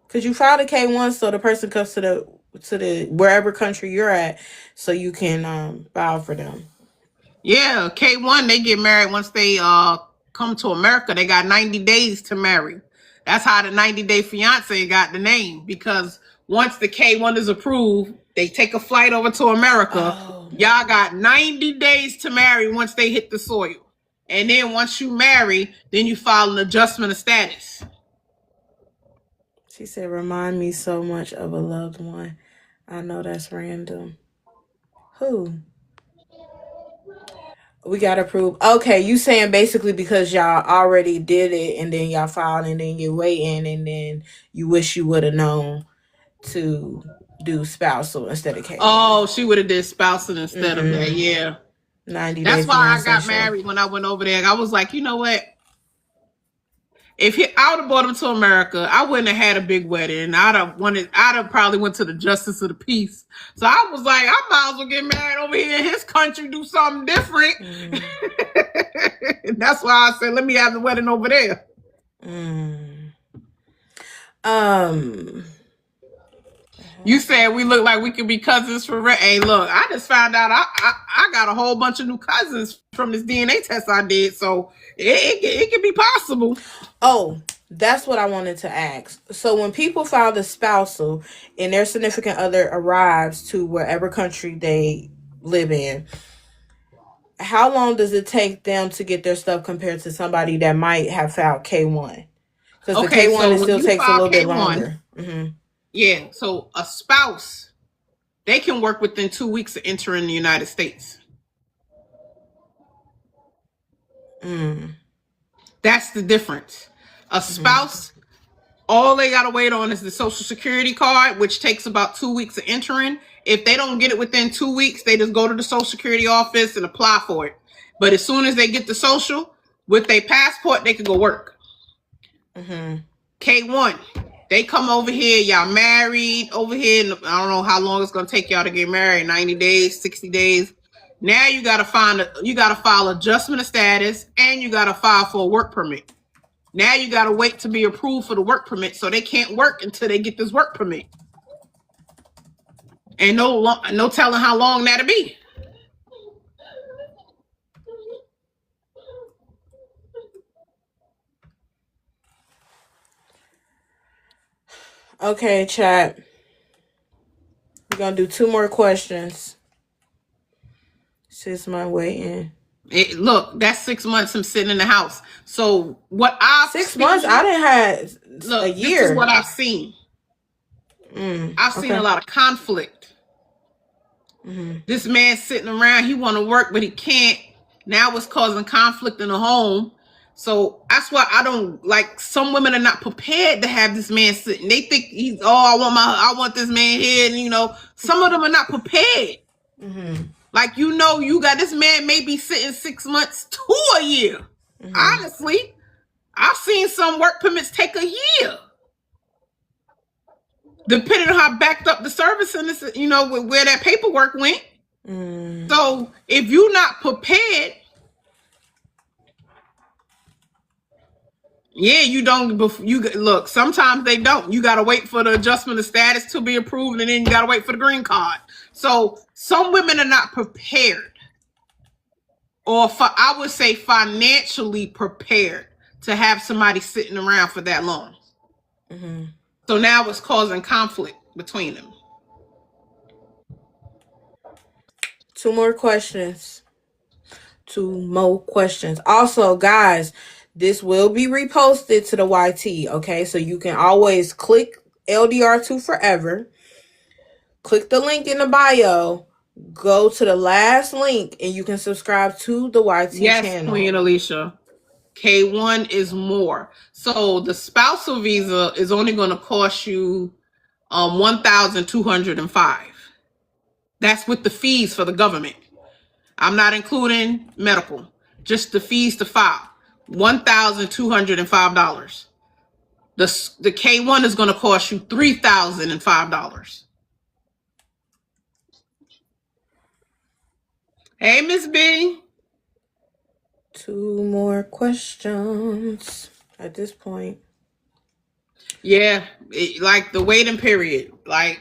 Because you filed a K1, so the person comes to the wherever country you're at, so you can file for them. Yeah, K1, they get married once they come to America. They got 90 days to marry. That's how the 90-day fiance got the name, because once the K1 is approved, they take a flight over to America. Oh. Y'all got 90 days to marry once they hit the soil. And then once you marry, then you file an adjustment of status. She said, remind me so much of a loved one. I know that's random. Who? We got to prove. Okay, you saying basically because y'all already did it and then y'all filed and then you're waiting and then you wish you would have known to do spousal instead of K. Oh, she would have did spousal instead of that. Yeah. 90 That's days. why I got married when I went over there. I was like, you know what? I would have brought him to America, I wouldn't have had a big wedding. I'd have probably went to the justice of the peace. So I was like, I might as well get married over here in his country, do something different. And that's why I said, let me have the wedding over there. You said we look like we could be cousins for real. Hey, look, I just found out I got a whole bunch of new cousins from this DNA test I did. So it can be possible. Oh, that's what I wanted to ask. So when people file the spousal and their significant other arrives to wherever country they live in, how long does it take them to get their stuff compared to somebody that might have filed K1? Because the K1 still takes a little bit longer. Yeah, so a spouse, they can work within 2 weeks of entering the United States. That's the difference. A spouse, all they got to wait on is the Social Security card, which takes about 2 weeks of entering. If they don't get it within 2 weeks, they just go to the Social Security office and apply for it. But as soon as they get the social, with their passport, they can go work. K1, they come over here, y'all married over here. I don't know how long it's going to take y'all to get married, 90 days, 60 days. Now you got to file adjustment of status, and you got to file for a work permit. Now you got to wait to be approved for the work permit, so they can't work until they get this work permit. And no telling how long that'll be. Okay, chat. We're going to do 2 more questions. 6 months waiting. Look, that's 6 months I'm sitting in the house. So what I've 6 months? I didn't have a year. This is what I've seen. I've seen a lot of conflict. This man sitting around, he want to work, but he can't. Now it's causing conflict in the home. So that's why I don't like, some women are not prepared to have this man sitting. They think I want this man here. And some of them are not prepared. Like, you got this man may be sitting 6 months to a year. Honestly, I've seen some work permits take a year. Depending on how backed up the service and this, where that paperwork went. So if you're not prepared, you don't. Look, sometimes they don't. You got to wait for the adjustment of status to be approved, and then you got to wait for the green card. So some women are not prepared, or I would say financially prepared to have somebody sitting around for that long. So now it's causing conflict between them. 2 more questions. 2 more questions. Also, guys, this will be reposted to the YT, okay? So you can always click LDR2 Forever. Click the link in the bio. Go to the last link, and you can subscribe to the YT channel. Yes, Queen Alicia. K1 is more. So the spousal visa is only going to cost you $1,205. That's with the fees for the government. I'm not including medical, just the fees to file. $1,205. The K1 is going to cost you $3,005. Hey, Miss B. 2 more questions at this point. Yeah, like the waiting period. Like,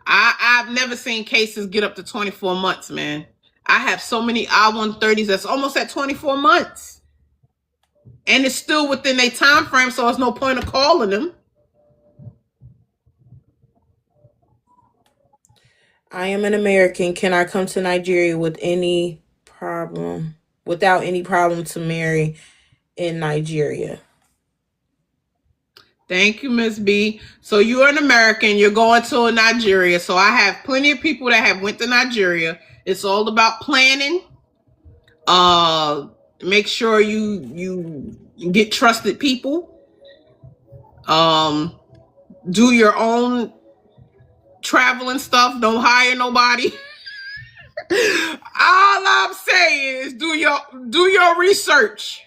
I've never seen cases get up to 24 months, man. I have so many I-130s that's almost at 24 months. And it's still within their time frame, so there's no point of calling them. I am an American. Can I come to Nigeria without any problem to marry in Nigeria? Thank you, Miss B. So you're an American, you're going to Nigeria. So I have plenty of people that have went to Nigeria. It's all about planning. Make sure you get trusted people. Do your own traveling stuff. Don't hire nobody. All I'm saying is do your research.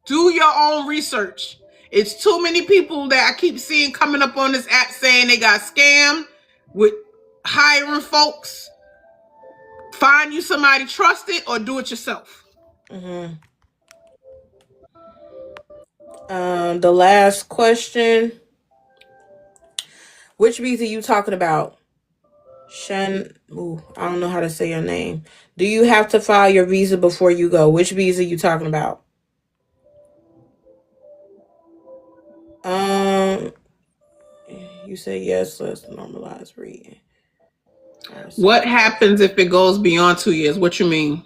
Do your own research. It's too many people that I keep seeing coming up on this app saying they got scammed with hiring folks. Find you somebody trusted or do it yourself. Mm-hmm. The last question. Which visa you talking about? Shan, I don't know how to say your name. Do you have to file your visa before you go? Which visa you talking about? You say yes. Let's normalize reading. What happens if it goes beyond 2 years? What you mean?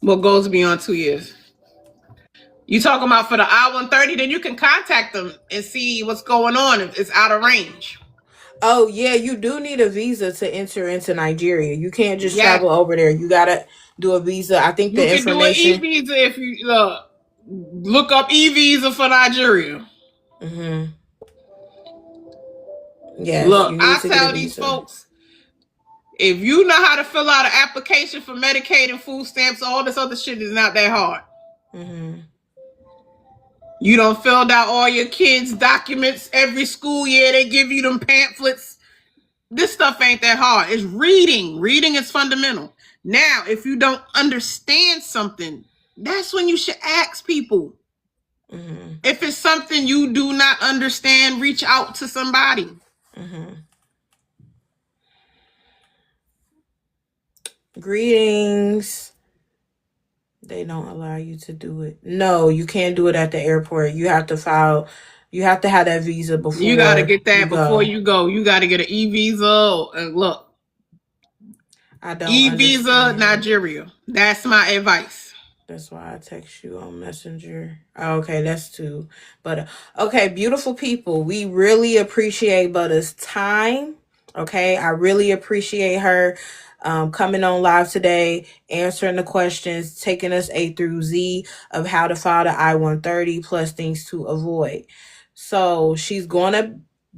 What goes beyond 2 years? You talking about for the I-130? Then you can contact them and see what's going on if it's out of range. Oh yeah, you do need a visa to enter into Nigeria. You can't just Yes. travel over there. You gotta do a visa. I think You the can do an information. e-visa if you look up e-visa for Nigeria. Mm-hmm. Yes, Look, you need I to get a tell these visa. folks, if you know how to fill out an application for Medicaid and food stamps, all this other shit is not that hard. Mm-hmm. You done filled out all your kids' documents every school year. They give you them pamphlets. This stuff ain't that hard. It's reading. Reading is fundamental. Now, if you don't understand something, that's when you should ask people. Mm-hmm. If it's something you do not understand, reach out to somebody. Mm-hmm. Greetings. They don't allow you to do it. No, you can't do it at the airport. You have to file. You have to have that visa before You got to get that before go. you go. You got to get an e-visa. And look, I don't e-visa, understand. Nigeria. That's my advice. That's why I text you on Messenger. Okay, that's two. But okay, beautiful people. We really appreciate Butta's time. Okay, I really appreciate her coming on live today, answering the questions, taking us A through Z of how to file the I-130 plus things to avoid. So she's going to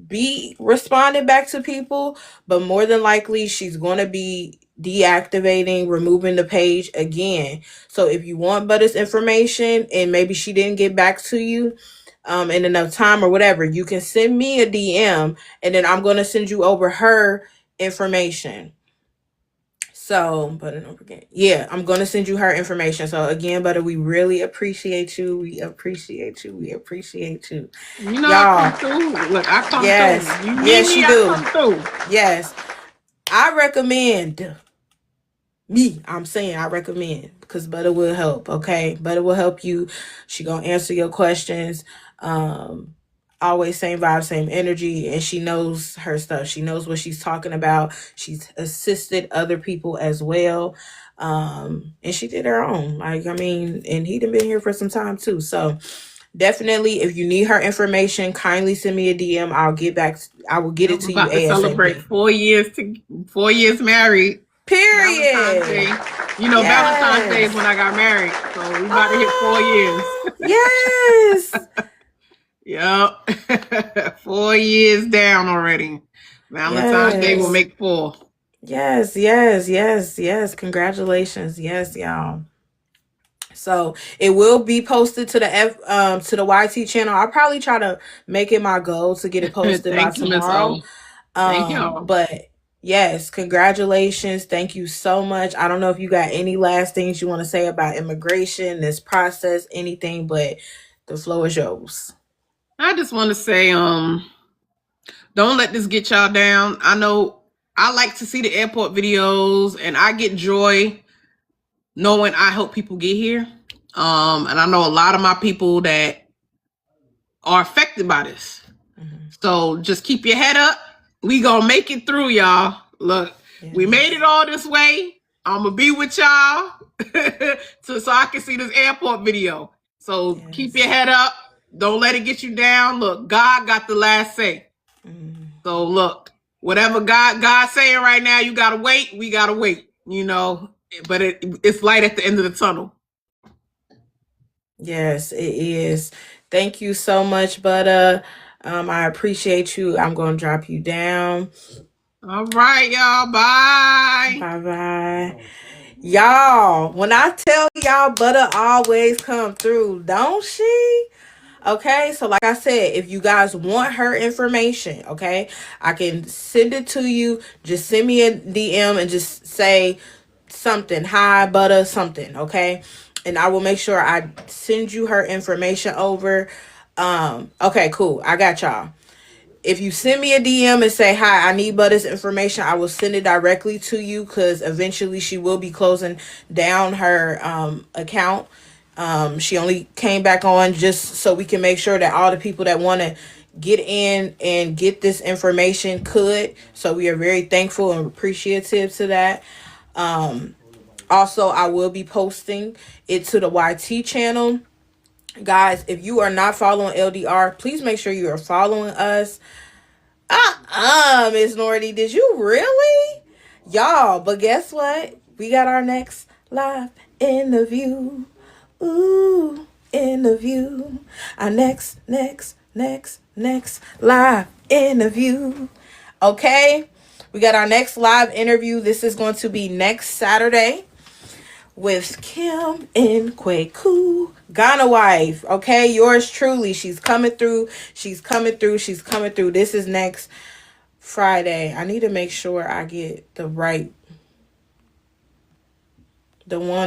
be responding back to people, but more than likely she's going to be deactivating, removing the page again. So if you want Butta's information and maybe she didn't get back to you in enough time or whatever, you can send me a DM and then I'm going to send you over her information. So, but don't forget. Yeah, I'm going to send you her information. So again, Butta, we really appreciate you. We appreciate you. We appreciate you. You know, y'all, I come through. Look, I come through. You need me, I come through. Yes. I recommend I'm saying I recommend because Butta will help. Okay, Butta will help you. She gonna answer your questions. Always same vibe, same energy, and she knows her stuff. She knows what she's talking about. She's assisted other people as well, and she did her own. Like I mean, and he done been here for some time too. So definitely, if you need her information, kindly send me a DM. I'll get back. I will get it to you ASAP. To celebrate 4 years married. Period. Valentine's Day. You know, Valentine's Day is when I got married. So we about to hit 4 years. Yes. Yep. 4 years down already. Valentine's Day will make 4. Yes. Congratulations. Yes, y'all. So it will be posted to the YT channel. I'll probably try to make it my goal to get it posted by tomorrow. Thank y'all. But yes, congratulations. Thank you so much. I don't know if you got any last things you want to say about immigration, this process, anything, but the floor is yours. I just want to say, don't let this get y'all down. I know I like to see the airport videos and I get joy knowing I help people get here. And I know a lot of my people that are affected by this. Mm-hmm. So just keep your head up. We gonna make it through, y'all. Look, we made it all this way. I'm gonna be with y'all so I can see this airport video. So keep your head up. Don't let it get you down. Look, God got the last say. Mm-hmm. So look, whatever God's saying right now, you gotta wait. We gotta wait. You know, but it's light at the end of the tunnel. Yes, it is. Thank you so much, Butta. I appreciate you. I'm going to drop you down. All right, y'all. Bye. Bye-bye. Y'all, when I tell y'all Butta always come through, don't she? Okay, so like I said, if you guys want her information, okay, I can send it to you. Just send me a DM and just say something, hi, Butta, something, okay? And I will make sure I send you her information over. Okay, cool. I got y'all. If you send me a DM and say, hi, I need Butta's information, I will send it directly to you because eventually she will be closing down her account. She only came back on just so we can make sure that all the people that want to get in and get this information could. So we are very thankful and appreciative to that. Also, I will be posting it to the YT channel. Guys, if you are not following LDR, please make sure you are following us. Miss Nordy, did you really? Y'all, but guess what? We got our next live interview. Ooh, interview. Our next live interview. Okay? We got our next live interview. This is going to be next Saturday with Kim and Kweku, Ghana wife. Okay, yours truly. She's coming through. She's coming through. She's coming through. This is next Friday. I need to make sure I get the one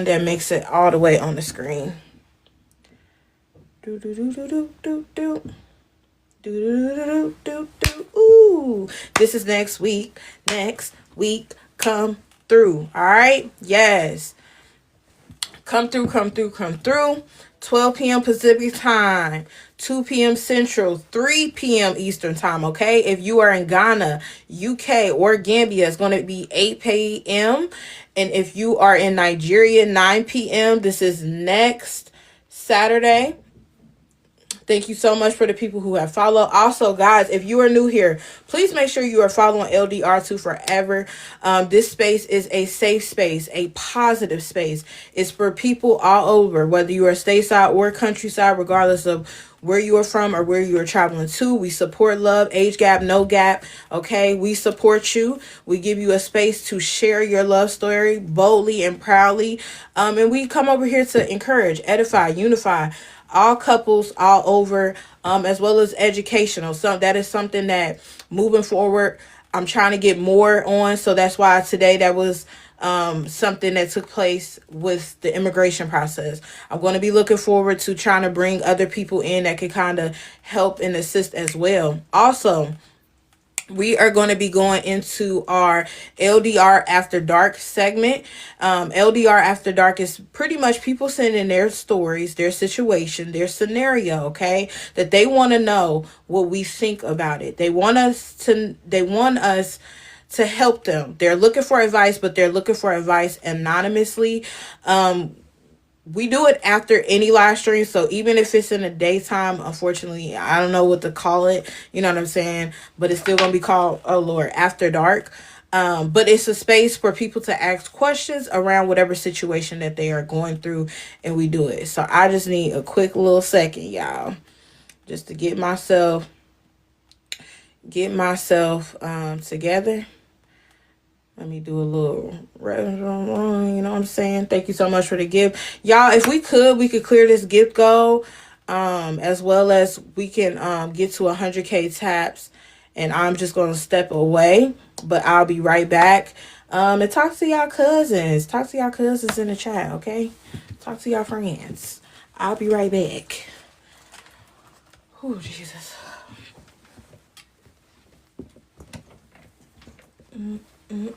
that makes it all the way on the screen. Do do do do do do do. Ooh, this is next week. Next week, come through. All right. Yes. Come through, come through, come through. 12 p.m. Pacific time, 2 p.m. Central, 3 p.m. Eastern time, okay? If you are in Ghana, UK, or Gambia, it's going to be 8 p.m. And if you are in Nigeria, 9 p.m. This is next Saturday. Thank you so much for the people who have followed. Also, guys, if you are new here, please make sure you are following LDR2 Forever. This space is a safe space, a positive space. It's for people all over, whether you are stateside or countryside, regardless of where you are from or where you are traveling to. We support love, age gap, no gap. Okay, we support you. We give you a space to share your love story boldly and proudly. And we come over here to encourage, edify, unify all couples all over, as well as educational. So that is something that moving forward, I'm trying to get more on. So that's why today that was something that took place with the immigration process. I'm going to be looking forward to trying to bring other people in that could kind of help and assist as well. Also, we are going to be going into our LDR After Dark segment. LDR After Dark is pretty much people sending their stories, their situation, their scenario, okay? That they want to know what we think about it. They want us to help them. They're looking for advice, but they're looking for advice anonymously. We do it after any live stream, so even if it's in the daytime, unfortunately, I don't know what to call it, you know what I'm saying, but it's still gonna be called, oh Lord, After Dark. But it's a space for people to ask questions around whatever situation that they are going through, and we do it. So I just need a quick little second, y'all, just to get myself together. Let me do a little, you know what I'm saying? Thank you so much for the gift. Y'all, if we could clear this gift goal, as well as we can get to 100K taps. And I'm just going to step away, but I'll be right back. And talk to y'all cousins. Talk to y'all cousins in the chat, okay? Talk to y'all friends. I'll be right back. Oh, Jesus. Mm-mm.